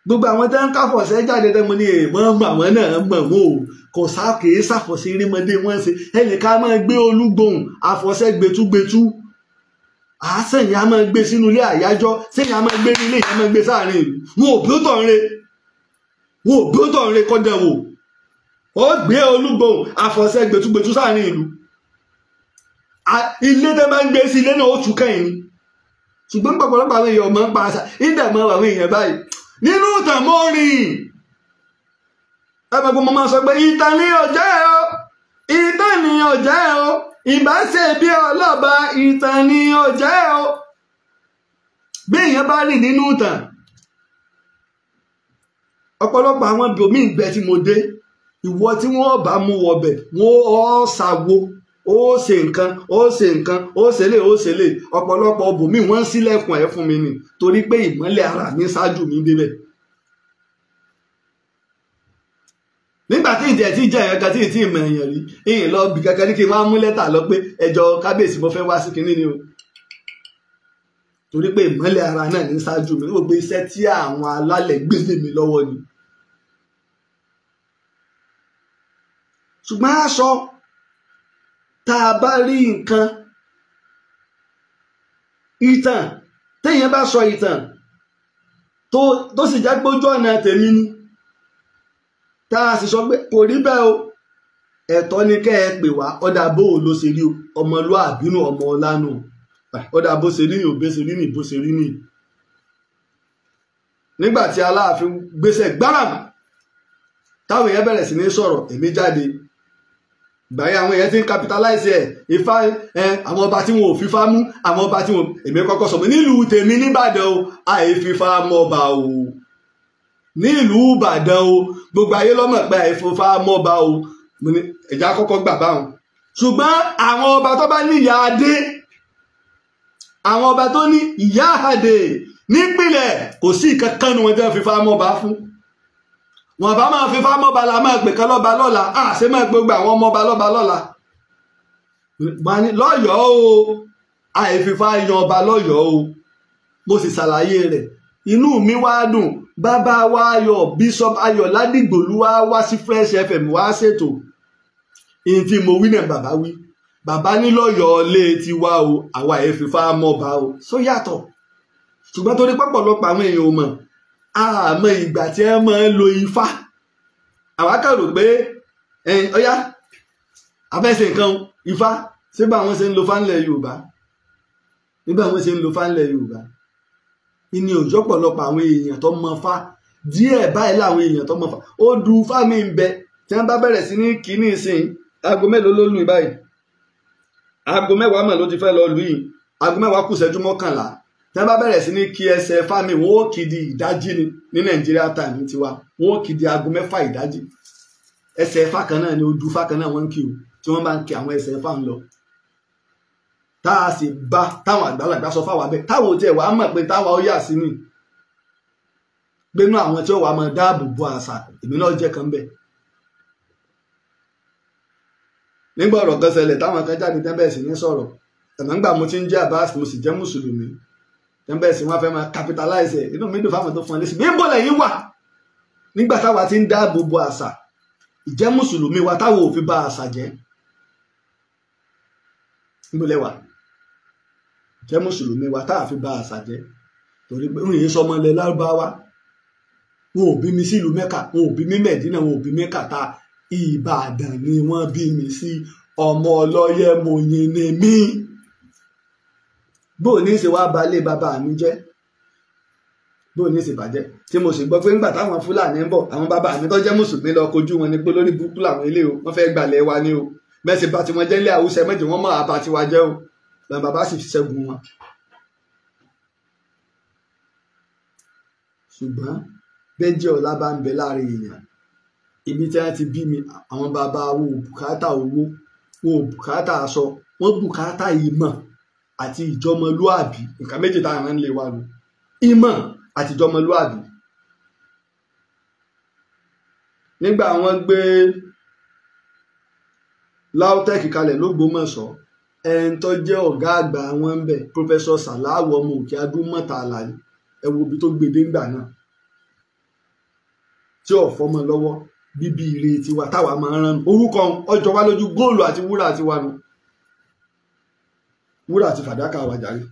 gbogbo àwọn tẹ́ ń káfọ̀sẹ́ jáde tẹ́ mo ní èèmọ̀ àwọn náà mọ̀ wọ́n o kò sáàkèé sàfọ̀sẹ́ erémọdé wọ́n ṣe ẹnìkan máa gbé olúgbòhùn àfọ̀sẹ́ gbẹtúgbẹtú àásẹ̀yìn a máa gbé sínú ilé àyájọ́ sẹ́yìn a máa gbé nílé ìyá máa gbé sáàrin ìlú wọn ò bí ó tọ̀ ń re kọ́dẹ̀ wò ó gbé olúgbòhùn àfọ̀sẹ́ gbẹtúgbẹtú sáàrin ìlú ilé tẹ́ máa ń gbé sí ilé náà ó tún kẹ́yìn ni ṣùgbọ́n pọ̀pọ̀lọpọ̀ àwọn èèyàn máa ń pa àṣà ìdààmú àwọn èèyàn báyìí nínú ìtàn mọ́rin ẹgbẹ̀gbọ́n mo máa sọ pé ìtàn ni ọ̀jẹ́ o ìtàn ni ọ̀jẹ́ o ìbáṣe bí ọlọ́ba ìtàn ni ọ̀jẹ́ o bí èèyàn bá rìn nínú ìtàn ọ̀pọ̀lọpọ̀ àwọn ibòmíì ìgbẹ́ tí mo dé ìwọ tí wọ́n bá mú wọbẹ̀ wọ́n ọ́ ṣàwo ó ṣe nǹkan ó ṣe nǹkan ó ṣe lè ó ṣe lè ọ̀pọ̀lọpọ̀ ọbùnmí wọ́n ń ṣílẹ̀kùn ẹ̀ fún mi ni torí pé ìmọ́lẹ̀ ara mi ṣáájú mi débẹ̀. nígbà tí ìjẹ́ tí jẹ́ ẹ̀yàn kan tí ìtì ìmọ̀ èèyàn rí ìyìn lọ bí kankan ní kí n máa mú lẹ́tà lọ pé ẹjọ́ kábíyèsí mo fẹ́ wá sí kinní ni o torí pé ìmọ́lẹ̀ ara náà ní ṣáájú mi gbogbo iṣẹ́ tí àwọn alálẹ̀ gbé lé mi lọ́wọ́ ni. ṣùgbọ́n aṣọ tá a bá rí nǹkan ìtàn téèyàn bá sọ ìtàn tó sì já gbójú ọ̀nà tèmi ni tá a sì sọ pé kò rí bẹ́ẹ̀ o ẹ̀tọ́ ni kẹ́ ẹ pè wá ọ̀dà bó o ló ṣe rí o ọmọlúàbí nù ọmọ ọlá nù ọ̀dà bó ṣe rí ni ò bó ṣe rí ni bó ṣe rí ni. nígbà tí Aláàfin gbéṣẹ́ gbáràm táwọn èèyàn bẹ̀rẹ̀ sí ní sọ̀rọ̀ èmi jáde gbàyẹ àwọn èèyàn ti ń capitalize ẹ̀ Ifá àwọn ọba tí wọn ò fífá mú àwọn ọba tí wọn èmi kọ́kọ́ sọ pé nílùú tèmi nìbàdàn o àìfífá mọ́ba o nílùú Ìbàdàn o gbogbo ayé lọ́mọ̀ pé àìfífá mọ́ba o ẹ̀já kọ́kọ́ gbà báwọn ṣùgbọ́n àwọn ọba tó bá ní ìyá adé àwọn ọba tó ní ìyá àdè nípìnlẹ̀ kò sí ìkankan nu wọn tí wọn fífá mọ́ba fún wọn bá máa fífá mọ́ba la máa pè kán lọ́ba lọ́la ṣé máa gbogbo àwọn ọmọọba lọ́ba lọ́la lọ́yọ̀ọ́ o àìfífá yan ọba lọ́yọ̀ọ́ o mo sì ṣàlàyé rẹ̀ inú mi wá dùn bàbá wa Ayọ̀ Bishop Ayọ̀ Ládìgbòlú wá sí Fresh FM wá ṣètò ìyìn tí mo wí náà bàbá wí bàbá ní lọ́yọ̀ọ́ lé ti wá o àwa àìfífá mọ́ba o só yàtọ̀ ṣùgbọ́n torí pọ̀pọ̀lọpọ̀ àwọn èèyàn ò mọ̀ àmọ́ ìgbà tí ẹ máa ń lo ifá àwa kàn rò pé ọyá afẹ́sẹ̀ nǹkan ifá ṣé bá wọn ṣe ń lo fánlẹ̀ Yorùbá nígbà wọn ṣe ń lo fánlẹ̀ Yorùbá ìní òjò pọ̀lọpọ̀ àwọn èèyàn tó mọ fá díẹ̀ báyìí láwọn èèyàn tó mọ fá ó du fámi ń bẹ tí wọn bá bẹ̀rẹ̀ sí ní kíní ìsìn aago mélòó ló lù báyìí aago mẹ́wàá mọ̀ ló ti fẹ́ lọ lù yìí aago mẹ́wàá kù ṣẹ́jú mọ́kànlá tí wọ́n bá bẹ̀rẹ̀ sí ní kí ẹsẹ̀ fámi wọn ó kì í di ìdájí ni ní Nàìjíríà time tiwa wọn ó kì í di aago 6 ìdájí ẹsẹ̀ fá kan náà ni ojú fá kan náà wọ́n ń kí o tí wọ́n bá ń kí àwọn ẹsẹ̀ fá ń lọ tá a sì bá táwọn àgbàlagbà sọ fáwọn abẹ táwọn tiẹ̀ wàá mọ̀ pé táwọn ó yà sí ni gbénú àwọn tí ó wàá máa dáàbò bo àṣà èmi náà jẹ́ kan bẹ́ẹ̀. nígbà ọ̀rọ̀ kan ṣẹlẹ̀ táwọn kan jáde tẹ́ńbẹ̀ sí ní sọ̀rọ̀ ẹ̀mọ́ngbà mo ti ń jẹ́ Abbas mo sì jẹ́ mùsùlùmí tẹ́ńbẹ̀ sí wọn fẹ́ máa capitalize ẹ̀ inú mi dùn fáwọn tó fún ọ lẹ́sìn bí ń bọ̀ lẹ́yìn wà nígbà táwa ti ń dáàbò bo àṣà ìjẹ́ mùsùlùmí wa táwọn ò fi bà àṣà jẹ́ níbolẹ́wà jẹ́ mùsùlùmí wa táà fi bà àṣà jẹ́ torí pé ń yìí sọmọ ilẹ̀ Lárúbáwá wọn ò bí mi sí ìlú Mẹ́kà wọn ò bí mi Mẹ́dínà wọn ò bí mi Kàtà Ìbàdàn ni wọ́n bí mi sí ọmọ ọlọ́yẹ mòyìn ni mí bó ní ṣe wá balẹ̀ bàbá mi jẹ́ bó ní ṣe bàjẹ́ tí mo sì gbọ́ pé ńgbà táwọn Fúlàní ń bọ̀ àwọn bàbá mi tó jẹ́ mùsùlùmí lọ kojú wọn ni pé lórí burúkú làwọn ilé o wọ́n fẹ́ gbalẹ̀ wa ni o mẹ́sì bá tiwọn jẹ́ ilé Haúsá méjì wọ́n mọ̀ àbá tiwa jẹ́ o làwọn bàbá sì fi ṣẹ́gun wọn. ṣùgbọ́n bẹ́ńjẹ́ ọ̀la bá ń bẹ láàrin èèyàn ibi tí wọ́n ti bí mi àwọn bàbá wo bùkátà owó wo bùkátà aṣọ wọ́n bùkátà ìmọ̀ àti ìjọmọlúàbí nǹkan méjì táwọn ń lè wá lò ìmọ̀ àti ìjọmọlúàbí. nígbà wọ́n gbé LAUTECH kalẹ̀ l'Ógbómọ̀ṣọ́ ẹni tó jẹ́ ọ̀gá àgbà wọn ń bẹ Professor Sàláwọ̀ ọmọ òkè adúmọ̀tà àlàyé ẹ wo ibi tó gbèdé ńgbà náà tí ò fọmọ lọ́wọ́ bíbí ire tiwa táwa máa ń rán orúkọ ọjọ́ wa lójú góòlù àti wúrà tiwa nu wúrà àti fàdákà wa jàre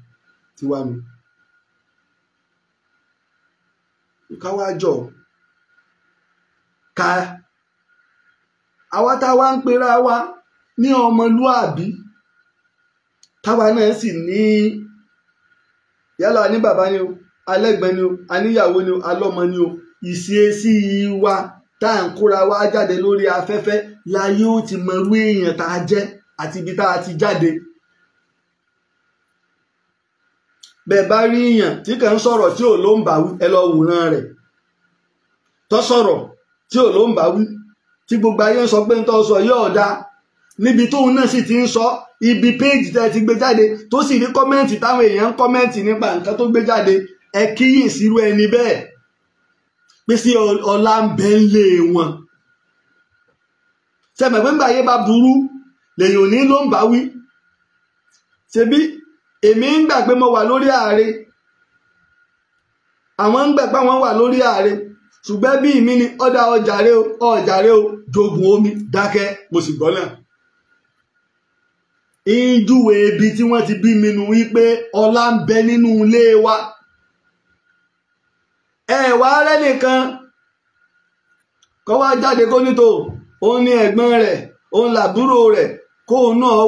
tiwa nu káwájọ ká àwa táwa ń pera wa ní ọmọlúàbí táwa náà sì ní yálà ní bàbá ni o alẹ́gbẹ̀ẹ́ ni o aníyàwó ni o alọ́mọ ni o ìṣesí wa tá à ń kóra wa jáde lórí afẹ́fẹ́ láyé ó ti mọ irú èèyàn tá a jẹ́ àti ibi tá a ti jáde. bẹ́ẹ̀ bá rí èèyàn tí kàn ń sọ̀rọ̀ tí ò ló ń bá wí ẹ lọ wòran rẹ̀ tó sọ̀rọ̀ tí ò ló ń bá wí tí gbogbo ayé ń sọ pé ń tọ́ sọ yóò dá níbi tóun náà sì ti ń sọ ibi péèjì tẹ́ ti gbé jáde tó sì rí kọ́mẹ́ǹtì táwọn èèyàn ń kọ́mẹ́ǹtì nípa nǹkan tó gbé jáde ẹ kíyèsí irú ẹni bẹ́ẹ̀ pé sí ọlá ń bẹ ń lé wọn. sẹ́mi pé ńgbà ayé bá burú lèyìn òní ló ń bá wí. ṣebí èmi ń gbà pé mo wà lórí Aare àwọn ń gbà pé àwọn wà lórí Aare ṣùgbọ́n bí mi ni ọ̀dà ọjàre o jogun omi dákẹ́ mo sì gbọ́ náà. ìjúwe ibi tí wọ́n ti bí mi nu wípé ọlá ń bẹ nínú ilé wa. wá rẹ́ nìkan kọ́ wá jáde kó nítò òun ní ẹ̀gbọ́n rẹ̀ òun làbúrò rẹ̀ kóun náà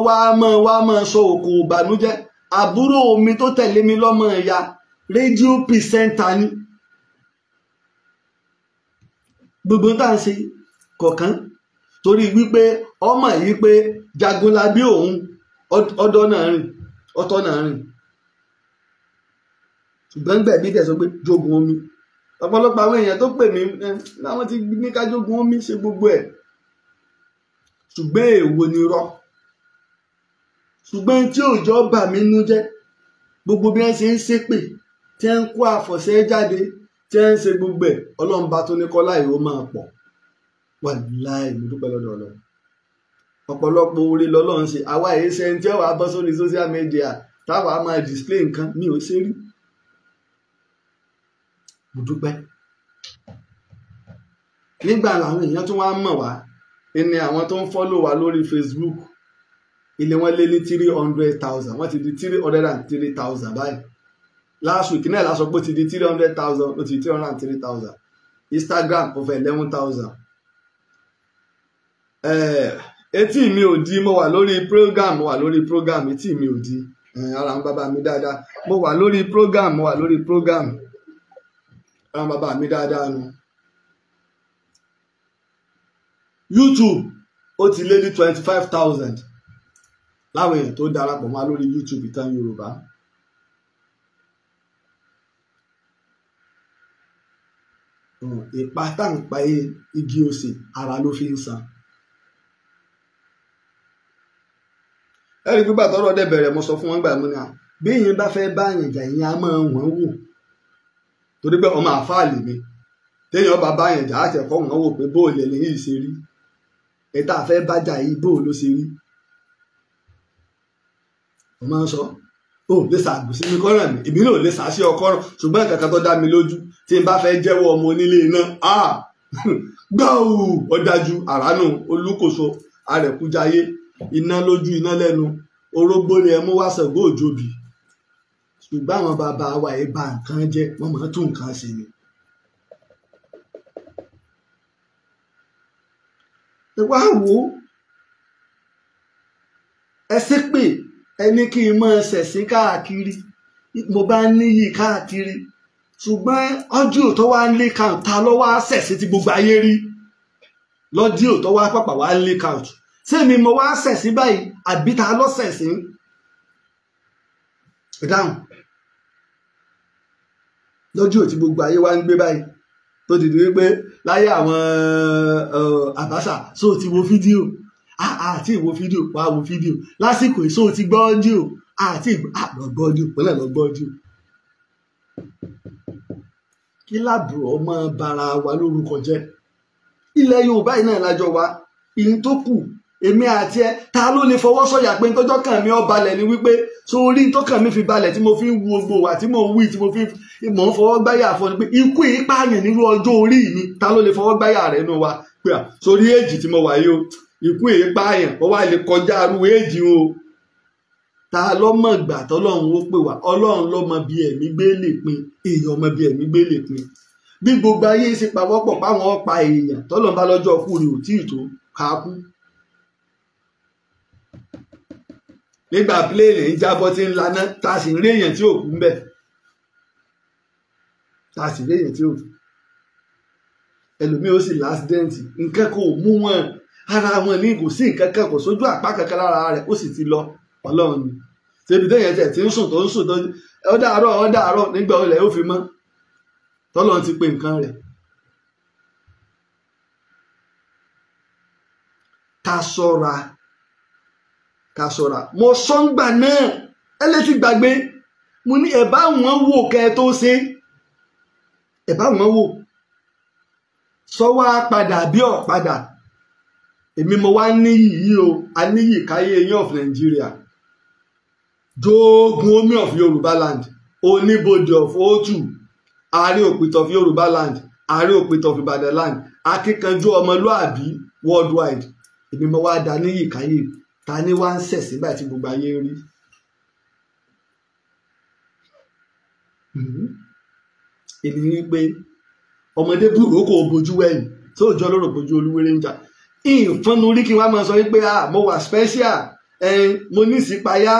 wá mọ́ sọ òkò ìbànújẹ́ àbúrò mi tó tẹ̀lé mi lọ́mọ ìyá rédíò pìsẹ́ńtà ni. gbogbo tá à ń ṣe kọ̀ọ̀kan torí wípé ọmọ yìí pé Jagunlabi òun ọ̀tọ̀ náà rìn ṣùgbọ́n gbẹ̀bí tẹ̀ sọ pé jogun omi ọ̀pọ̀lọpọ̀ àwọn èèyàn tó pè mí láwọn ti ní ká jogun omi ṣe gbogbo ẹ̀ ṣùgbọ́n èèwọ̀ ni rọ ṣùgbọ́n tí òjò bà mí nú jẹ́ gbogbo bí wọ́n ṣe ń ṣépè tí wọ́n ń kó àfọ̀ṣẹ́ jáde tí wọ́n ń ṣe gbogbo ẹ̀ ọlọ́run bá tó ní kọ́lá ìwọ máa pọ̀ wà láì mo dúpẹ́ lọ́dọ̀ ọlọ́run ọ̀pọ̀lọpọ̀ oore lọ́lọ́run ṣe àwa èyí ṣe ń tí ọ̀wá bọ́ sórí social media táwa máa display nǹkan mi ò ṣe rí mo dúpẹ́. nígbà làwọn èèyàn tún wá mọ̀ wá ní àwọn tó ń follow wa lórí Facebook ilé wọn lé ní 300,000 wọ́n ti di 303,000 báyìí last week náà la sọ pé ó ti di 300,000 ó ti di 303,000 Instagram over 11,000. Etí mi ò di mo wà lórí program etí mi ò di ara ń bàbá mi dáadáa mo wà lórí program ara ń bàbá mi dáadáa nu. YouTube ó ti lé ní 25,000 láwọn èèyàn tó darapọ̀ mọ́ lórí YouTube Itan Yoruba. Ìpa táǹpa igi òsè ara ló fi ń san. ẹ̀rí pípa tọ́rọ̀ dẹ̀ bẹ̀rẹ̀ mo sọ fún wọn gbà mú ni à bí èèyàn bá fẹ́ bá àyàn jà ìyẹn á máa wọ́n wò torí pé ọmọ àfáàlì mi téèyàn bá àyàn jà á tẹ̀ kọ́ wọ́n wò pé bóòlù ẹni yìí ṣe rí ẹ̀ta àfẹ́ bá jà yìí bóòlù ló ṣe rí. mo máa ń sọ ó lè ṣàgbùsí mi kọ́ràn mi èmi náà lè ṣàṣẹ ọkọ́ràn ṣùgbọ́n nǹkan kan tó dá mi lójú tí n bá fẹ́ jẹ́wọ́ ọmọ onílé iná gbáù ọ̀dájú àránù olúkòso arẹ̀kújayé iná lójú iná lẹ́nu orógbó ni ẹ mú wá Ṣàngó òjòbí ṣùgbọ́n àwọn bàbá wa ẹ̀ bà nǹkan jẹ́ wọ́n máa tún nǹkan ṣe ni. ẹ wá wò ó ẹ ṣépè ẹni kí n máa ṣẹ̀sín káàkiri mo bá níyì káàkiri ṣùgbọ́n ọdíò tó wá ń lé count ta ló wá ṣẹ̀sín tí gbogbo ayé rí lọ́díò tó wá pàpà wá ń lé count sẹ́mi mo wá ṣẹ̀sín báyìí àbí ta ló ṣẹ̀sín dáhùn lọ́díò tí gbogbo ayé wá ń gbé báyìí tó ti di wípé láyé àwọn Abbas so ti wo fídíò àti ìwo fídíò wá wo fídíò lásìkò ìṣó ti gbọ́ ọ́díò àti lọ́gbọ́ ọ́díò pẹ̀lẹ́ lọ́gbọ́ ọ́díò. kí láàbùrọ̀ ọmọ bara wa lórúkọ jẹ́ ilẹ̀ Yorùbá yìí náà lájọ wa ìyìn tó kù èmi àti ẹ ta ló lè fọwọ́ sọ̀yà pé tọ́jọ́ kàn mí ó balẹ̀ ni wípé sórí tọ́kàn mi fi balẹ̀ tí mo fi ń wu gbogbo wa tí mo ń wí tí mo ń fọwọ́ gbáyà fún ni pé ikú yìí pààyàn nírú ọjọ́ orí mi ta ló lè fọwọ́ gbáyà rẹ̀ nù wa pé sórí èjì tí mo wà yìí o ikú yìí pààyàn ó wá lè kọjá arú èjì o ta lọ́mọ ìgbà tọ́lọ́run ó pè wá ọlọ́run lọ́mọ bí ẹ̀mí gbé lè pin èèyàn ọmọ bí ẹ̀mí gbé lè pin bí gbogbo ayé ṣe pawọ́pọ̀ páwọn ọ̀pá èèyàn tọ́lọ́run bá lọ́jọ́ kú rè ò tí ì tó káàkú. nígbà pílẹ̀nì ń jábọ́ tí ń laná ta sì ń rí èèyàn tí ò kú ń bẹ̀ ẹlòmíì ó sì lásìdẹ́ǹtì nǹkan kò mú wọn ara wọn ní kò sí nǹkan kan kò sójú àpá kankan lára rẹ̀ ó sì ti lọ ọlọ́run ni ṣébi téèyàn tẹ̀ tí ń sùn tó ó dàárọ̀ nígbà olè ó fi mọ́ tọ́lọ́run ti pe nǹkan rẹ̀. ká ṣọ́ra mo sọ́ngbà náà ẹlẹ́tì gbàgbé mo ní ẹ̀ bá wọn wò kẹ́ ẹ tó ṣe ẹ̀ bá wọn wò sọ́wọ́ padà bí ọ̀padà èmi mo wá níyì yìí o aníyì káyé yín of Nigeria jogun omi of Yorùbá land oníbodè of Otu Aare òpìtàn of Yorùbá land Aare òpìtàn of Ìbàdàn land akíkanjú ọmọlúàbí worldwide èmi mo wá dá níyì káyé ta ni wá ń sẹ̀ sígbà tí gbogbo ayé rí èmi wípé ọmọdé burúkú bojú wẹ̀yìn tó jọ lóró bojú olúwere ń jà ìfọ́nù orí kí wọ́n máa sọ wípé mo wà special mo ní ìsípayá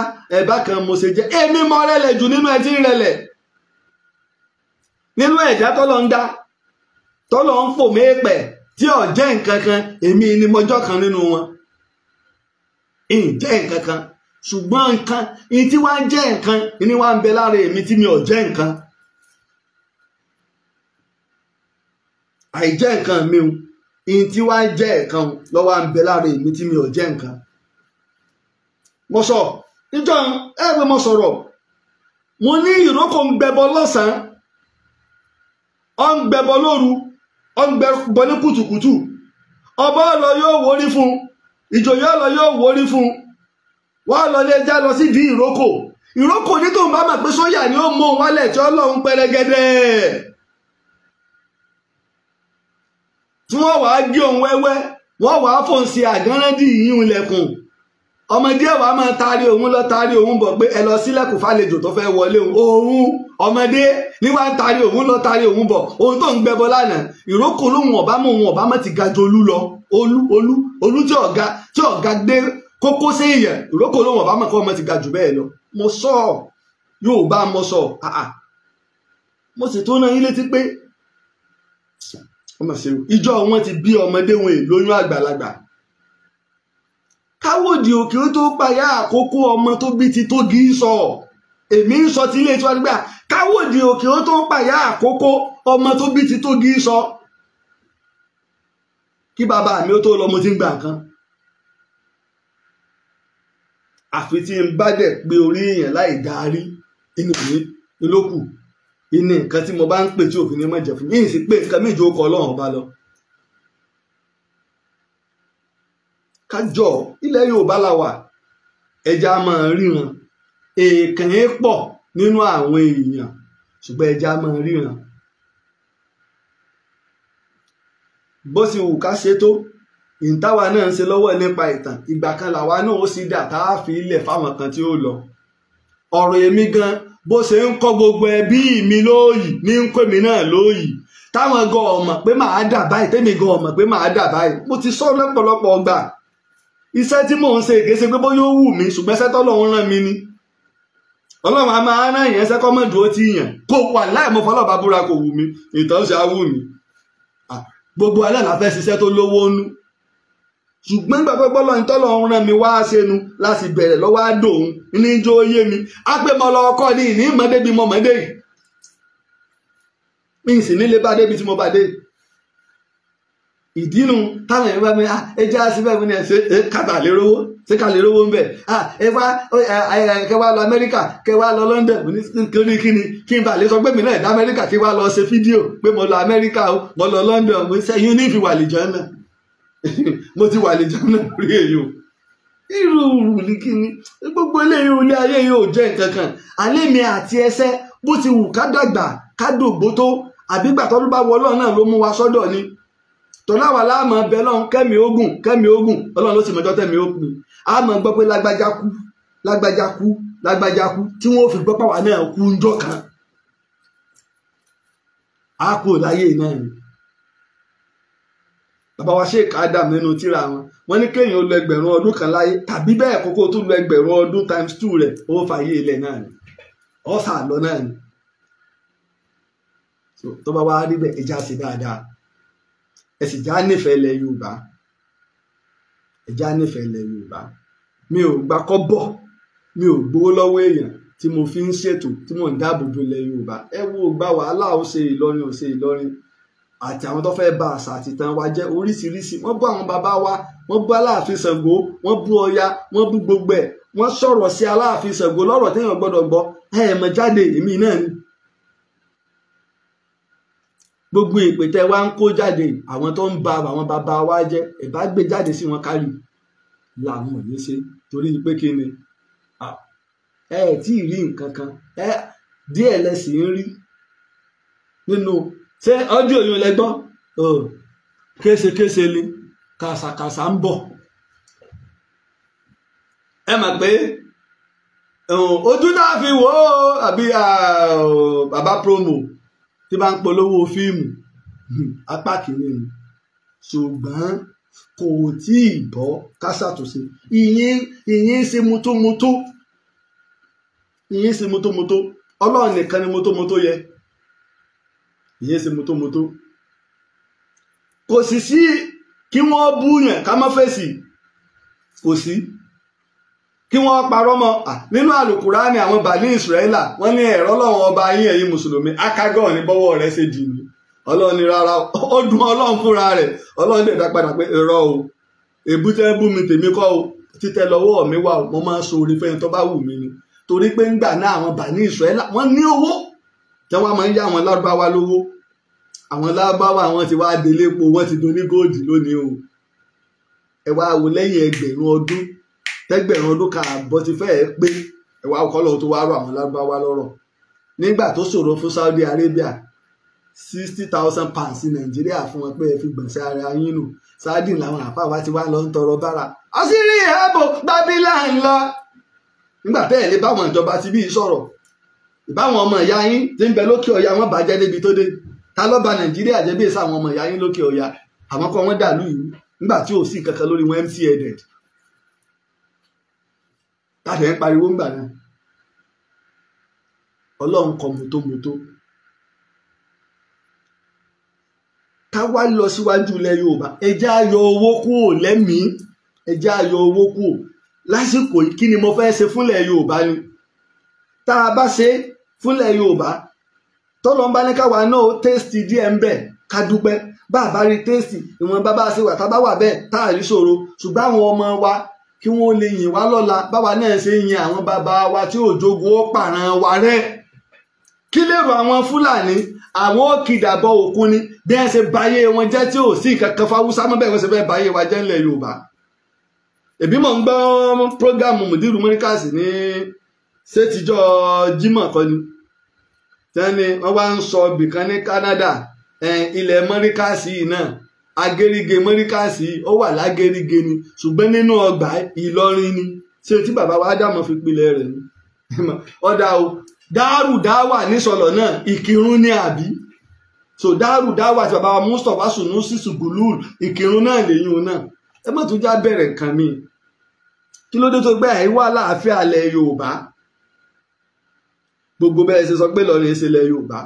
bákan mo ṣe jẹ́ èmi mọ rẹ̀lẹ̀ jù nínú ẹtí rẹ̀lẹ̀ nínú ẹ̀dá tọ́lọ̀ ń dá tọ́lọ̀ ń fò méèpẹ̀ tí ò jẹ́ nǹkan kan èmi ni mọjọ́ kan nínú wọn ìjẹ́ nǹkan kan ṣùgbọ́n nǹkan ìyí tí wàá jẹ́ nǹkan ìní wàá ń bẹ lára èmi tí mi ò jẹ́ nǹkan àìjẹ́ nǹkan mi o ìyí tí wàá jẹ́ nǹkan lọ́wọ́ à ń bẹ lára èmi tí mi ò jẹ́ nǹkan. mo sọ ìjọ ẹgbẹ́ mo sọ̀rọ̀ mo ní ìrókò ń gbẹbọ lọ́sàn-án ọ ń gbẹbọ lóru ọ ń gbẹbọ ní kùtùkùtù ọba ọlọ yóò wórí fún ìjòyè ọlọ yóò wórí fún wọ́n lọ lé já lọ sídìí ìrókò ní tó ń bá mà pé sóyà ni ó mú òun wálẹ̀ tí Ọlọ́run pẹrẹgẹdẹ tí wọ́n wàá gé òun wẹ́wẹ́ wọ́n wàá fòun sí àgánrẹ́dì yíyún ilẹ̀kùn ọmọdé wàá máa taari òun lọ taari òun bọ̀ pé ẹ lọ sílẹ̀kùn fàlejò tó fẹ́ wọlé òun ọmọdé ní wàá ń taari òun lọ taari òun bọ̀ òun tó ń gbẹbọ lánàá ìrókò lóhun ọ̀bá mọ̀ ti ga ju olú lọ olú tí ọ̀gá gbé kókó sí èèyàn ìrókò lóhun ọ̀bá mọ̀ kọ́ ọmọ ti ga jù bẹ́ẹ̀ lọ mo sọ yóò bá mo sọ mo sì tún náà yín létí pé ìjọ wọn ti bí ọmọdé wọn lóyún àgbàlagbà káwòdì òkè ó tó payá àkókò ọmọ tó bí ti tógi sọ èmi ń sọ tí ilé tí wọn gbà káwòdì òkè ó tó payá àkókò ọmọ tó bí ti tógi sọ kí bàbá mi ó tó lọ mo ti ń gbà nǹkan àfi tí n bá dẹ̀ pé orí èèyàn láì darí inú mi lókù inú nǹkan tí mo bá ń pè tí òfin ní mọ̀ jẹ́ fún mi yìí sì pé nǹkan méjì ó kọ Ọlọ́run ọba lọ. kájọ ilẹ̀ Yorùbá la wà ẹja máa ríran èèkàn pọ̀ nínú àwọn èèyàn ṣùgbọ́n ẹja máa ríran bó sì wù ká ṣe tó ìntàwa náà ń ṣe lọ́wọ́ nípa ìtàn ìgbà kan làwa náà ó sì dà tá a fi ilẹ̀ fáwọn kan tí ó lọ ọ̀rọ̀ èmi gan bó ṣe ń kọ́ gbogbo ẹbí mi lóòyì ní ń kó èmi náà lóòyì táwọn gan ọmọ pé màá dà báyìí tèmi gan ọmọ pé màá dà báyìí mo ti sọ lọ́pọ̀lọpọ̀ ọgbà iṣẹ́ tí mò ń ṣe kìí ṣe pé bóyá ó wù mí ṣùgbọ́n iṣẹ́ tọ́lọ́run rán mi ni Ọlọ́run a máa rán èèyàn ṣẹ́kọ́ mọ́ dúró tí yàn kó wà láì mọ́ fọlọ́ọ̀bá búra kò wù mí ìtàn ṣe á wù mí gbogbo alẹ́ la fẹ́ ṣiṣẹ́ tó lówó nú ṣùgbọ́n gbàgbọ́ bọ́lọ́ ní tọ́lọ́run rán mi wá ṣẹnu láti bẹ̀rẹ̀ lọ́wọ́ àdóhun ní ijó yé mi á pé mo lọ ọkọ ní ìní mọ́dé bí mo mọ́dé yìí mi sì nílé bá débi tí mo bá dé ìdínú táwọn èèyàn bá mi ẹjẹ́ àṣìbẹ̀ mi ní ẹ̀ ṣe kàtà lè rówó ṣé kà lè rówó ń bẹ̀ kẹwà lọ Amẹ́ríkà kẹwà lọ London nítorí kíni kí n bá lè sọ pé mi náà ẹ̀dá Amẹ́ríkà kí wà lọ ṣe fídíò pé mo lọ Amẹ́ríkà o mo lọ London mo ṣe yín ní ìfiwà lè jọ náà mo ti wà lè jọ náà rí èyí o irú ní kíni gbogbo eléyìí ilé ayé yóò jẹ́ nǹkan kan alẹ́ mi àti ẹsẹ̀ bó ti wù ká dàgbà ká dògbó tó àbígbà tó bá wọ Ọlọ́run náà ló mú wa sọ́dọ̀ ni tọ́láwà láàmú ọbẹ̀ lọ́hún kẹ́mi ogun Ọlọ́run ló sì mọjọ́ tẹ̀mí ogun a mọ̀ gbọ́ pé lágbájá kú tí wọ́n fi gbọ́ pàwà náà kú ńjọ́ kan a kú láyé náà ni bàbá wa Sheikh Adam nínú tírà wọn ní kéèyàn lo ẹgbẹ̀rún ọdún kan láyé tàbí bẹ́ẹ̀ kókó tó lo ẹgbẹ̀rún ọdún times 2 rẹ̀ ó fàyè ilẹ̀ náà ni ó sà lọ náà ni tó bá wá rí bẹ́ẹ̀ ẹja sí dáadáa ẹ sì já nífẹ̀ẹ́ ilẹ̀ Yorùbá ẹja nífẹ̀ẹ́ ilẹ̀ Yorùbá mi ò gbà kọ́bọ̀ mi ò gbowó lọ́wọ́ èèyàn tí mo fi ń ṣètò tí mò ń dáàbò bo ilẹ̀ Yorùbá ẹ wo gba wàhálà ó ṣe Ìlọrin ó ṣe Ìlọrin àti àwọn tó fẹ́ ba àṣà àti ìtàn wa jẹ́ oríṣiríṣi wọ́n bọ́ àwọn bàbá wa wọ́n bú Aláàfin Ṣàngó, wọ́n bú Ọya, wọ́n bú gbogbo ẹ̀, wọ́n sọ̀rọ̀ sí Aláàfin Ṣàngó lọ́rọ̀ téèyàn gbọ́dọ̀ gbọ́. Mọ̀ jáde èmi náà ni. Gbogbo ìpè tẹ́ wá ń kó jáde àwọn tó ń ba àwọn bàbá wa jẹ́, ẹ̀ bá gbé jáde sí wọn kárí làwọn ò ní ṣe torí pé kí ni tí ì rí nǹkan kan díẹ̀ lẹ́sìn ń rí nínú ṣé ọ́díò yìí lẹ́gbọ́n késekése ni kàṣàkàṣà ń bọ̀. Ẹ mọ̀ pé ojú náà fi wò ó àbí bàbá promo tí bá ń polówó fíìmù apá kìíní ni, ṣùgbọ́n kò tí ì bọ́ ká ṣàtúnṣe. ìyín ṣe mútómútó, ìyín ṣe mútómútó, Ọlọ́run nìkan ni mútómútó yẹ. ìyín ṣe mútómútó. Kò sì sí kí wọ́n búyàn ká má fèsì, kò sí kí wọ́n parọ́ mọ́. Nínú àlùkùránì àwọn bàní ìsírẹ́là wọ́n ní ẹ̀rọ Ọlọ́run ọba yín ẹ̀yin mùsùlùmí akágọ́ ní bọ́wọ́ rẹ̀ ṣe dì ní. Ọlọ́run ní rárá, ó dùn Ọlọ́run fúnra rẹ̀. Ọlọ́run dẹ̀ dá padà pé irọ́ o, èbúté bú mi tèmi kọ́ o, títẹ lọ́wọ́ mi wà o, mo máa ń so orí fẹ́ni tó bá wù mí ni. Torí pé ńgbà náà àwọn bàní ìsírẹ́là wọ́n ní owó tí wọ́n máa ń yá àwọn lárúbáwá lówó. Àwọn lárúbáwá wọn ti wá délé epo, wọ́n ti do ní góòdì lónìí o. Ẹ wá wo lẹ́yìn ẹgbẹ̀rún ọdún, tẹ́gbẹ̀rún ọdún kan àbọ̀ ti fẹ́ẹ̀ pé, ẹ wá kọ́lọ́ tó wá rọ àwọn lárúbáwá lọ́rọ̀. Nígbà tó ṣòro fún Saudi Arabia, 60,000 pounds ní Nàìjíríà fún wọn pé ẹ fi gbọ̀nsẹ̀ ara yín nù. Saudi làwọn àfáà wá ti wá lọ ń tọrọ bára. Àṣírí ẹ̀bùn Bábílà ńlá. Nígbà tẹ́ẹ̀ lé báwọn ìjọba ti bí sọ̀rọ̀, ìbáwọn ọmọ ìyá yín tí ń bẹ lókè ọya wọn bàjẹ́ débi tó dé. Ta ló bà Nàìjíríà jẹ́ bí èsì àwọn ọmọ ìyá yín lókè ọya? Àwọn kan wọ́n dàlú ìlú nígbà tí ò sí kankan lórí wọn MC headed. Táṣẹ ń pariwo ńgbà náà. Ọlọ́run kọ mútómútó. Ká wá lọ síwájú ilẹ̀ Yorùbá, ẹ jẹ́ á yọ owó kúrò lẹ́mìí, ẹ jẹ́ á yọ owó kúrò lásìkò yìí. Kí ni mo fẹ́ ṣe fúnlẹ̀ Yorùbá ni? Tá a bá ṣe fúnlẹ̀ Yorùbá, tọ́lọ́n bá ní káwa náà tẹ́sítì díẹ̀ ń bẹ̀ ká dúpẹ́. Bá a bá rí tẹ́sítì ìwọ̀n bá ṣe wà tá a bá wà bẹ́ẹ̀ tá a rí ṣòro, ṣùgbọ́n àwọn ọmọ wa kí wọ́n lè yìn wá lọ́la báwa náà ṣe yin àwọn bàbá wa tí ò jogun ó pààràn wa rẹ́. Kí lèrò àwọn Fúlàní? Àwọn ó kìdàbọ̀ òkun ni bí wọ́n ṣe báyé wọn jẹ́ tí ò sí nǹkan kan fáwúsá mọ́ bẹ́ẹ̀ wọ́n ṣe fẹ́ báyé wa jẹ́ ńlẹ̀ Yorùbá. Èbí mò ń gbọ́ prógámù Mùdírù Mọ́ríkàsì ní sétíjọ́ Jímọ̀ kan ni tẹ́ni wọ́n wá ń sọ ibìkan ní Canada, ilẹ̀ Mọ́ríkàsì náà agéríge Mọ́ríkàsì ó wà lágéríge ni, ṣùgbọ́n nínú ọgbà Ìlọrin ni. Ṣé tí bàbá wa Ádámọ̀ fi pilẹ̀ rẹ̀ ni? Ọ̀dà o, Dáàrù Dáwà nísọ̀lọ̀ náà Ìkìrun ní àbí? So Dáàrù Dáwà tí bàbá wa Mustapha Sunusi Sugulul Ìkìrun náà lẹ́yìn náà. Ẹ má tún já bẹ̀rẹ̀ nǹkan mi. Kí ló dé tó gbé àìwá láàfin alẹ̀ Yorùbá? Gbogbo bẹ́ẹ̀ ṣe sọ pé lọ́rin ìṣẹ̀lẹ̀ Yorùbá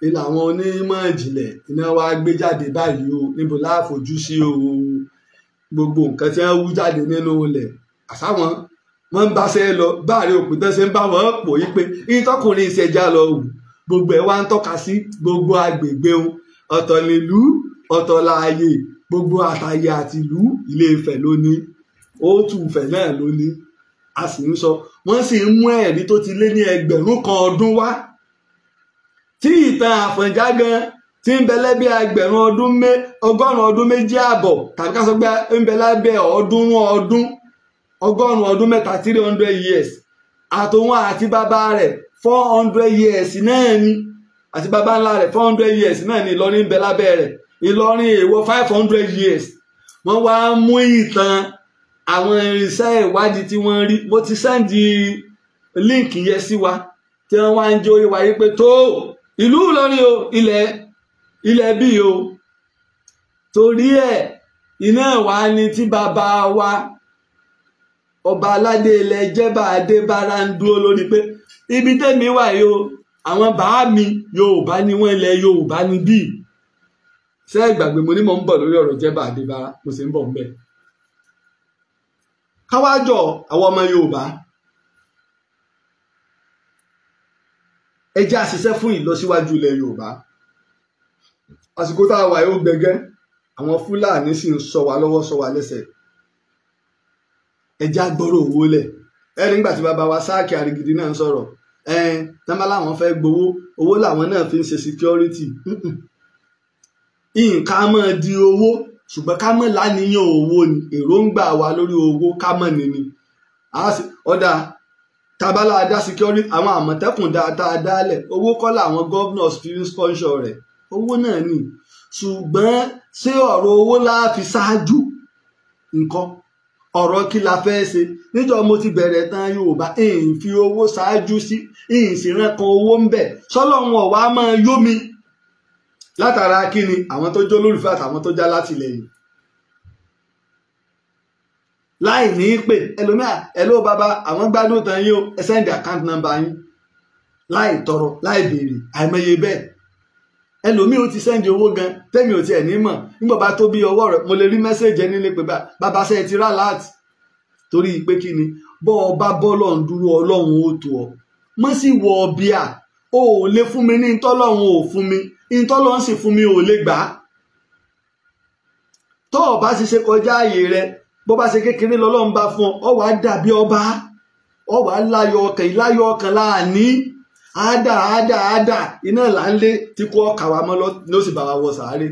ni làwọn onímọ̀ ìjìnlẹ̀ iná wa gbé jáde báyìí o, níbo láàfojú sí o. Gbogbo nǹkan tí wọ́n wú jáde nínú ilẹ̀ àsáwọn wọ́n ń báṣẹ́ lọ báàrin òpìtàn ṣe ń bá wọn pò yí pé ìtọ́kùnrin ìṣẹ̀já lọ wù. Gbogbo ẹ̀ wá ń tọ́ka sí gbogbo agbègbè wọn, ọ̀tọ̀ nílùú ọ̀tọ̀ láàyè, gbogbo àtàyè àtìlú Ilé Ifẹ̀ lónìí, Òtù Ifẹ̀ náà lónìí. A sì ń sọ wọ́n sì ń mú ẹ̀rí tó ti lé ní 1000 ọdún wá, tí ìtàn Àfọ̀njá gan tí ń bẹ lẹ́bẹ̀ 100 ọdún méjì àbọ̀ tàbí ká sọ pé ń bẹ lábẹ́ 100 ọdún mẹ́ta 300 years. Àtòun àti bàbá rẹ̀ 400 years náà ni, àti bàbá ńlá rẹ̀ 400 years náà ni. Ìlọrin ń bẹ lábẹ́ rẹ̀, Ìlọrin èèwọ̀ 500 years. Wọ́n wá mú ìtàn àwọn irinṣẹ́ ìwádìí tí wọ́n rí. Mo ti sẹ́ndì líǹkì yẹn sí wa tí wọ́n wá ń jó ìwà yìí pé tó ìlú Ìlọrin o, ilẹ̀ bí o. Torí ẹ̀ iná wa ni tí bàbá wa ọba aládé ilẹ̀ Ìjẹ̀bà Adébára ń dúró lórí pé ibi tẹ́mi wà yìí o, àwọn bàá mi Yorùbá ni wọ́n, ilẹ̀ Yorùbá ni bí. Ṣé ìgbàgbé mo ní mò ń bọ̀ lórí ọ̀rọ̀ Ìjẹ̀bà Adébára, mo sì ń bọ̀ ń bẹ̀. Káwájọ àwọn ọmọ Yorùbá ẹ jẹ́ á ṣiṣẹ́ fún ìlọsíwájú ilẹ̀ Yorùbá. Àsìkò tá a wà yóò gbẹgẹ́, àwọn Fúlàní sì ń sọ wa lọ́wọ́ sọ wa lẹ́sẹ̀. ẹja gbọ́rọ̀ owó lẹ̀ nígbà tí bàbá wa Sáàkì Àrègidì náà ń sọ̀rọ̀ tẹ́ńbà làwọn fẹ́ gbowó owó làwọn náà fi ń ṣe security nǹkan máa di owó ṣùgbọ́n ká mọ̀ láníyàn owó ni èròǹgbà wa lórí owó ká mọ̀ nìní ọ̀dà tabala dá security àwọn àmọ̀tẹ́kùn dáadáa dálẹ̀ owó kọ́ làwọn governors fi ń sponsor rẹ̀ owó náà ni ṣùgbọ́n ṣé ọ̀rọ̀ owó láà fi ṣáájú nǹkan ọ̀rọ̀ kí la fẹ́ ṣe níjọ́ mo ti bẹ̀rẹ̀ tán Yorùbá fi owó ṣáájú sí sì rán kan owó ń bẹ̀ sọ́lọ́run ọ̀wá máa yó mi látara kí ni àwọn tó jó lólùfẹ́ àtàwọn tó já látìlẹ́yìn láì ní pè ẹlòmíà ẹlò bàbá àwọn gbádùn tán yín o ẹ sẹ́ndì account number yín láì tọrọ láì béèrè àìmọye bẹ́ẹ̀ ẹlòmíì ó ti sẹ́ndì owó gan tẹ́mi ò tiẹ̀ ní mọ̀ nígbà bá tó bí ọwọ́ rẹ̀ mo lè rí mẹ́sẹ̀jì ẹni lé pé bàbá ṣe ti rà láti torí pé kí ni bọ́ ọ bá bọ́lọ̀ ń dúró ọlọ́run ó tó ọ mọ́ sí wọ ọbíà o ò lè fún mi ní ntọ́lọ́run ò fún mi ntọ́lọ́run sì fún mi ò lè gbà á tó o bá ti ṣe kọjá ààyè rẹ bó bá ṣe kékeré lọ́lọ́run bá fún ọ wàá dàbí ọba ọ wàá láyọ̀ ọkàn ìláyọ̀ ọkàn láàní àádà iná là ń lé tí kò ọkà wa mọ́ ló sì bá wa wọ sàárè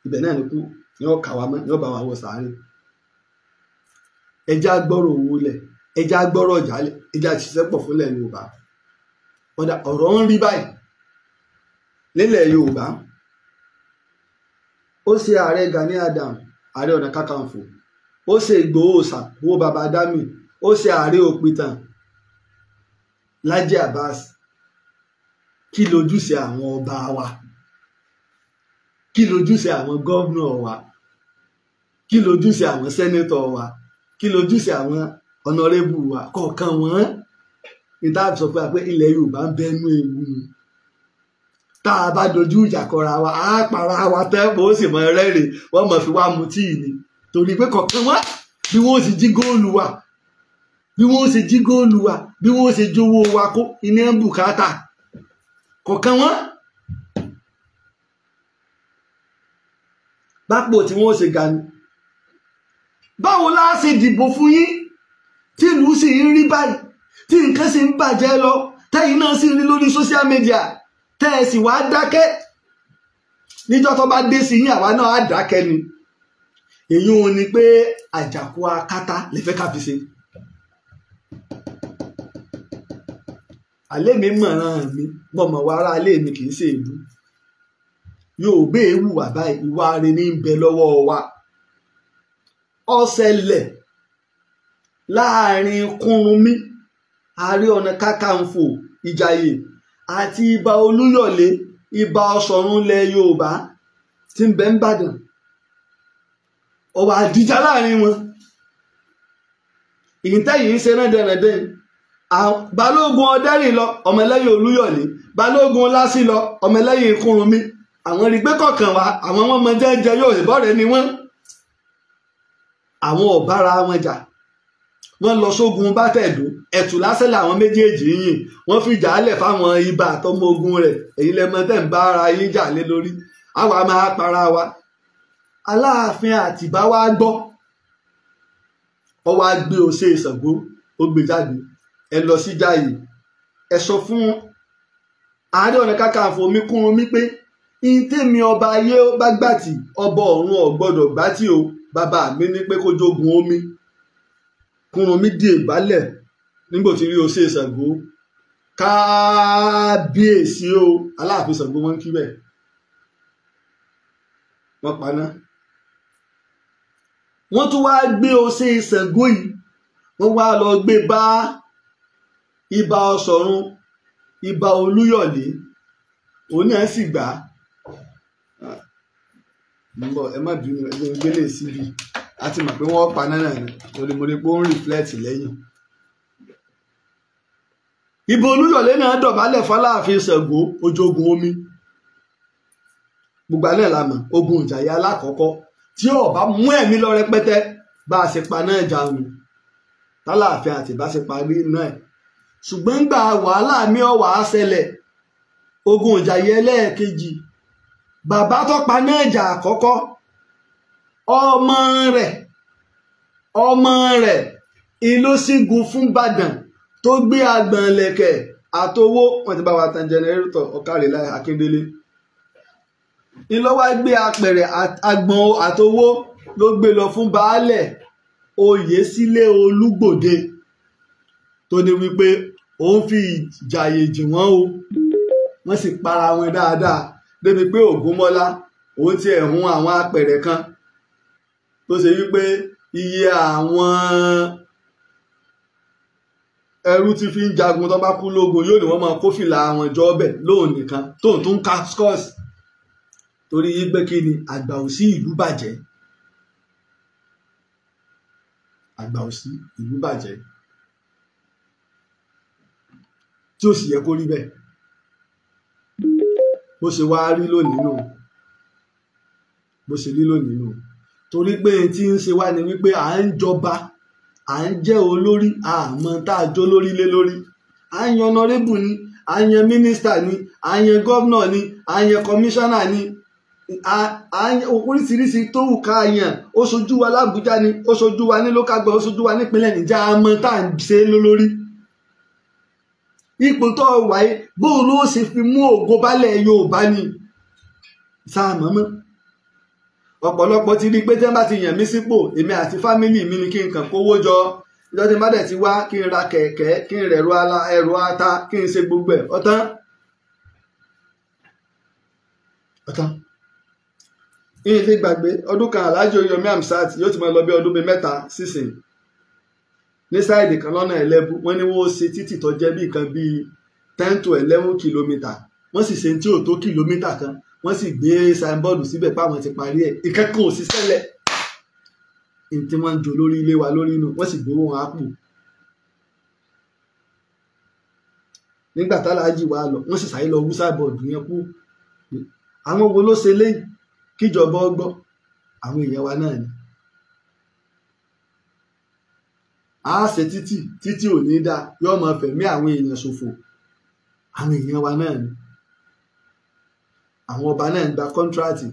ibẹ̀ náà ni kú ní ọkà wa mọ́ ní ọba wa wọ sàárè ẹja gbọ́rọ̀ owó lẹ̀ ẹja gbọ́rọ̀ ọjà lẹ̀ ẹja ṣiṣẹ́ pọ̀ fúnlẹ̀ Yorùbá ọ̀rọ̀ ń rí báyìí nílẹ̀ Yorùbá ó ṣe ààrẹ Gani Adams Ààrẹ Ọ̀nà Kakanfò ó ṣe Ìgbòho Òòṣà owó baba dami ó ṣe Ààrẹ Òpìtàn Laji Abbas kí lójúṣe àwọn ọba wa kí lójúṣe àwọn gọ́vnọ̀ wa kí lójúṣe àwọn sẹ́nétọ̀ wa kí lójúṣe àwọn ọ̀nàrẹ́bù wa kọ̀ọ̀kan wọn níta sọ pé ilẹ̀ Yorùbá ń bẹ́nu ewu ni tá a bá dojú ìjà kọra wa á para wa tẹ́ bó sì mọ rẹ́rìn wọ́n mọ̀ fi wá mu tíì ni torí pé kọ̀ọ̀kan wọn bí wọ́n sì jí góòlù wa bí wọ́n ṣe jí góòlù wa bí wọ́n ṣe jówó wa kó iná bùkátà kọ̀ọ̀kan wọn bápò tí wọ́n ṣe Gani báwo la ṣe dìbò fún yín tí ìlú sì ń rí báyìí tí nǹkan sì ń bàjẹ́ lọ tẹ́yìn náà sì ń rí lórí social media tẹ́ ẹ sì wá dákẹ́ níjọ́ tó bá dé sí yín àwa náà á dákẹ́ ni èyí ò ní pé àjàkú akátá lè fẹ́ ká fi ṣe. alẹ́ mi mọ̀ràn mi bọ́mọ̀ wa ara alẹ́ mi kì í ṣe ìlú yóò gbé ewu wà báyìí ìwà rẹ̀ ní bẹ lọ́wọ́ wa ó ṣẹlẹ̀ láàrin Kúrúnmí Ààrẹ Ọ̀nà Kakanfò Ìjàyè àti Ìbà Olúyọ̀lé Ìbà Ọ̀ṣọ̀run ilẹ̀ Yorùbá tí ń bẹ ń Bàdàn ó wá dìjà láàrin wọn ìyìntẹ́yìn ń ṣe rẹ́ndẹ̀rẹ́ndẹ̀ Balógun Ọdẹ́rìn lọ ọmọlẹ́yìn Olúyọ̀lé Balógun Lásì lọ ọmọlẹ́yìn Kúrúnmí àwọn rí gbé kọ̀ọ̀kan wa àwọn wọn mọ jẹ́jẹ́ yóò bọ́ọ̀rẹ́ ni wọ́n àwọn ọ̀bára wọn jà wọ́n lọ sógun Bátẹ̀dó ẹ̀tù lásẹ̀ làwọn méjèèjì yìn wọ́n fi jà á lẹ̀ fáwọn Ìbà àtọmọ ogun rẹ̀ èyí lẹ́mọ tẹ̀ ń bá ara yín jà lé lórí àwa máa para wa Aláàfin Àtìbá wa gbọ́ ọ wá gbé Ọ̀ṣẹ́ Ṣàngó ó gbé jáde ẹ lọ sí Ìjàyè ẹ sọ fún Ààrẹ Ọ̀nà Kakanfò mi Kúrúnmí pé ìtẹ́mi ọba ayé bá gbàtì ọba ọ̀run ò gbọ́dọ̀ gbàtì o bàbá mi ní pé kó jogun omi Kúrúnmí dé ìbálẹ̀ nígbò tí rí Ọ̀ṣẹ́ Ṣàngó kábíyèsí o Aláàfin Ṣàngó wọn kí bẹ́ẹ̀ wọ́n paná wọ́n tún wá gbé Ọ̀ṣẹ́ Ṣàngó yìí wọ́n wá lọ gbé bá Ìbà Ọ̀ṣọ̀run Ìbà Olúyọ̀lé òun náà sì gbà ẹ má bínú ẹgbẹ́ gbélé síbi a ti mọ̀ pé wọ́n paná náà ni mo rí pé ó ń reflect lẹ́yìn. Ìbà Olúyọ̀lé náà dọ̀bálẹ̀ f'Aláàfin Ṣàngó ojogun omi gbogbo náà la mọ̀ ogun Ìjàyè alákọ̀ọ́kọ́ tí ọba mú ẹ̀mí lọ rẹpẹtẹ bá a ṣe paná ìjàun t'Aláàfin Àtìbá ṣe parí náà ṣùgbọ́n gbà wàhálà mi ọ̀wà á ṣẹlẹ̀ ogun Ìjàyè ẹlẹ́ẹ̀kejì bàbá tó paná ìjà àkọ́kọ́ ọmọ rẹ̀ ìlú sígun fún Ìbàdàn tó gbé agbọ̀n lẹ̀kẹ̀ àtowó. Wọ́n ti bá wa tan jẹnẹrétọ̀ ọ̀kàrẹ̀ láì Akíndélé. Ìlọ́wọ́ gbé apẹ̀rẹ̀ agbọ̀n àtowó ló gbé lọ fún baálẹ̀ Oyèsílẹ̀ Olúgbòde tó ní wípé òun fi ìjàyè jì wọ́n o. Wọ́n sì para wọn dáadáa débi pé Ògúnmọ́lá òun ti ẹ̀hún àwọn apẹ̀rẹ̀ kan tó ṣe wípé iye àwọn ẹrú tí fi ń jagun tó bá kú lógun yóò ní wọ́n máa kó fìlà àwọn ìjọ ọbẹ̀ lóun nìkan tóun tún ká scores torí pé kí ni àgbà òsì ìlú bàjẹ́. Àgbà òsì ìlú bàjẹ́ tí ó sì yẹ kó rí bẹ́ẹ̀. Bó ṣe wá rí lónìí nù, bó ṣe rí lónìí nù, torí pé tí ń ṣe wá ni wípé à ń jọba, à ń jẹ́ olórí, àmọ́ tá a jó lórí lé lórí. À ń yan ọ̀nàrẹ́bù ni, à ń yan mínísítà ni, à ń yan gọ́vnà ni, à ń yan kọmíṣánná ni, oríṣiríṣi tó wù ká yàn. Ó ṣojú wa l'Ábùjá ni, ó ṣojú wa ní local government, ó ṣojú wa nípínlẹ̀ níjà, àmọ́ tá à ń ṣe lólórí. Ipò tó wáyé bóun ló ṣe fi mú ògo bálẹ̀ Yorùbá ni sáà mọ́mọ́. Ọ̀pọ̀lọpọ̀ ti rí i pé tí wọ́n bá ti yàn mí sípò, èmi àti fámìlì mi ni kí n kàn kówó jọ. Ìjọ tí n bá dẹ̀ ti wá kí n ra kẹ̀kẹ́, kí n rẹ̀rọ ẹrù ata, kí n ṣe gbogbo ẹ̀ ọ̀tán. Ìyìn lè gbàgbé ọdún kan Alhaji Yomi Amsat yóò ti máa lọ bí ọdún bíi 3 sísìn. Ní sáìdì kan lọ́nà Ẹlẹ́bú wọ́n ní wọ́n ṣe títì tó jẹ́ bí nǹkan bíi 10 to 11 kìlómítà. Wọ́n sì ṣe tí ò tó kìlómítà kan. Wọ́n sì gbé signboard síbẹ̀ páwọn ti parí ẹ̀. Ìkẹ́kọ̀ọ́ ò sí ṣẹlẹ̀. Èyí tí wọ́n ń jò lórí ilé wa lórí inú wọ́n sì gbowó wọn àpò. Nígbà tálájì wa lọ wọ́n sì sáré lọ wú signboard yẹn kú. Àwọn wo ló ṣe léyìí kíjọba ọgbọ́? Àwọn èèyàn wa náà ni. A ṣe títì ò ní dá yóò máa fẹ̀mí àwọn èèyàn ṣòfò. Àwọn èèyàn wa náà ni. Àwọn ọba náà ń gba kọ́ńtíráàtì.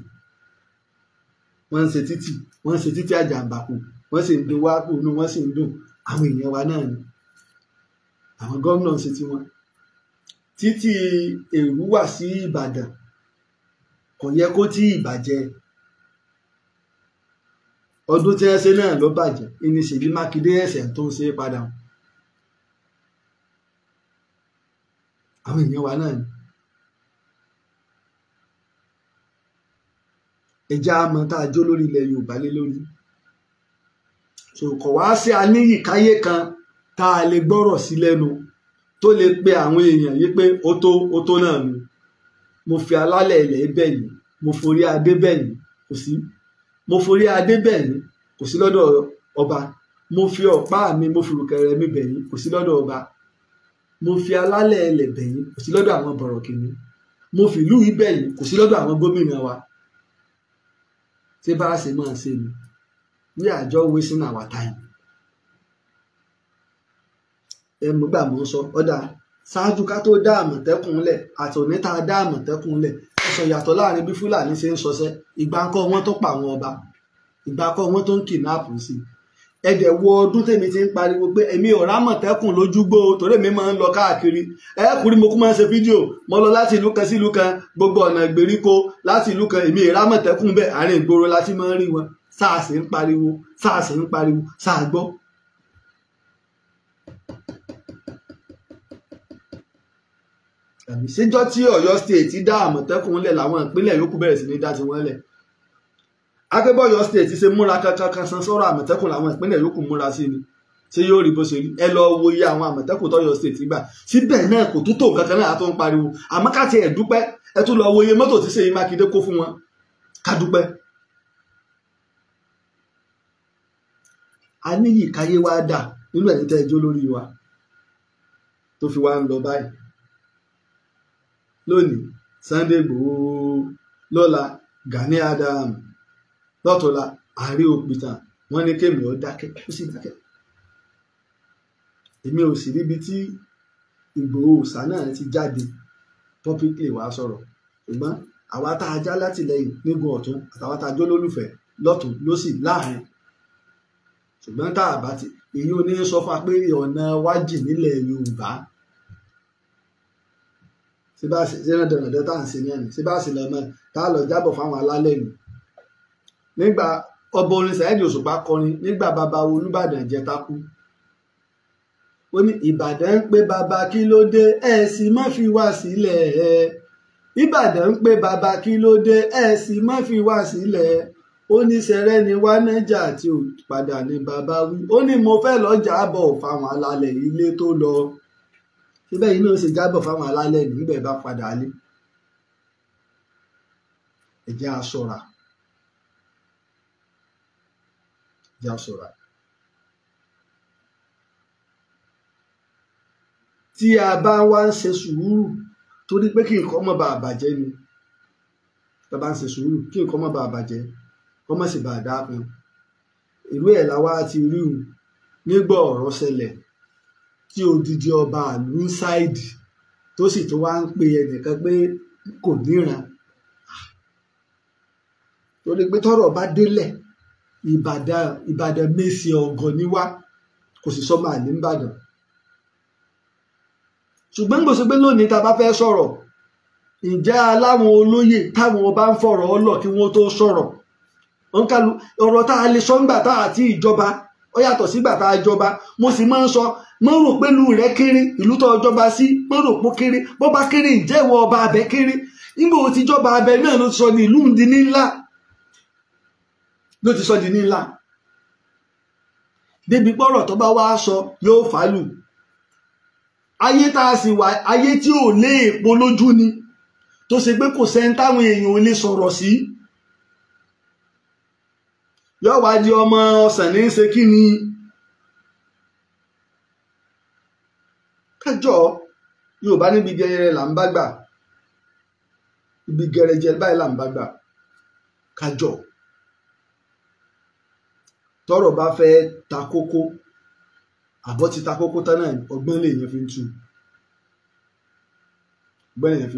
Wọ́n ń ṣe títì àjàǹbàkù, wọ́n sì ń dun wákù inú wọ́n sì ń dùn. Àwọn èèyàn wa náà ni. Àwọn gómìnà ń ṣe tiwọn. Títì Èrúwà sí Ìbàdàn kò yẹ kó tí ìbàjẹ́. Ọdún tí wọ́n ṣe náà ló bàjẹ́. Ìní Ṣèyí Mákindé ẹ̀sẹ̀ tó ń ṣe padà. Àwọn èèyàn wa náà ni. Ẹja àmọ́ tá a jó lórí ilẹ̀ Yorùbá lé lórí. So kò wá sí aníyìkáyé kan tá a lè gbọ́rọ̀ sí lẹ́nu tó lè pe àwọn èèyàn yìí pé ó tó náà ni. Mo fi alálẹ̀ ilẹ̀ bẹ̀ yìí, mo forí adé bẹ̀ yìí, kò sí. Mo forí adé bẹ̀ yìí, kò sí lọ́dọ̀ ọba. Mo fi ọ̀pá mi, mo fi rùkẹ̀rẹ̀ mi bẹ̀ yìí, kò sí lọ́dọ̀ ọba. Mo fi alálẹ̀ ilẹ̀ bẹ̀ yìí, kò sí lọ́dọ̀ àwọn bọ̀rọ̀kìnní. Mo fi ìlú yìí bẹ̀ yìí, kò sí lọ́dọ̀ àwọn gómìnà wa. Ṣé bá a ṣe máa ṣe ni? We are just wasting our time. Mo gbà mọ́ sọ ọ̀dà ṣáájú ká tó dá Àmọ̀tẹ́kùn lẹ̀ àti òní tá a dá Àmọ̀tẹ́kùn lẹ̀ ẹ sọ yàtọ̀ láàrin bí Fúlàní ṣe ń ṣọṣẹ́. Ìgbà ńkọ́ wọn tó pa àwọn ọba, ìgbà ńkọ́ wọn tó ń kidnap sí. Ẹ̀dẹ̀ wo ọdún tèmi ti ń pariwo pé èmi ò rá Àmọ̀tẹ́kùn lójúgbó torí mi máa ń lọ káàkiri. Kúrí mo kú máa ń ṣe fídíò mo lọ láti ìlú kan sí ìlú kan, gbogbo ọ̀nà ìgbèríko láti ìlú kan, èmi ò rá Àmọ̀tẹ́kùn bẹ́ẹ̀, àárín ìgboro láti máa ń rí wọn. Sáà sì ń pariwo, sáà gbọ́. Síjọ́ tí Ọ̀yọ́ state dá Àmọ̀tẹ́kùn lẹ̀ làwọn ìpínlẹ̀ yòókù bẹ̀rẹ̀ sí ní dá tiwọn lẹ̀. Akẹ́bọ̀ Ọ̀yọ́ state ṣe múra kankan san sọ́rọ̀ Àmọ̀tẹ́kùn làwọn ìpínlẹ̀ yòókù múra sí ni. Ṣé yóò rí bó ṣe rí? Ẹ lọ wo iye àwọn Àmọ̀tẹ́kùn tọ́yọ́ state gbà. Síbẹ̀ náà kò tún tó kankan náà tó ń pariwo. Àmọ́ ká tiẹ̀ dúpẹ́, ẹ tún lọ wo iye mọ́tò tí Ṣèyí Mákindé kó fún wọn. Ká dúpẹ́. A níyì káyé wá dà nínú ẹ̀yìn tẹ́ ẹjọ́ lórí wa tó fi wá ń lọ báyìí. Lónìí Sunday Igboho, lọ́la Gani Adams, lọ́tọ̀la Aare òpìtàn. Wọ́n ní kéèmì ó dákẹ́, ó sì dákẹ́. Èmi ò sì ríbi tí Ìgbòho òòṣà náà ti jáde publicly wá sọ̀rọ̀. Ṣùgbọ́n àwa tá a já látìlẹ́yìn nígun ọ̀tún àtàwọn tá a jó lólùfẹ́ lọ́tún lósì láàrin ṣùgbọ́n tá a bá ti èyí ò ní sọ fún wa pé ọ̀nà wájì nílẹ̀ Yorùbá ṣé bá ṣe ṣe dandan tá à ń ṣe náà ni ṣé bá ṣe lọ́mọ tá a lọ jábọ̀ fáwọn alálẹ̀ nù nígbà ọba orin Saheed Òṣùpá kọrin nígbà bàbá Olúbàdàn Ìjẹta kú ó ní Ìbàdàn ń pé bàbá kí ló dé ẹ sì má fi wá sílẹ̀ ẹ Ìbàdàn ń pé bàbá kí ló dé ẹ sì má fi wá sílẹ̀ ó ní sẹrẹ ni wá nájà tí ò padà ní bàbá wí ó ní mo fẹ́ lọ jábọ̀ fáwọn alálẹ̀ ilé tó lọ síbẹ̀ yìí náà ṣe jábọ̀ fáwọn alálẹ̀ níbẹ̀ bá padà lé ẹ jẹ́ a ṣọ́ra tí a bá wá ń ṣe sùúrù torí pé kí nǹkan má bàa bàjẹ́ ni tá a bá ń ṣe sùúrù kí nǹkan má bàa bàjẹ́ kọ́ má sì bàa dákun ìlú ẹ̀ làwa ti rí o nígbà ọ̀rọ̀ ṣẹlẹ̀ tí odidi ọba àlù ń ṣáìdì tó sì tó wá ń pe ẹnìkan pé kò níran torí pé tọ́rọ̀ bá délẹ̀ Ìbàdàn mèsì ọ̀gọ̀ ni wá kò sì sọ máa ní Ìbàdàn ṣùgbọ́n gbèsè pé lónìí tá a bá fẹ́ sọ̀rọ̀ ǹjẹ́ aláwọn olóyè táwọn ọba ń fọ̀rọ̀ ọlọ̀ kí wọ́n tó sọ̀rọ̀ ọ̀rọ̀ tá a lè sọ ńgbà tá a ti ìjọba ó yàtọ̀ sígbà tá a jọba mo sì máa ń sọ mo rò pé ìlú rẹ kéré ìlú tó jọba sí mo rò pé kéré bó bá kéré ǹjẹ́ ìwọ ọba abẹ kéré nígbà tí jọba abẹ náà ló ti sọ ní ìlú di ní ńlá débi pọ́rọ̀ tó bá wá sọ yóò fàálù ayé tá a sì wà ayé tí ò lé èpo lójú ni tó ṣe pé kò sẹ́ni táwọn èèyàn ò lè sọ̀rọ̀ sí yóò wá di ọmọ ọ̀sán ní ṣe kí ni kájọ Yorùbá níbi gẹrẹ là ń bá gbà ibi gẹrẹjẹ báyìí là ń bá gbà kájọ tọ́rọ̀ bá fẹ́ ta kókó àbọ̀ ti ta kókó tán náà ọgbọ́n lèèyàn fi ń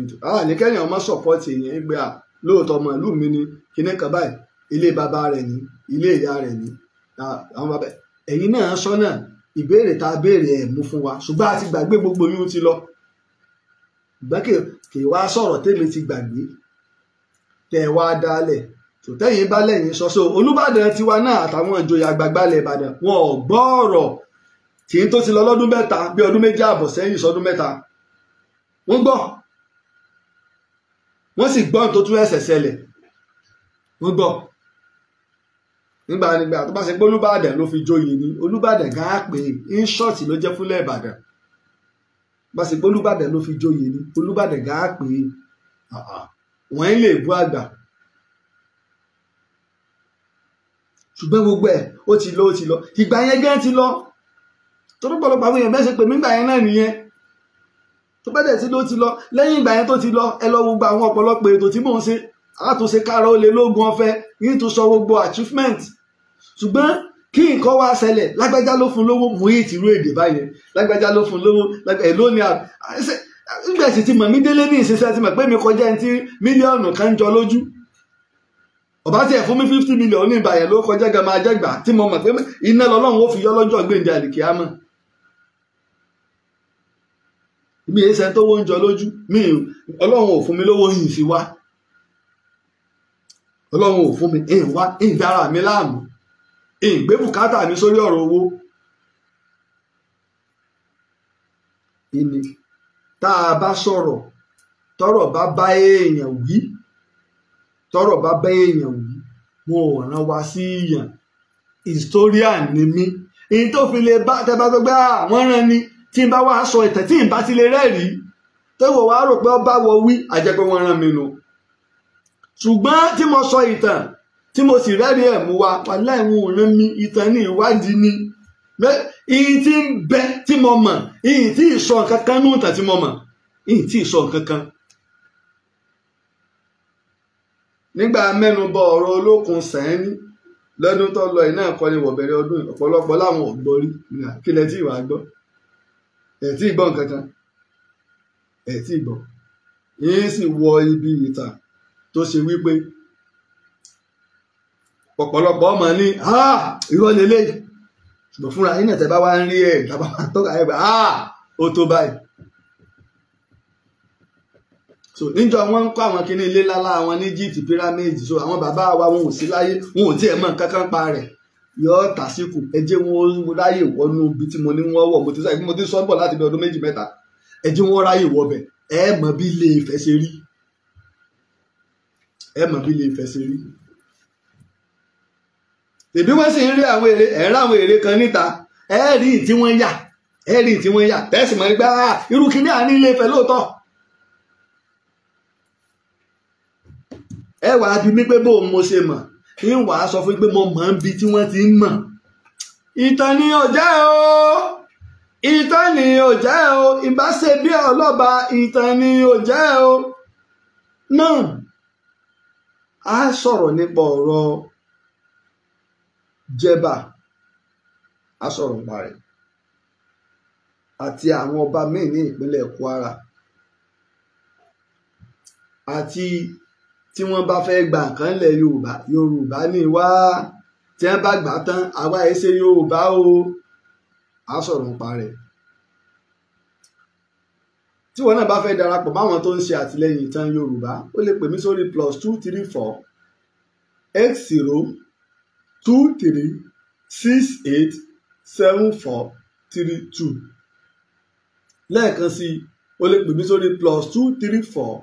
tú àníkẹ́yìn ọmọ sọ̀pọ́tì èèyàn gbé à lóòótọ́ ọmọ ìlú mi ni kíní kan báyìí ilé bàbá rẹ̀ ní ilé ìyá rẹ̀ ní àwọn bàbá ẹ̀yin náà sọ náà ìbéèrè tá a béèrè ẹ̀ mú fún wa ṣùgbọ́n a ti gbàgbé gbogbo yín ti lọ ìgbà kì í wá sọ̀rọ̀ tèmi ti gbàgbé tẹ̀ ẹ wá dálẹ̀ tòtẹ́yìn bá lẹ́yìn sọ so Olúbàdàn tiwa náà àtàwọn ìjòyè àgbààgbà ilẹ̀ Ìbàdàn wọn ò gbọ́ ọ̀rọ̀ tí n tó ti lọ lọ́dún mẹ́ta bí ọdún méjì àbọ̀ sẹ́yìn sọdún mẹ́ta wọ́n gbọ́ wọ́n sì gbọ́ tó tún ẹsẹ̀ ṣẹlẹ̀ wọ́n gbọ́ nígbà tó bá ṣe pé Olúbàdàn ló fi joyè ní Olúbàdàn gan á pè é in short ló jẹ́ fúnlẹ̀ Ìbàdàn bá ṣe pé Olúbàdàn ló fi joyè ní Olúbàdàn gan á pè é wọ́n ń lè bú àgbà ṣùgbọ́n gbogbo ẹ̀ ó ti lọ ìgbà yẹn gan ti lọ torí pọ̀lọpọ̀ àwọn èèyàn bẹ́ẹ̀ ṣe pè mí ìgbà yẹn náà nìyẹn tó bá dẹ̀ ti lọ lẹ́yìn ìgbà yẹn tó ti lọ ẹ lọ gbogbo àwọn ọ̀pọ̀lọpọ̀ ètò tí mò ń ṣe àtúnṣe káàrọ̀ ó lè lóògùn ọ̀fẹ́ yìí tún sọ gbogbo achievement ṣùgbọ́n kí nǹkan wá ṣẹlẹ̀ lágbájá ló fún lówó mú yìí tìrú èdè báyẹn lágbájá ló fún lówó èló ni nígbà tí ti mọ̀ mí délé ní ìṣiṣẹ́ ti mọ̀ pé mi kọjá ẹni tí mílíọ̀nù kan jọ lójú ọba tí ẹ̀ fún mi 50 million ní ìbàyẹn ló kọjá gan máa jẹ́gbà tí mo mọ̀ pé iná lọ́lọ́run ó fi yọ́ lọ́jọ́ gbèǹde àlìkíámọ̀ mi èyí sẹ́ni tó wó ń jọ lójú mi Ọlọ́run ò fún mi lówó yìí fi wá Ọlọ́run ò fún mi èyí wá èyí dára mi láàmú èyí gbé bùkátà mi sórí ọ̀rọ̀ owó ìní tá a bá sọ̀rọ̀ tọ́rọ̀ bá bá èèyàn wí mo ò rán wa sí yàn historian ni mí èyí tó fi lè bá tẹ́ bá tó gbá wọ́n rán ni tí n bá wá sọ ìtàn tí n bá ti lè rẹ́rìí tó wò wá rò pé ó bá wọ wí àjẹ́ pé wọ́n rán mi nù ṣùgbọ́n tí mo sọ ìtàn tí mo sì rẹ́rìí ẹ̀ mú wa wàláhì wọn ò rán mi ìtàn ní ìwádìí ni ìyí tí ń bẹ tí mo mọ̀ ìyí tí ì sọ nǹkan kan nù ìtàn tí mo mọ̀ ìyí tí ì sọ nǹkan kan. nígbà mẹ́nubọ ọ̀rọ̀ olókun sẹ́ni lọ́dún tó lọ yìí náà kọ́ ni wọ̀bẹ̀rẹ̀ ọdún ọ̀pọ̀lọpọ̀ láwọn ò gbọ́ rí kí lẹ tí ìwà gbọ́ ẹ̀ tí ìgbọ́ nǹkan kan ẹ̀ tí ìgbọ́ yín sì wọ ibi ìtàn tó ṣe wípé ọ̀pọ̀lọpọ̀ ọmọ ní irọ́ lélẹ́yìí ṣùgbọ́n fúnra yín náà tẹ́ bá wá ń rí ẹ̀ tàbá wá tọ́ka ẹ̀ gbà ó tó báyìí. So níjọ wọn ń kọ́ àwọn kinní ilé lálá àwọn ní Egypt pyramid, so àwọn bàbá wa wọn ò sí láyé wọn ò tiẹ̀ mọ̀ kankan pa rẹ̀ yọ tàṣíkù ẹjẹ́ wọn ráyè wọnú ibi tí mo ní wọ́n wọ̀ mo ti sọ bọ̀ láti bí ọdún 2 mẹ́ta ẹjẹ́ wọn ráyè wọ bẹ̀ ẹ mọ̀ bí Ilé Ifẹ̀ ṣe rí ẹ mọ̀ bí Ilé Ifẹ̀ ṣe rí. Èbí wọ́n sì ń rí àwọn èrè ẹ̀rọ àwọn èrè kan níta ẹ̀rí tí wọ́n yà tẹ́sí mọ́ nígbà irú kìíní àní Ilé Ifẹ̀ lóòótọ́. Ẹ wàá bí mi pé bó mo ṣe mọ̀ ń wàá sọ fún pé mo mọ̀ ń bi tí wọ́n ti ń mọ̀. Ìtàn ni ò jẹ́ o ìtàn ni ò jẹ́ o ìbá ṣe bí ọlọ́ba ìtàn ni ò jẹ́ o. Náà a sọ̀rọ̀ nípa ọ̀rọ̀ Jẹ̀bà a sọ̀rọ̀ nípa rẹ̀ àti àwọn ọba míì ní ìpínlẹ̀ Kwara àti tí wọ́n bá fẹ́ gba nǹkan lẹ̀ Yorùbá ní wá tí wọ́n bá gbà tán àwa ẹ̀ ṣe Yorùbá o a sọ̀rọ̀ nípa rẹ̀. Tí wọ́n náà bá fẹ́ darapọ̀ máwọn tó ń ṣe àtìlẹ́yìn Ìtàn Yorùbá ó lè pè mí sórí +234 80 23 68 74 32 lẹ́ẹ̀kan sí ó lè pè mí sórí +234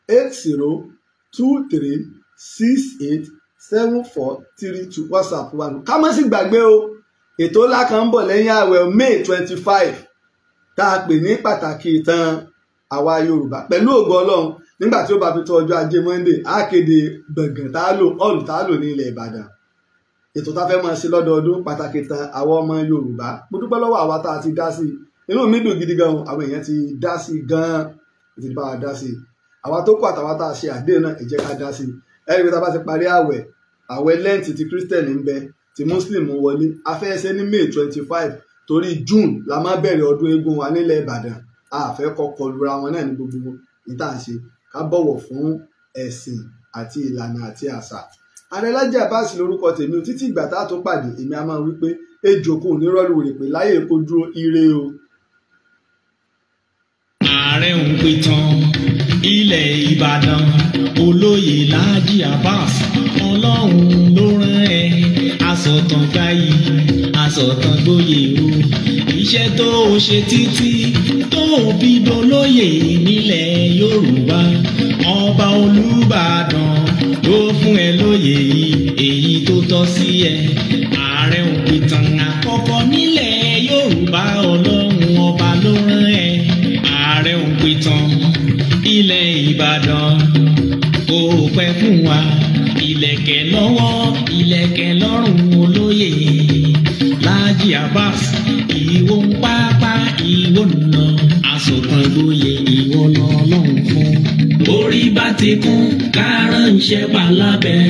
80 23 68 74 32 WhatsApp wa nù. Ká má sì gbàgbé o ètò ńlá kan ń bọ̀ lẹ́yìn ààwẹ̀ May 25 tá a pè ní pàtàkì ìtàn àwa Yorùbá pẹ̀lú ògo Ọlọ́run nígbà tí ó bá fi tó ọjọ́ Ajé Monday á kéde gbọ̀ngàn tá a lò hall tá a lò ní ilẹ̀ Ìbàdàn. Ètò tá a fẹ́ máa ṣe lọ́dọọdún pàtàkì ìtàn àwọn ọmọ Yorùbá mo dúpẹ́ lọ́wọ́ àwa tá a ti dá sí inú mi dùn gidi gan àwọn èèyàn ti dá sí gan ti bá wa dá sí àwa tó kọ àtàwa tá a ṣe àdéhùn náà ẹ jẹ́ ká dá sí ẹ̀rí pé tá a bá ti parí àwẹ̀ lẹ́ǹtì ti Christian ń bẹ ti Muslim wọlé a fẹ́ ṣe ní May 25 torí June la máa bẹ̀rẹ̀ ọdún eégún wa nílẹ̀ Ìbàdàn a fẹ́ kọ́kọ́ lura wọn náà ní gbogbo ìta ṣe ká bọ̀wọ̀ fún ẹ̀sìn àti ìlànà àti àṣà. Ààrẹ Laji Abbas lórúkọ tèmi o títí ìgbà tá a tó pàdé èmi a máa wí pé ejò kò ní rọ́ọ̀lù rè pé láyé kó dúró ire o. Ààrẹ ń pìtàn ilẹ̀ Ìbàdàn olóyè Laji Abbas Ọlọ́run ló rán ẹ asọ̀tàn gbáyì asọ̀tàn gbóyè o iṣẹ́ tó o ṣe títí tó o fi dolóyè nílẹ̀ Yorùbá ọba Olúbàdàn ló fún ẹ lóyè èyí tó tọ́ sí ẹ Ààrẹ ń pìtàn àkọ́kọ́ nílẹ̀ Yorùbá Ọlọ́run ọba ló rán ẹ Ààrẹ ń pìtàn ilẹ̀ Ìbàdàn kò pẹ́ fún wa ìlẹ̀kẹ̀ lọ́wọ́ ìlẹ̀kẹ̀ lọ́rùn olóyè Laji Abbas ìwọ ń pápá ìwọ nà asọ̀tàn gbóyè ìwọ lọ́lọ́run fún. Orí bá ti kún kárànṣẹ́ pa lábẹ́.